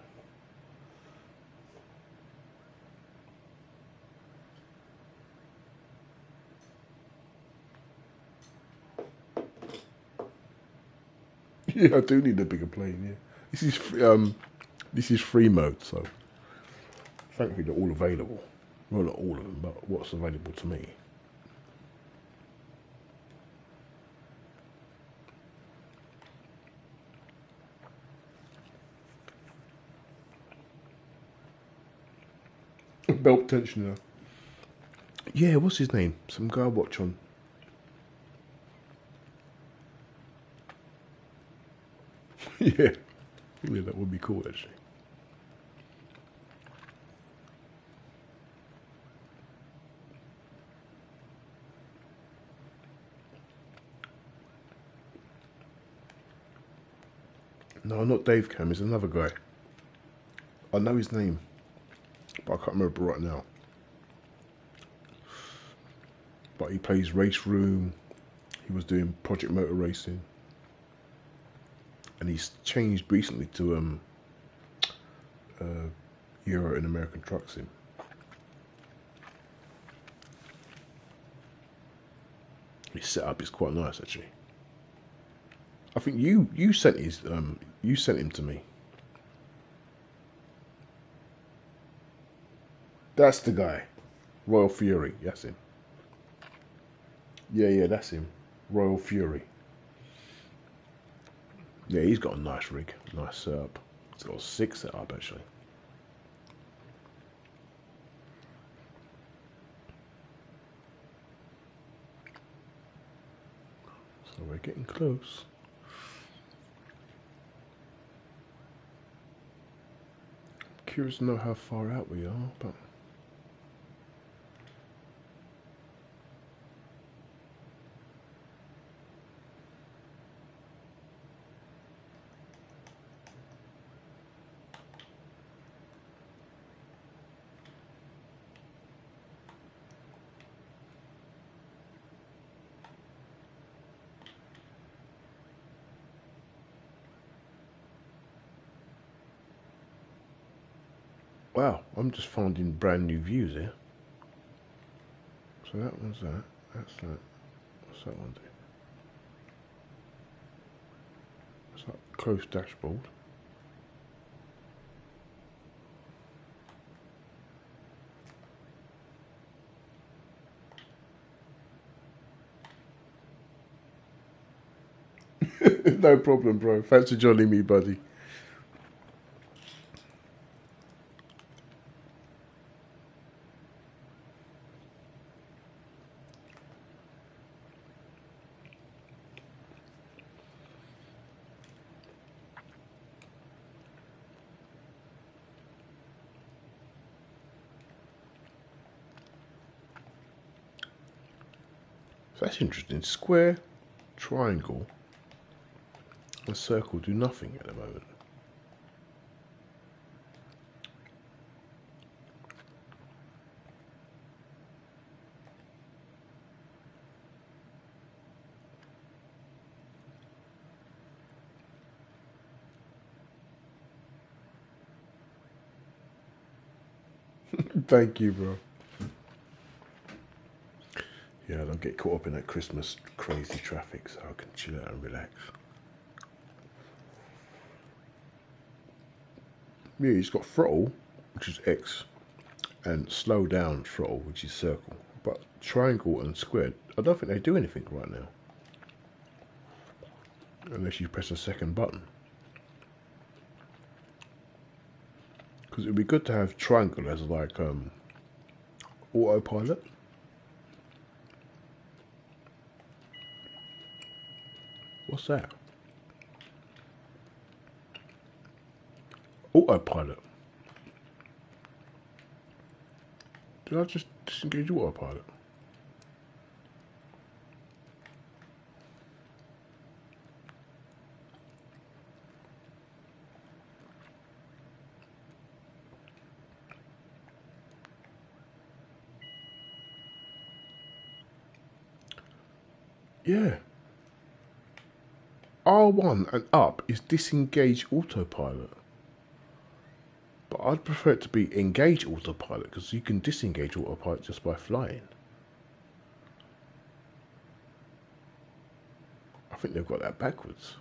Yeah, I do need a bigger plane. Yeah, this is free mode, so thankfully they're all available. Well, not all of them, but what's available to me. Belt tensioner. Yeah, what's his name? Some guy I watch on. Yeah. Yeah, that would be cool actually. No, not Dave Cam, it's another guy. I know his name, but I can't remember right now. But he plays Race Room. He was doing Project Motor Racing. And he's changed recently to Euro and American Truck Sim. His setup is quite nice actually. I think you sent him to me. That's the guy. Royal Fury. That's him. Yeah, that's him. Royal Fury. Yeah, he's got a nice rig. Nice setup. It's got a 6 setup, actually. So we're getting close. Curious to know how far out we are, but... Wow, I'm just finding brand new views here. So that one's that. That's that. What's that one do? It's like close dashboard. No problem, bro. Thanks for joining me, buddy. So that's interesting. Square, triangle, and circle do nothing at the moment. Thank you, bro. Yeah, I don't get caught up in that Christmas crazy traffic, so I can chill out and relax. Yeah, it's got throttle, which is X, and slow down throttle, which is circle. But triangle and square, I don't think they do anything right now. Unless you press a second button. Because it would be good to have triangle as like autopilot. What's that? Autopilot. Did I just disengage autopilot? Yeah. R1 and up is disengage autopilot. But I'd prefer it to be engage autopilot because you can disengage autopilot just by flying. I think they've got that backwards.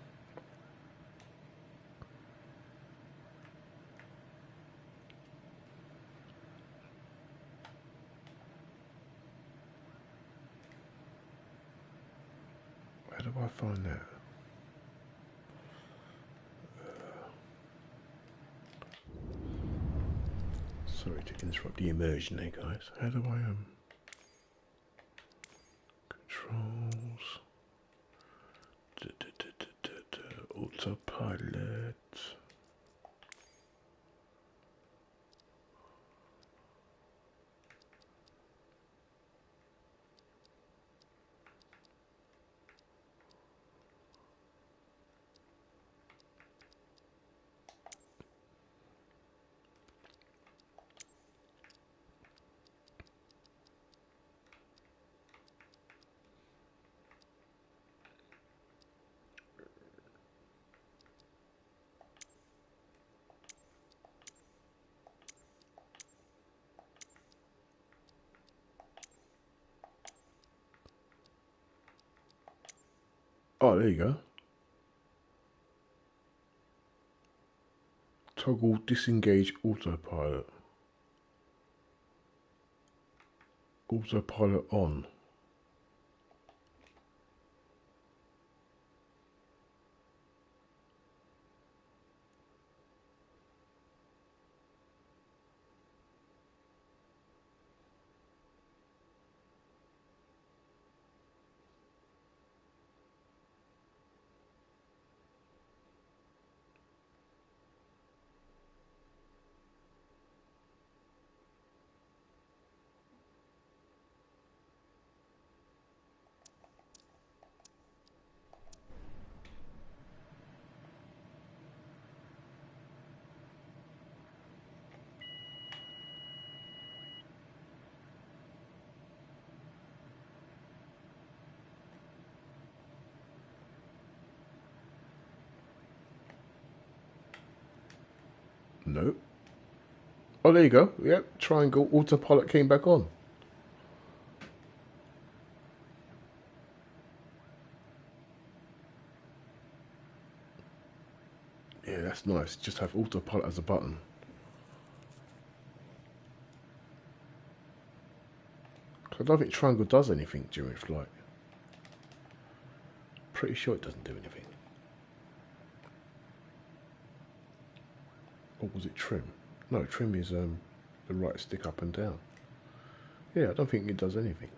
Where do I find that? Sorry to interrupt the immersion there, guys. How do I controls autopilot. Oh, there you go. Toggle disengage autopilot. Autopilot on. No. Oh, there you go. Yep, triangle autopilot came back on. Yeah, that's nice. Just have autopilot as a button. I don't think triangle does anything during flight. Pretty sure it doesn't do anything. Or was it trim? No, trim is the right stick up and down. Yeah, I don't think it does anything.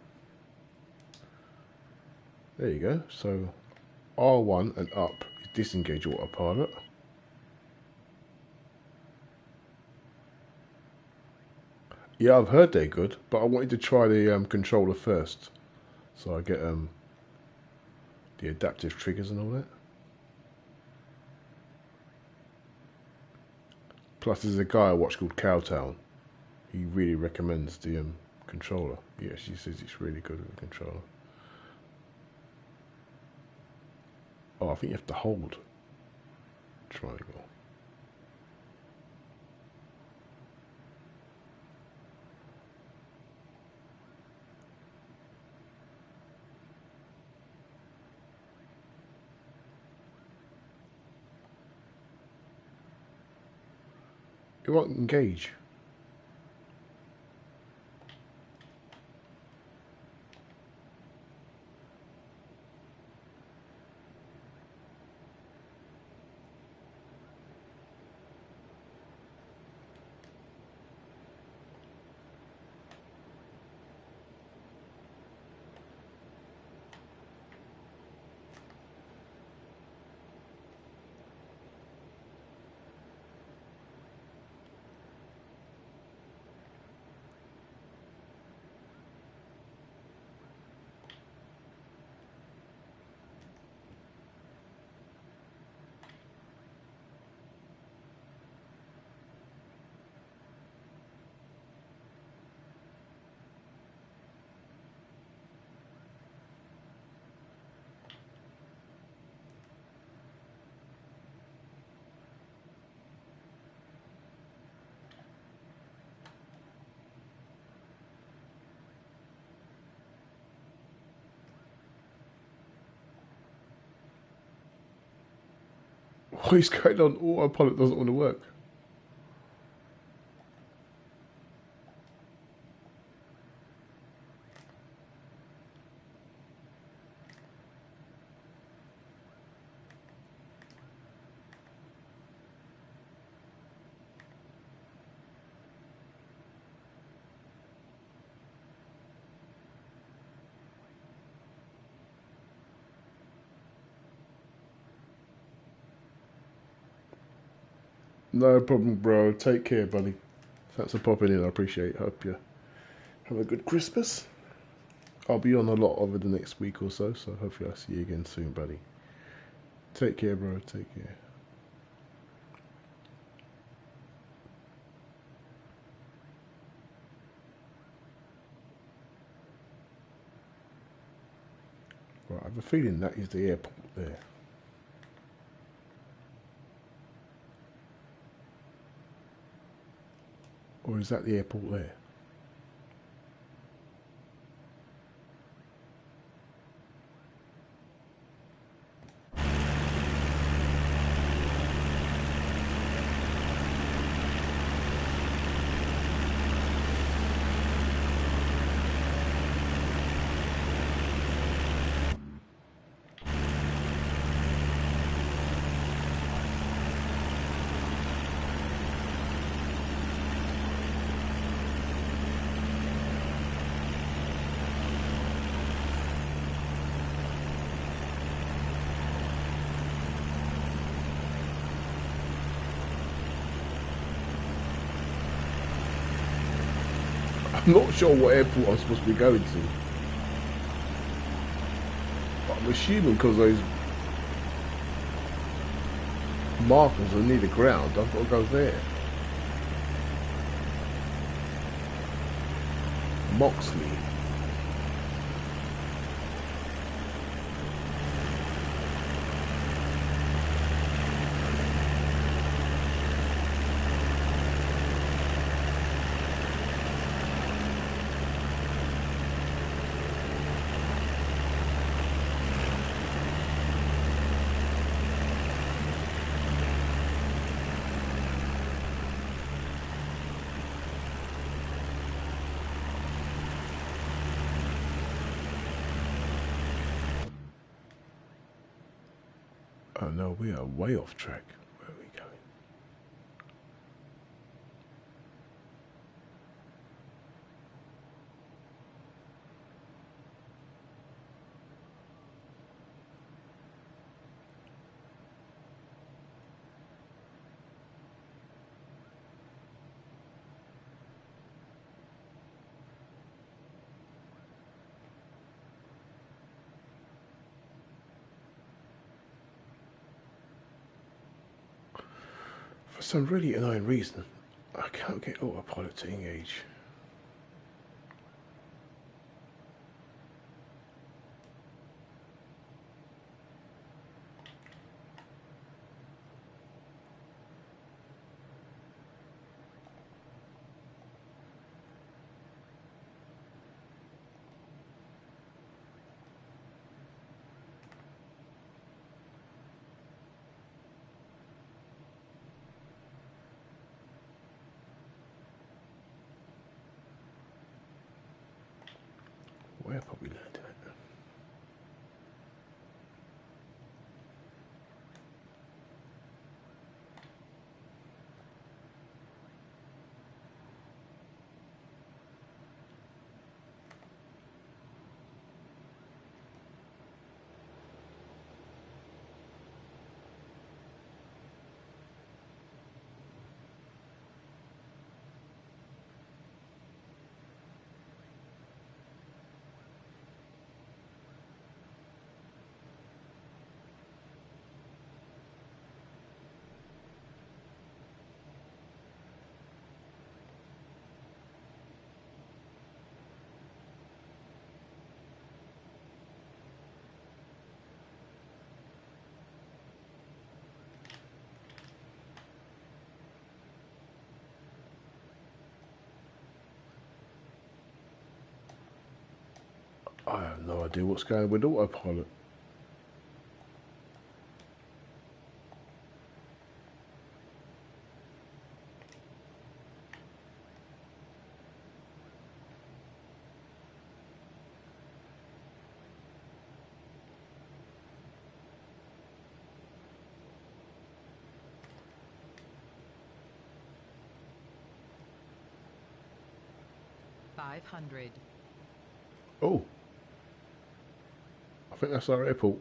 There you go. So R1 and up is disengage autopilot. Yeah, I've heard they're good, but I wanted to try the controller first, so I get the adaptive triggers and all that. Plus, there's a guy I watch called Cowtown. He really recommends the controller. Yeah, she says it's really good with the controller. Oh, I think you have to hold triangle. It won't engage. What is going on? Autopilot doesn't want to work. No problem, bro. Take care, buddy. Thanks for popping in. I appreciate it. Hope you have a good Christmas. I'll be on a lot over the next week or so, so hopefully I'll see you again soon, buddy. Take care, bro. Take care. Right, I have a feeling that is the airport there. Or is that the airport there? I'm not sure what airport I'm supposed to be going to. But I'm assuming because those markers are near the ground, I've got to go there. Moxley. Oh no, we are way off track. Where are we going? For some really annoying reason, I can't get autopilot to engage. Where probably landed at? I have no idea what's going on with autopilot. $500. Oh, I think that's our airport.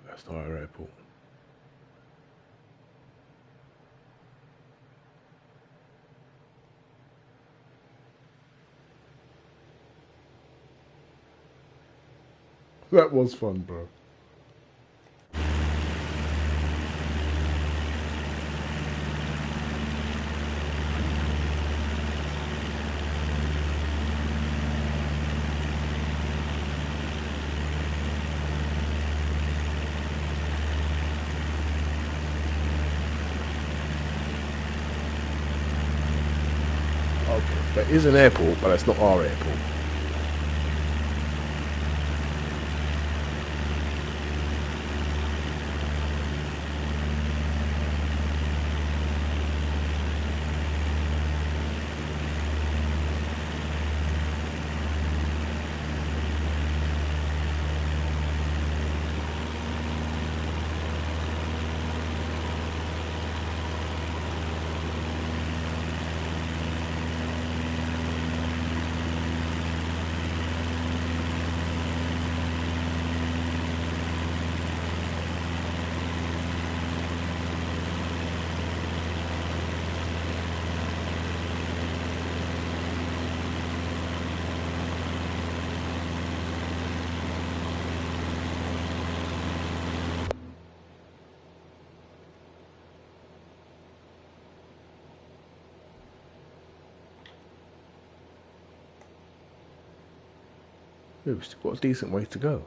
That's not our airport. That was fun, bro. Okay, that is an airport, but that's not our airport. Yeah, we've still got a decent way to go.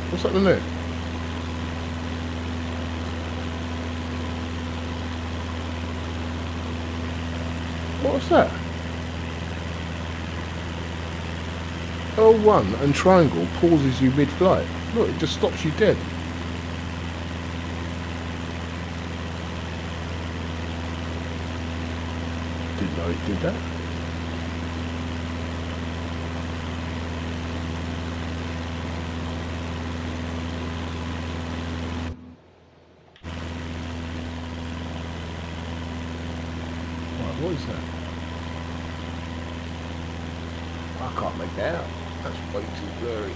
What's happening there? What's that? L1 and triangle pauses you mid-flight. Look, it just stops you dead. Didn't know it did that. Right, what is that? I can't make that out. That's way too blurry.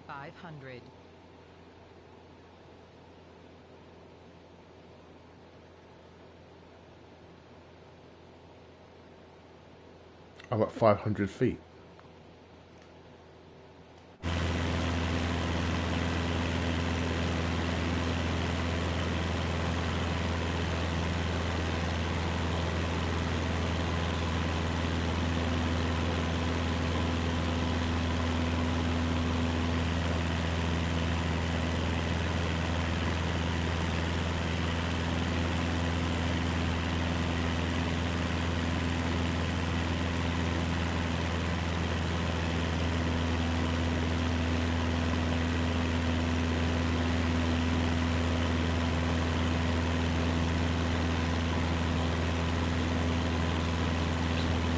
$500. I'm at 500 feet.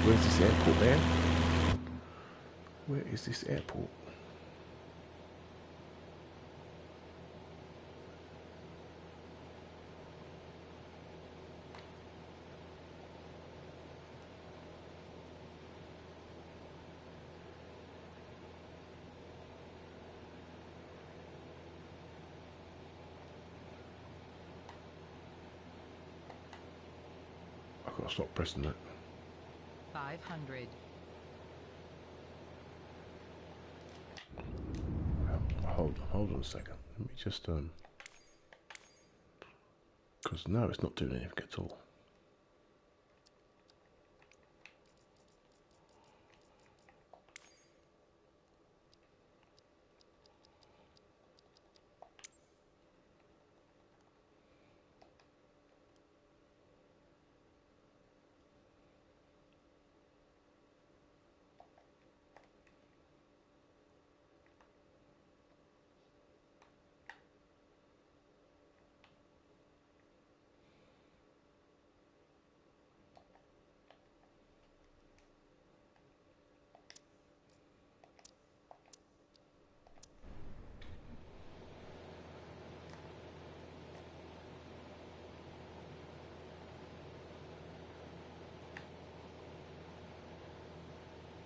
Where's this airport, man? Where is this airport? I've got to stop pressing that. 500. Hold on a second. Let me just because now it's not doing anything at all.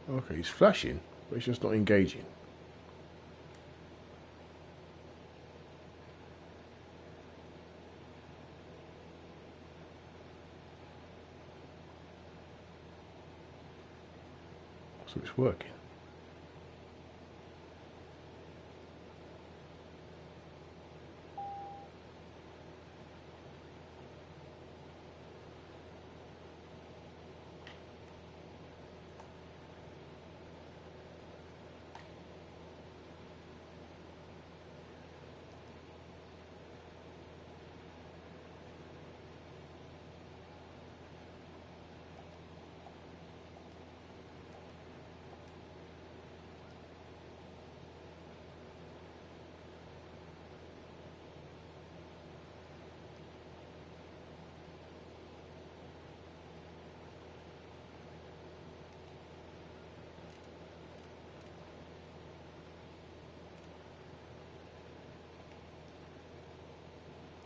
Okay, it's flashing, but it's just not engaging. So it's working.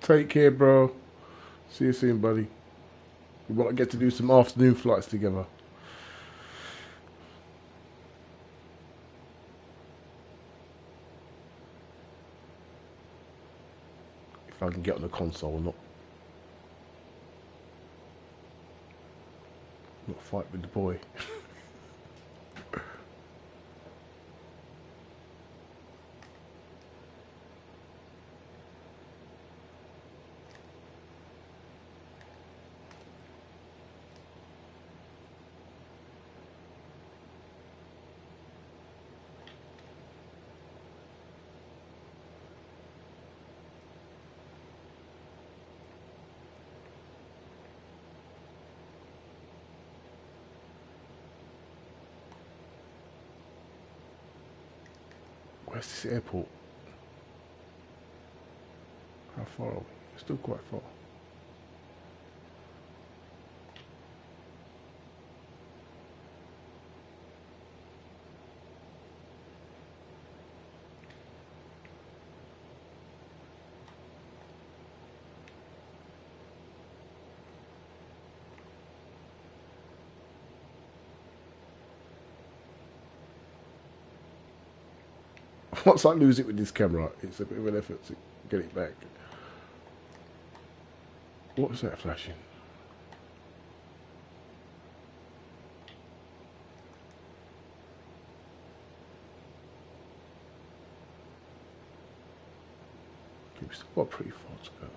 Take care, bro. See you soon, buddy. We might get to do some afternoon flights together. If I can get on the console or not fight with the boy. Where's this airport? How far are we? We're still quite far. Once I lose it with this camera, it's a bit of an effort to get it back. What was that flashing? We've still got pretty far to go.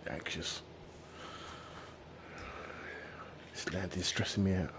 Anxious. This landing's stressing me out.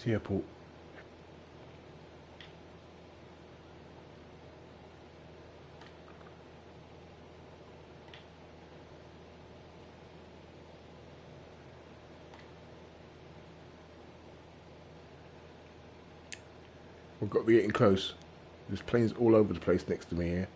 It's the airport. We've got to be getting close. There's planes all over the place next to me here.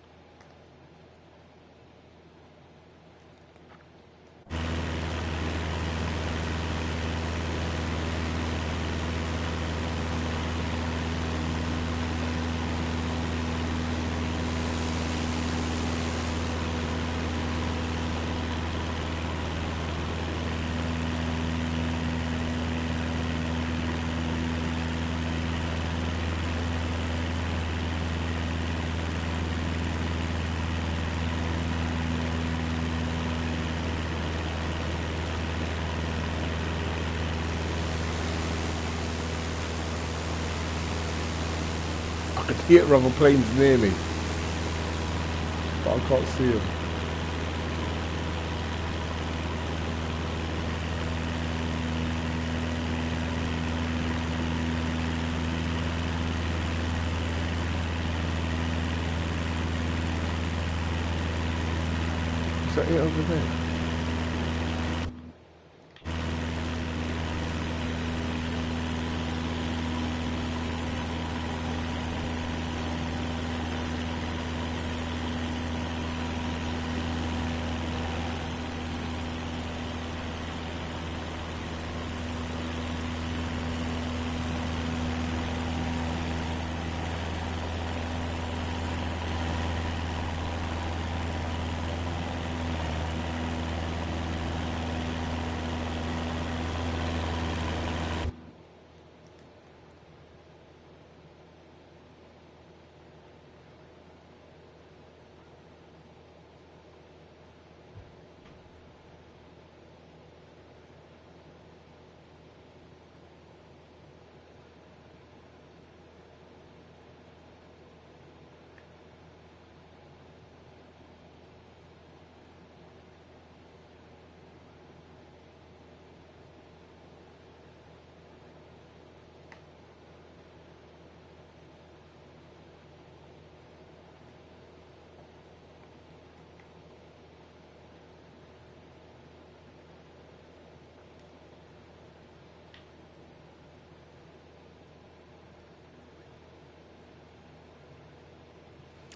I can hear other planes near me, but I can't see them. Is that it over there?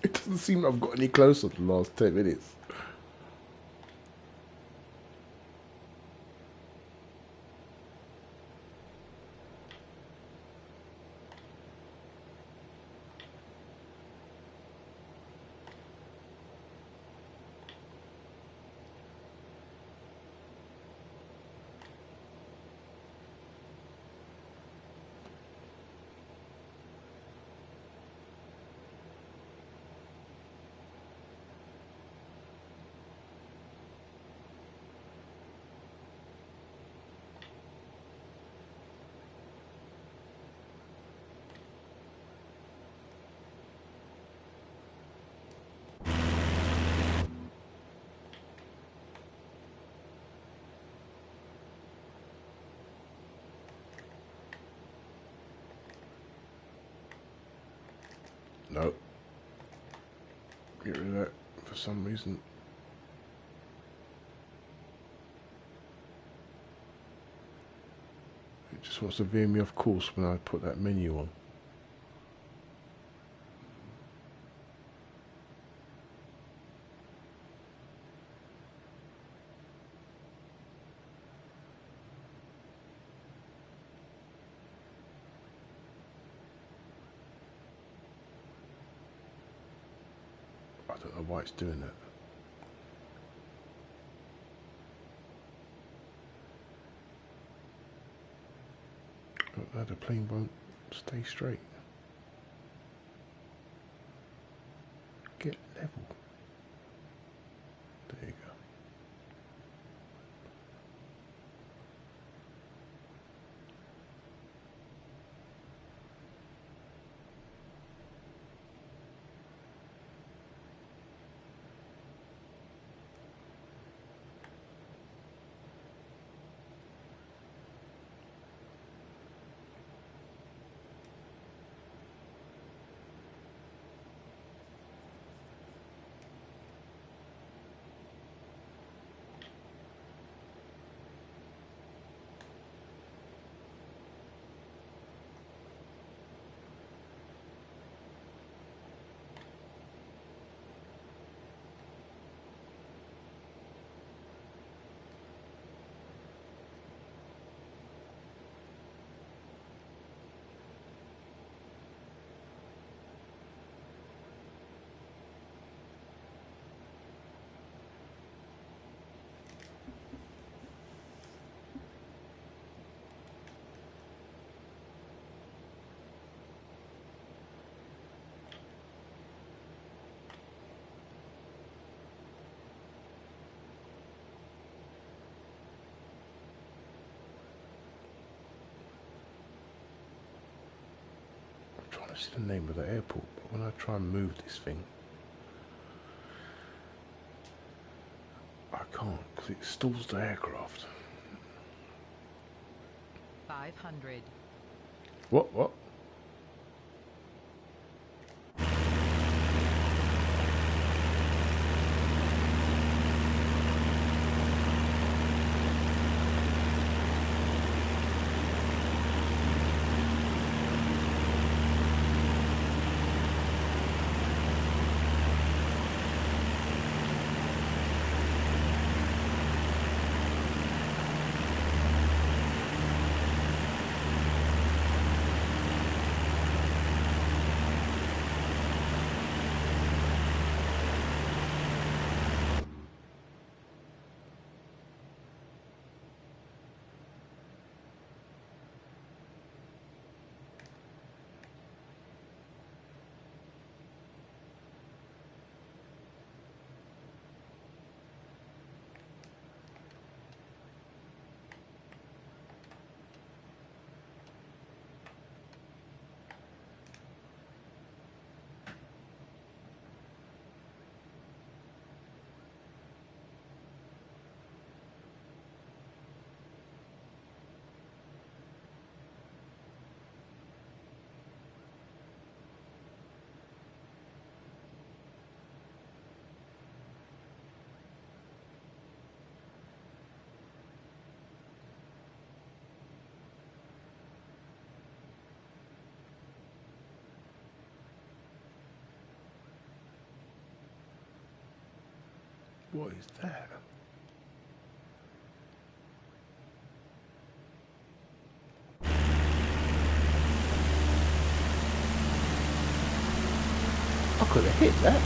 It doesn't seem I've got any closer the last 10 minutes. No. Get rid of that for some reason. It just wants to veer me off course when I put that menu on. I don't know why it's doing that. No, the plane won't stay straight. Get level. There you go. trying to see the name of the airport, but when I try and move this thing, I can't because it stalls the aircraft. 500. What? What is that? I could have hit that.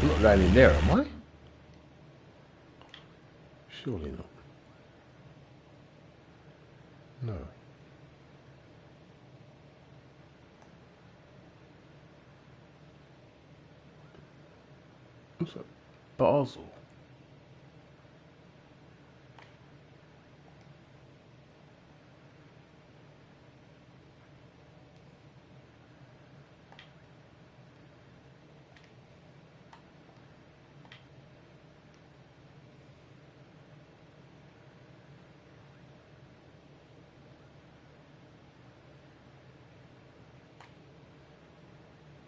I'm not landing there, am I? Surely not. No. What's that? Basel.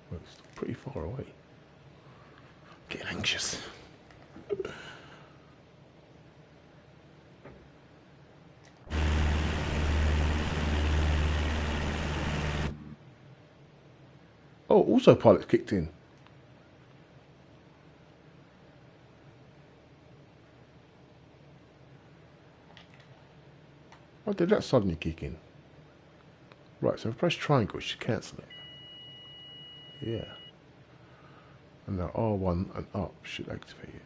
Well, it's still pretty far away. Getting anxious. Oh, autopilot's kicked in. Why did that suddenly kick in? Right, so if I press triangle, it should cancel it. Yeah. And now R1 and up should activate it.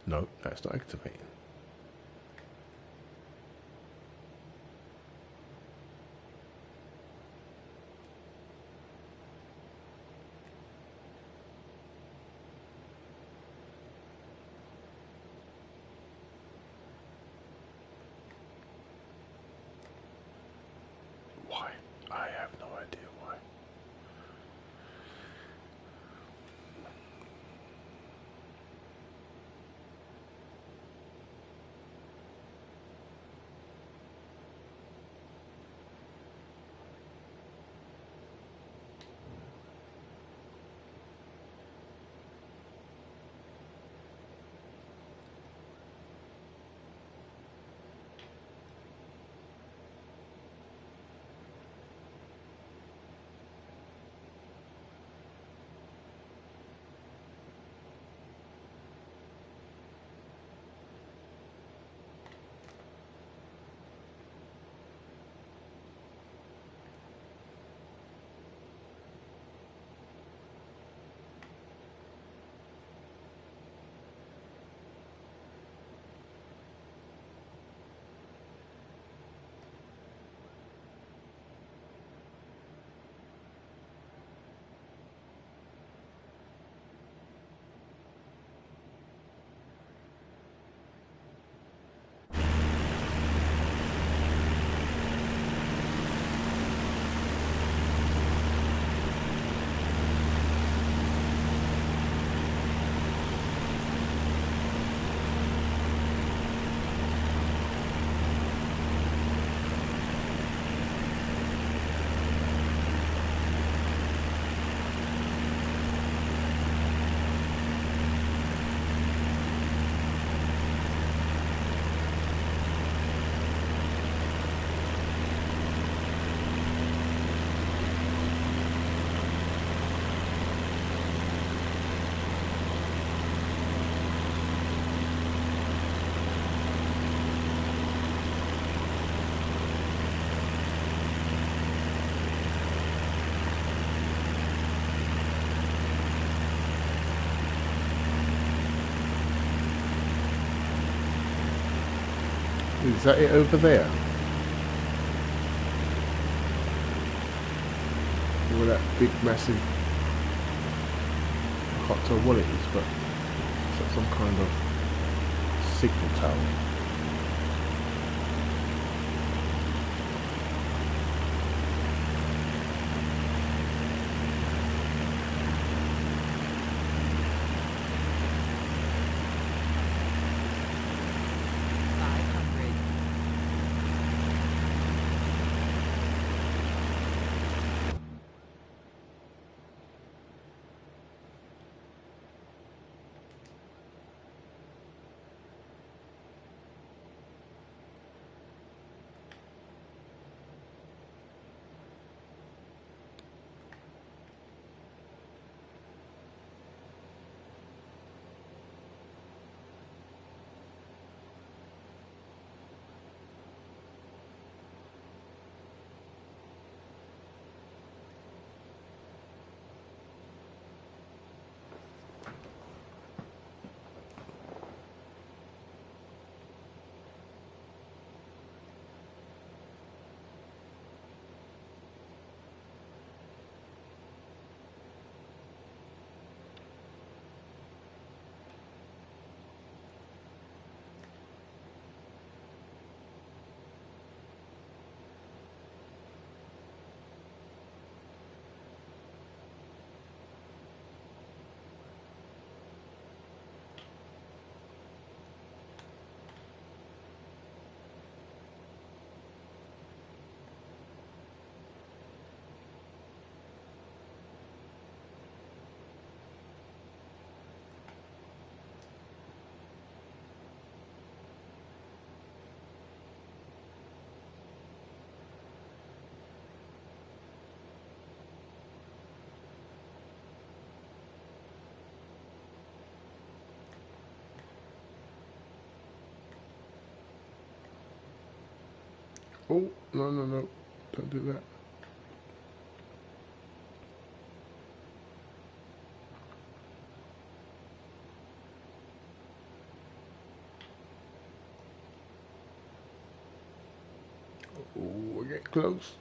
No, that's not activating. Why? I have no idea why. Is that it over there? Or that big massive, I can't tell what it is, but it's like some kind of signal tower. Oh, no, no, no. Don't do that. Oh, I get close.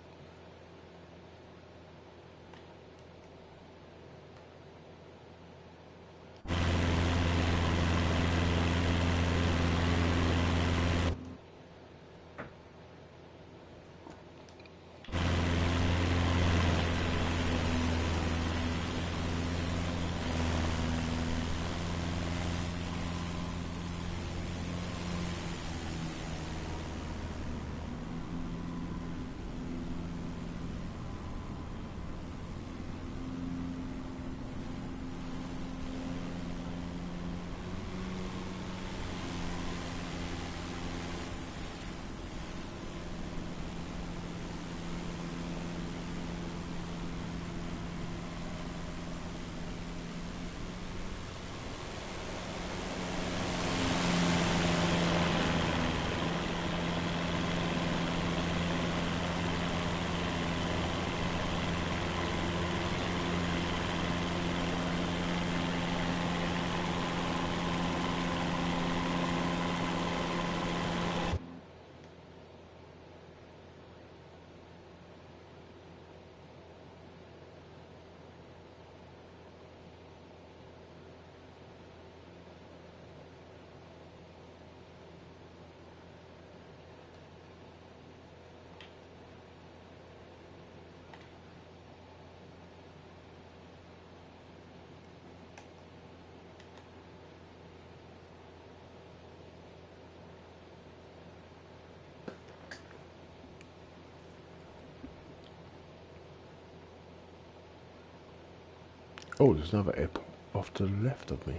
Oh, there's another airport off to the left of me.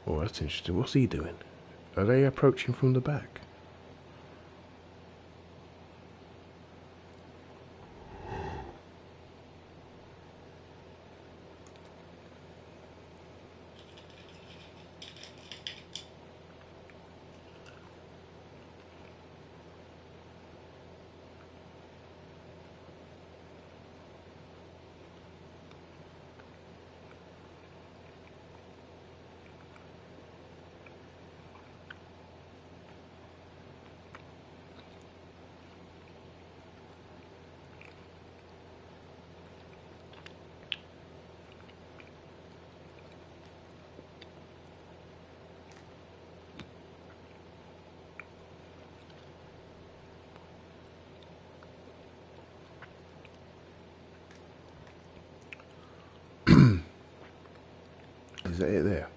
Oh, that's interesting. What's he doing? Are they approaching from the back? Is that it there?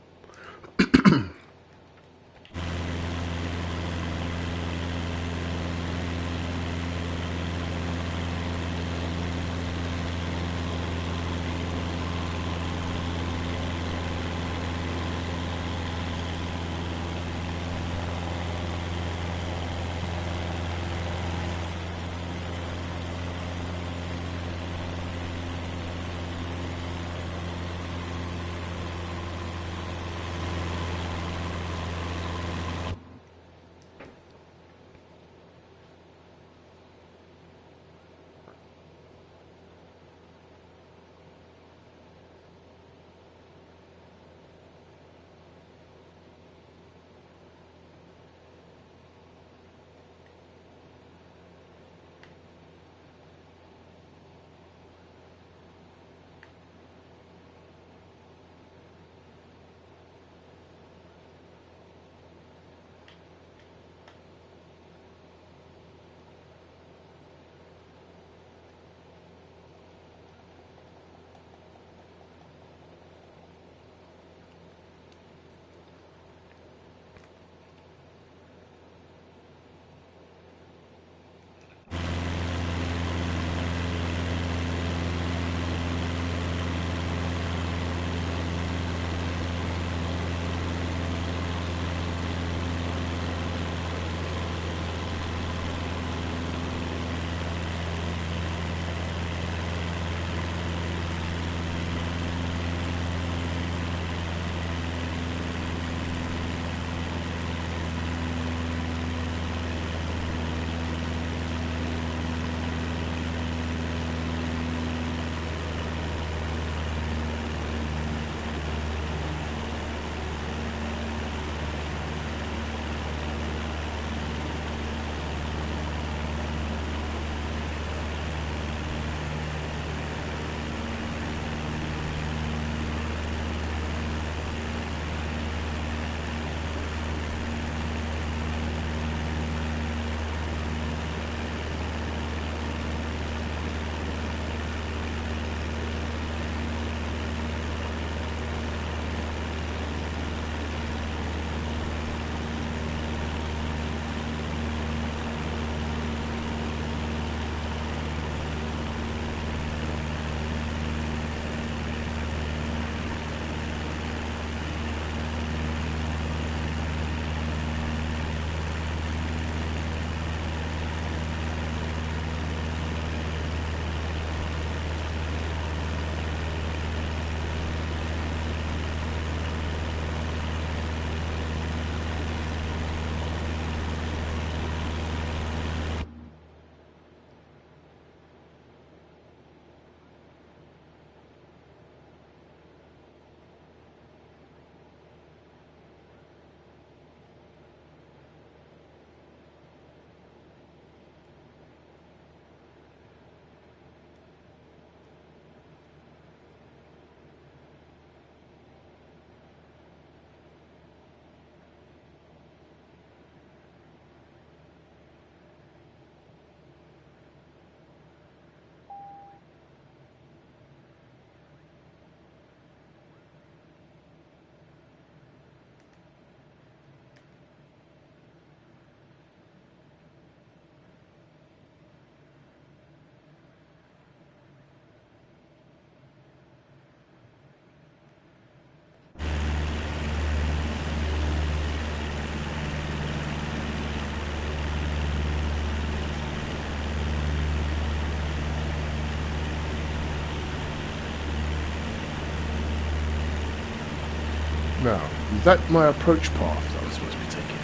Now, is that my approach path that I'm supposed to be taking?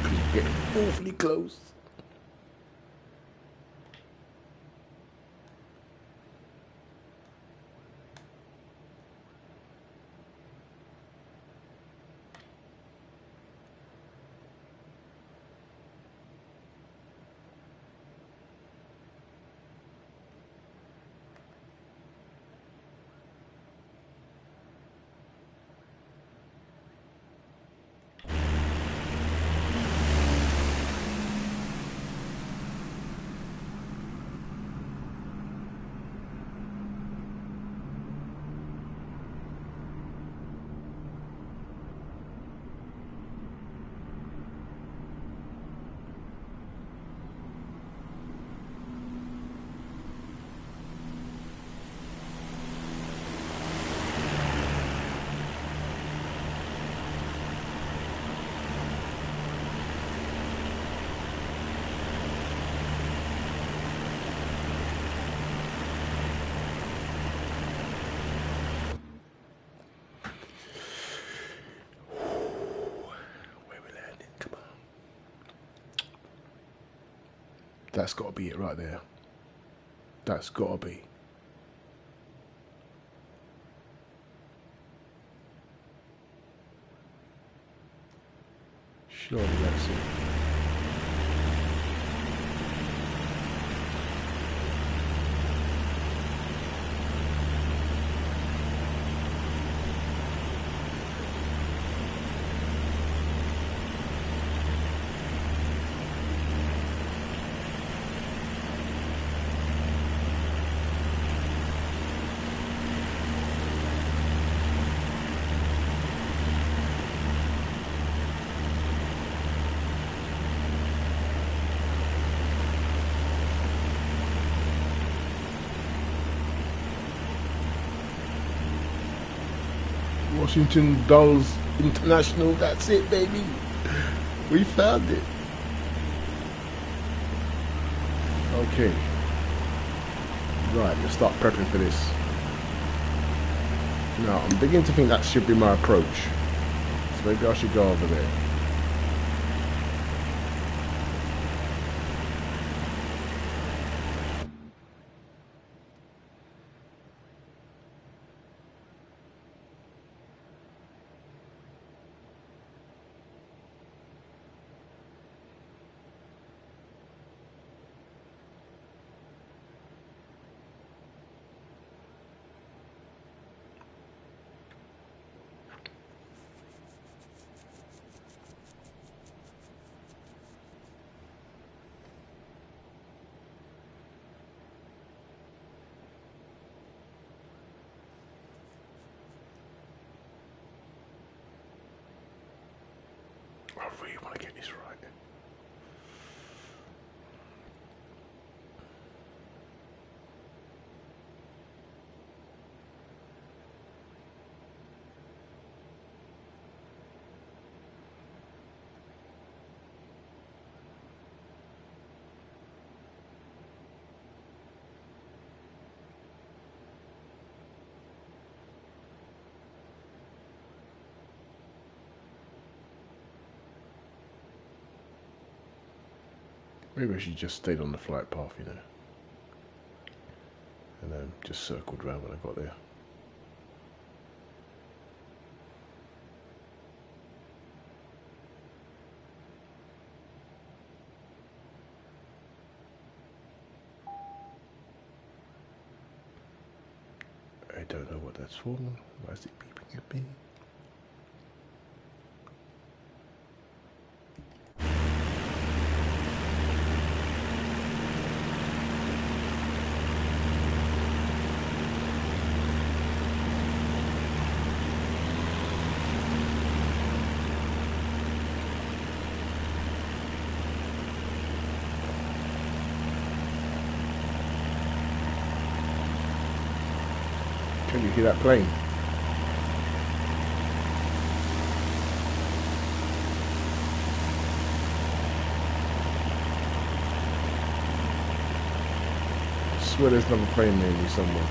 Because we're getting awfully close. That's got to be it right there. That's got to be. Surely that's it. Washington Dolls International, that's it, baby. We found it. Okay. Right, let's start prepping for this. Now, I'm beginning to think that should be my approach. So maybe I should go over there. I really want to get this right. Maybe I should just stayed on the flight path, you know, and then just circled around when I got there. I don't know what that's for. Why is it beeping at me? Can you hear that plane? I swear there's another plane near me somewhere.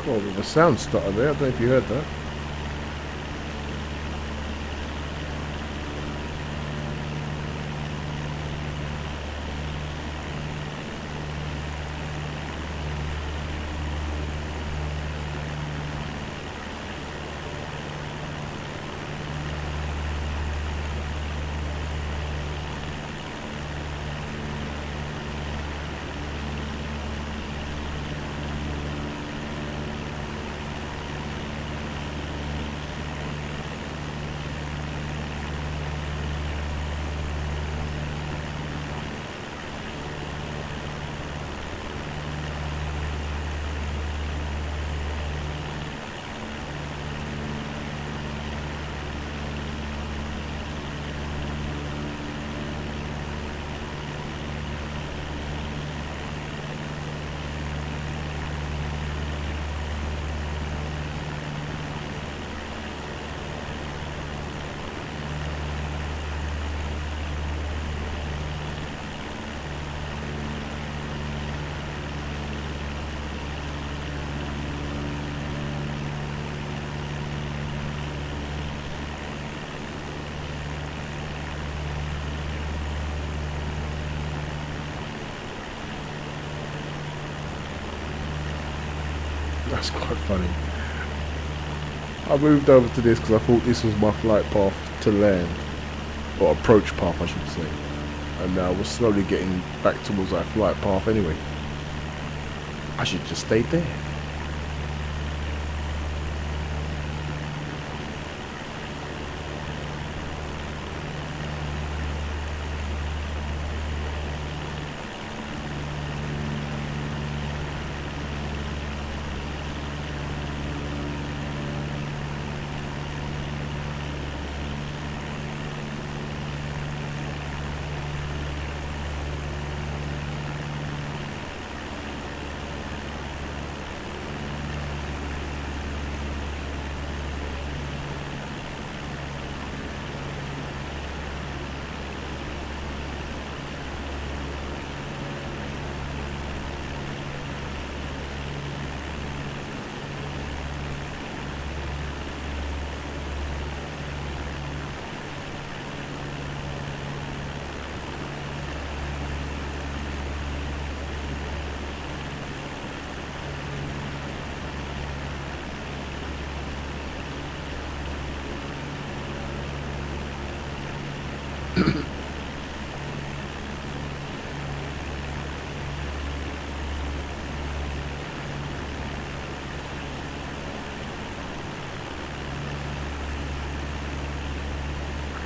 Oh, with a sound stutter there. I don't know if you heard that. That's quite funny. I moved over to this because I thought this was my flight path to land, or approach path I should say, and I was slowly getting back towards that flight path anyway. I should just stayed there.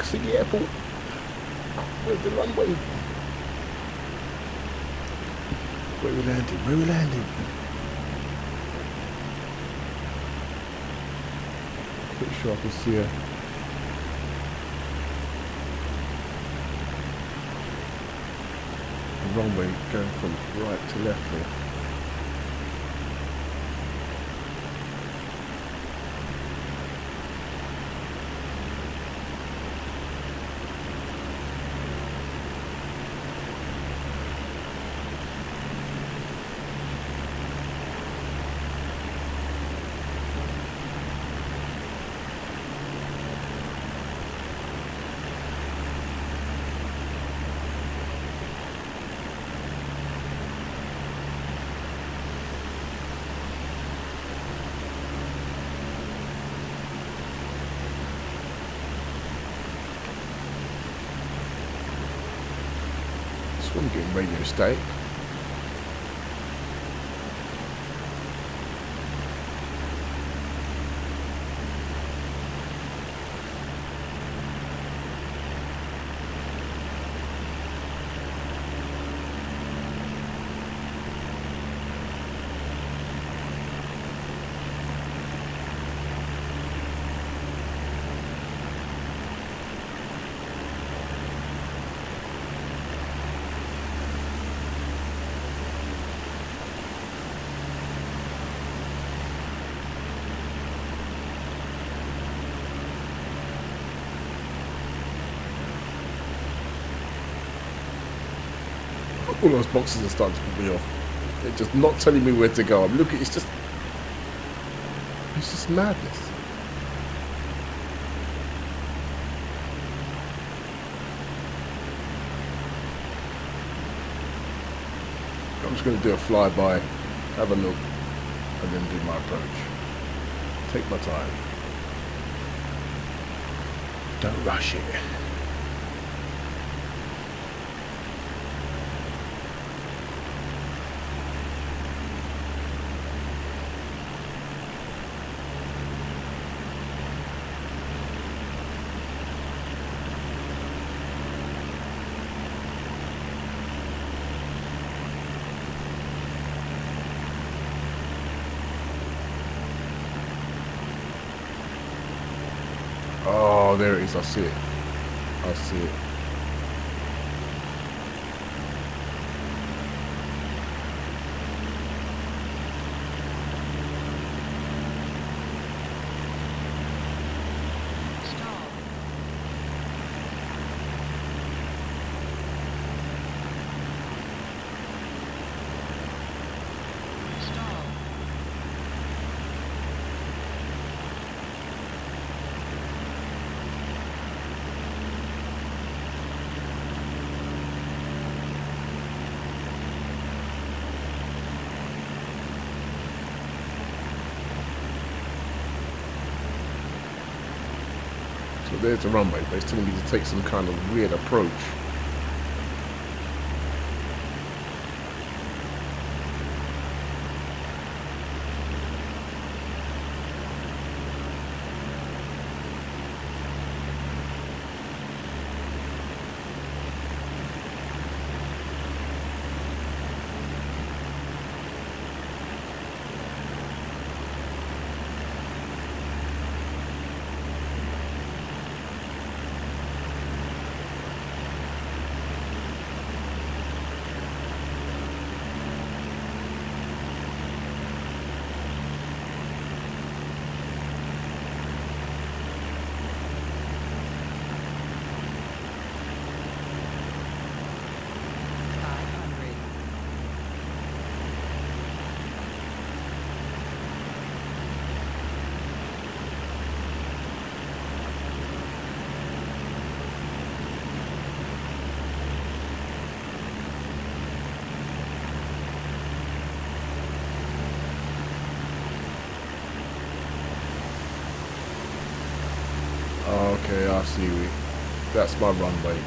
To the airport. Where's the runway? Where we landing? Where we landing? Pretty sure I can see a runway going from right to left there. I'm getting radio static. All those boxes are starting to put me off. They're just not telling me where to go. I'm looking, it's just It's just madness. I'm just going to do a flyby, have a look, and then do my approach. Take my time. Don't rush it. Oh, there it is. I see it. I see it. So there's the runway, but it's telling me to take some kind of weird approach. Okay, I see you. That's my runway.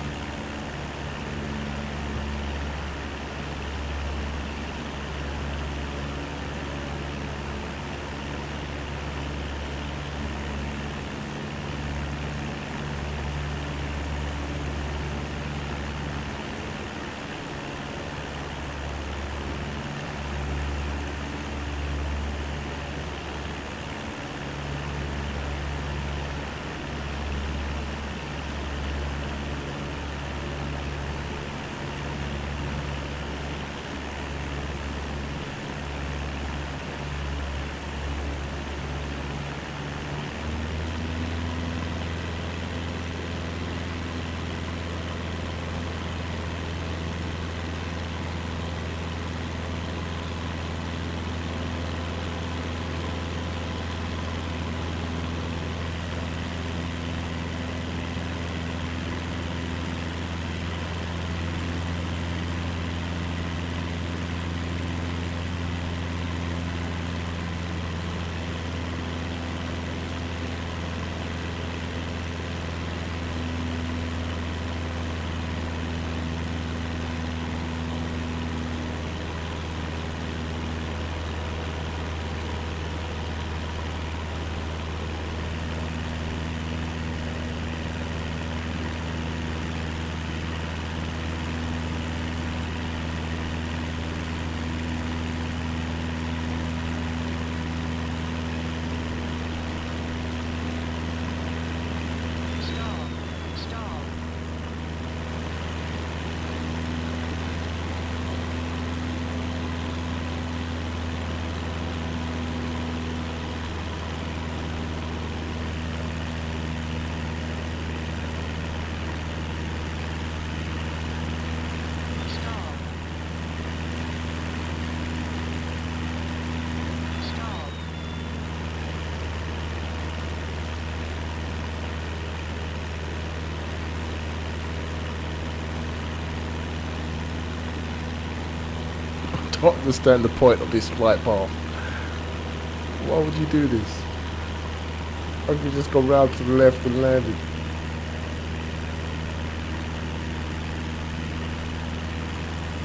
don't understand the point of this flight path. Why would you do this? I could just go round to the left and landed.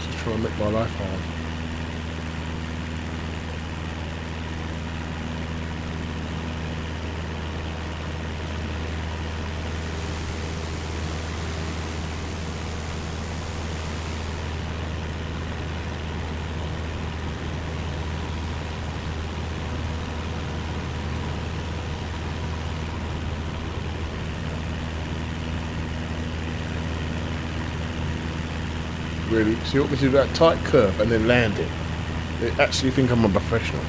Just trying to make my life hard. Really? So you want me to do that tight curve and then land it? They actually think I'm a professional.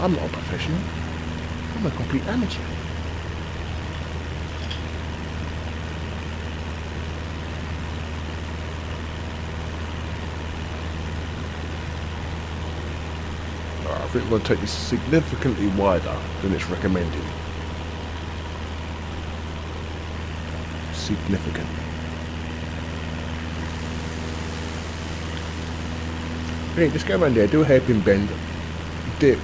I'm not a professional. I'm a complete amateur. Alright, I think we're going to take this significantly wider than it's recommended. Significant. Hey, just go around there, do a hairpin bend, dip.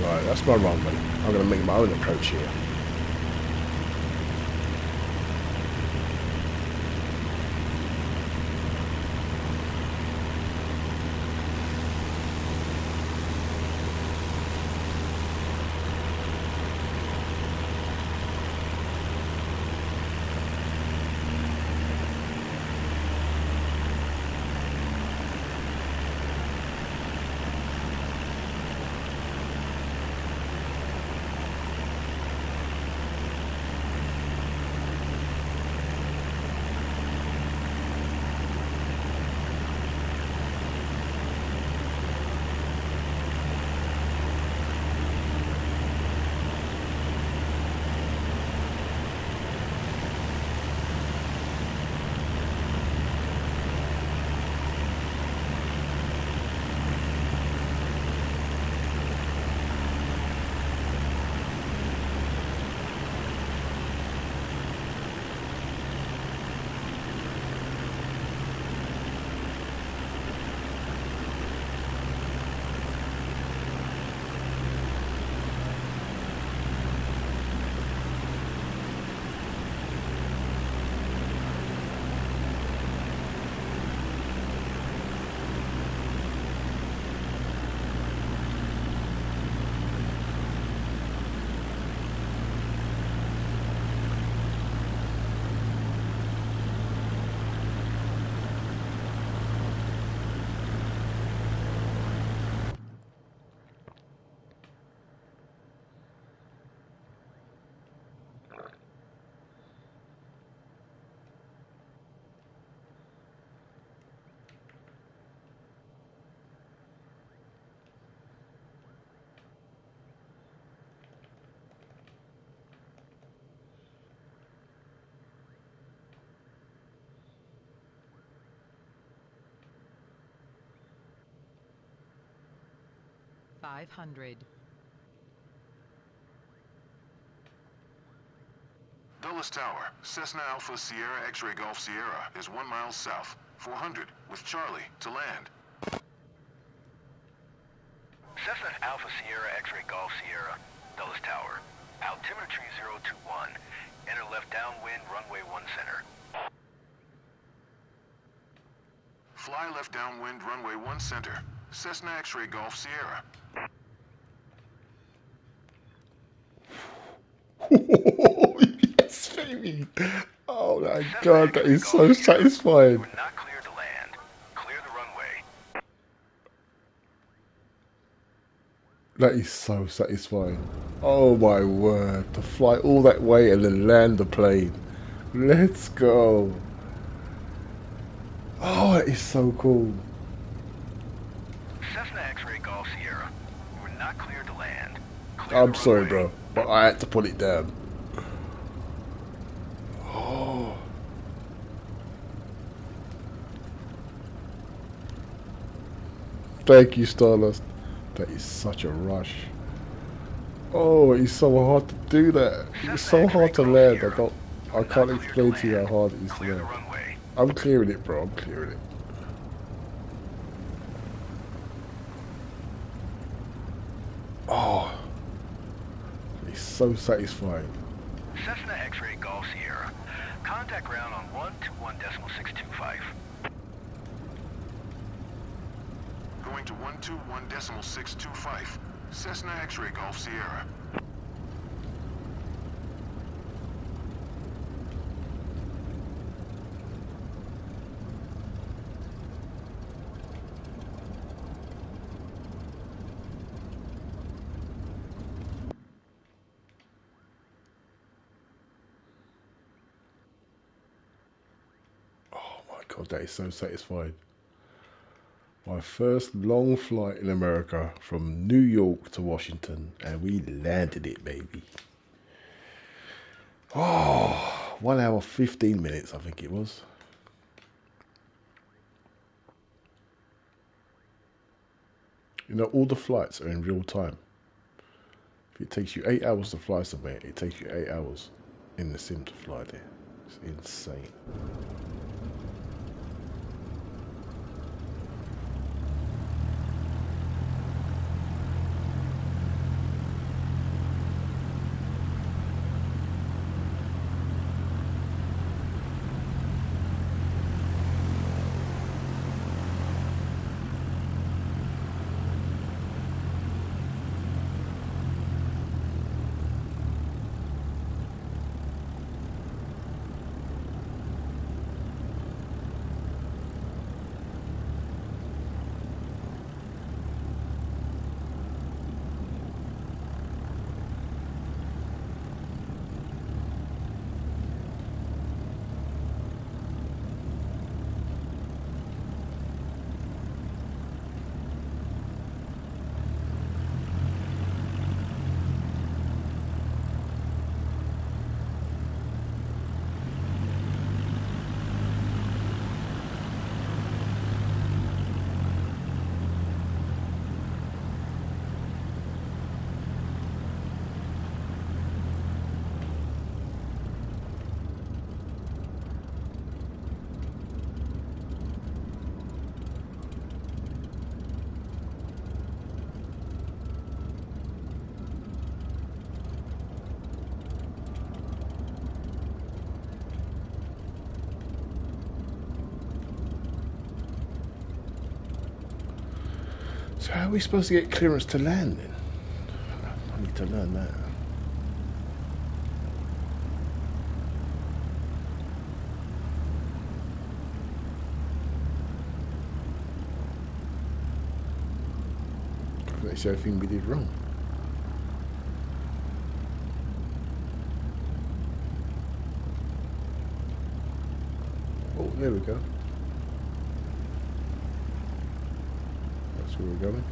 Right, that's my runway. I'm going to make my own approach here. $500. Dulles Tower, Cessna Alpha Sierra X-Ray Golf Sierra is 1 mile south, 400, with Charlie to land. Cessna Alpha Sierra X-Ray Golf Sierra, Dulles Tower. Altimetry 021. Enter left downwind, runway 1 center. Fly left downwind, runway 1 center. Cessna X-Ray Golf Sierra. Yes, baby. Oh my god, that is so satisfying. You are not cleared to land. Clear the runway. That is so satisfying. Oh my word, to fly all that way and then land the plane. Let's go. Oh, it is so cool. not cleared to land. I'm sorry, bro, but I had to put it down. Oh. Thank you, Stardust. That is such a rush. Oh, it's so hard to do that. It's so hard to land. I can't explain to you how hard it is to land. I'm clearing it, bro. I'm clearing it. Oh, it's so satisfying. Cessna X-ray Golf Sierra. Contact ground on 121.625. Going to 121.625. Cessna X-ray Golf Sierra. Oh my God, that is so satisfying. My first long flight in America from New York to Washington, and we landed it, baby. Oh, 1 hour 15 minutes, I think it was. You know, all the flights are in real time. If it takes you 8 hours to fly somewhere, it takes you 8 hours in the sim to fly there. It's insane. So how are we supposed to get clearance to land then? I need to learn that. That's everything we did wrong. Oh, there we go. That's where we're going.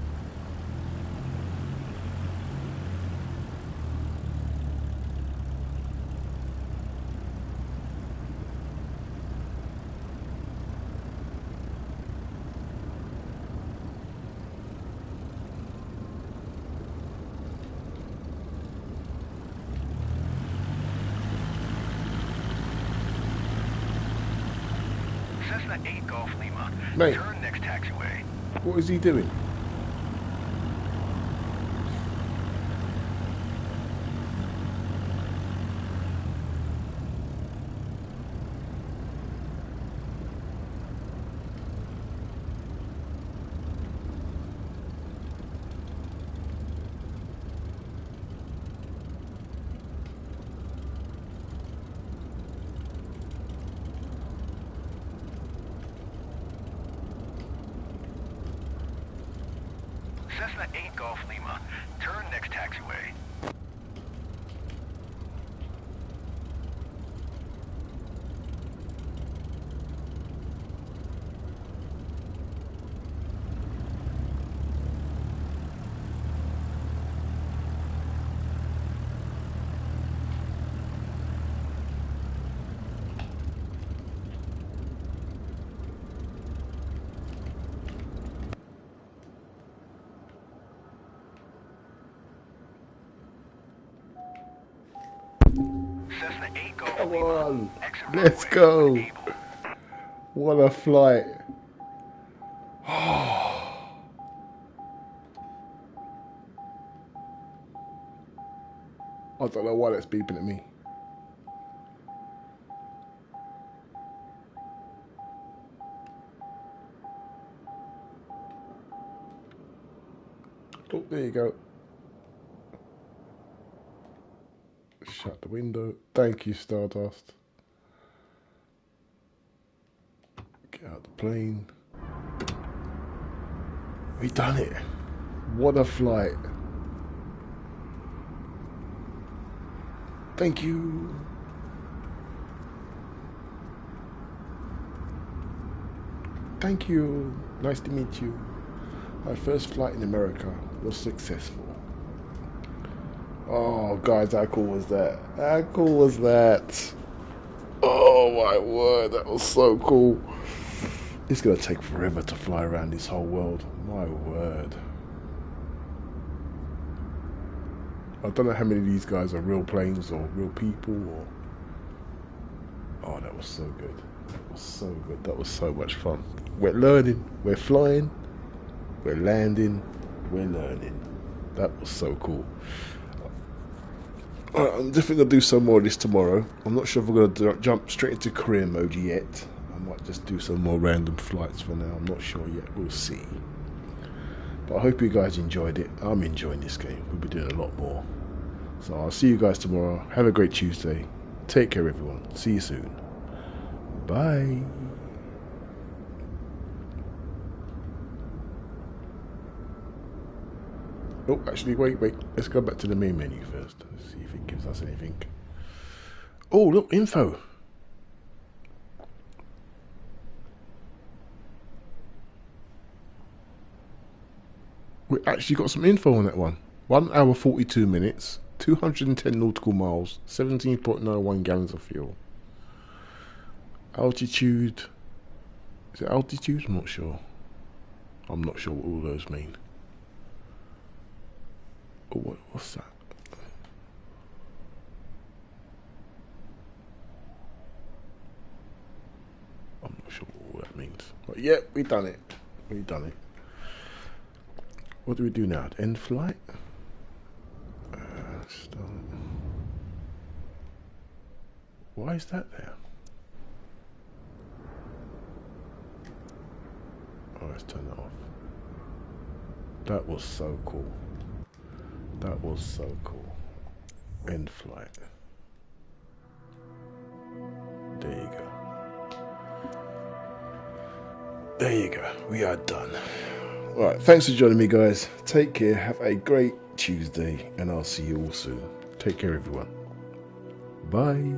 Cessna 8 Golf Lima. Mate. Turn next taxiway. What is he doing? Cessna 8 Golf Lima. Turn next taxiway. Cessna 8 Golf Come Lima. on. Exit Let's runway go. when able. What a flight. I don't know why that's beeping at me. Oh, there you go. Shut the window. Thank you, Stardust. Get out the plane. We done it. What a flight. Thank you. Thank you. Nice to meet you. My first flight in America was successful. Oh, guys, how cool was that? How cool was that? Oh, my word. That was so cool. It's going to take forever to fly around this whole world. My word. I don't know how many of these guys are real planes or real people or... Oh, that was so good. That was so good. That was so much fun. We're learning. We're flying. We're landing. We're learning. That was so cool. Alright, I'm definitely going to do some more of this tomorrow. I'm not sure if we're going to jump straight into career mode yet. I might just do some more random flights for now. I'm not sure yet. We'll see. But I hope you guys enjoyed it. I'm enjoying this game. We'll be doing a lot more. So I'll see you guys tomorrow. Have a great Tuesday. Take care, everyone. See you soon. Bye. Oh, actually, wait. Let's go back to the main menu first. Let's see if it gives us anything. Oh, look, info. We actually got some info on that one. 1 hour 42 minutes, 210 nautical miles, 17.91 gallons of fuel. Altitude. Is it altitude? I'm not sure. I'm not sure what all those mean. Oh, what's that? I'm not sure what all that means. But yeah, we done it. We done it. What do we do now? End flight? Start. Why is that there? Oh, let's turn that off. That was so cool. That was so cool. End flight. There you go. There you go. We are done. Alright, thanks for joining me, guys. Take care. Have a great Tuesday, and I'll see you all soon. Take care, everyone. Bye.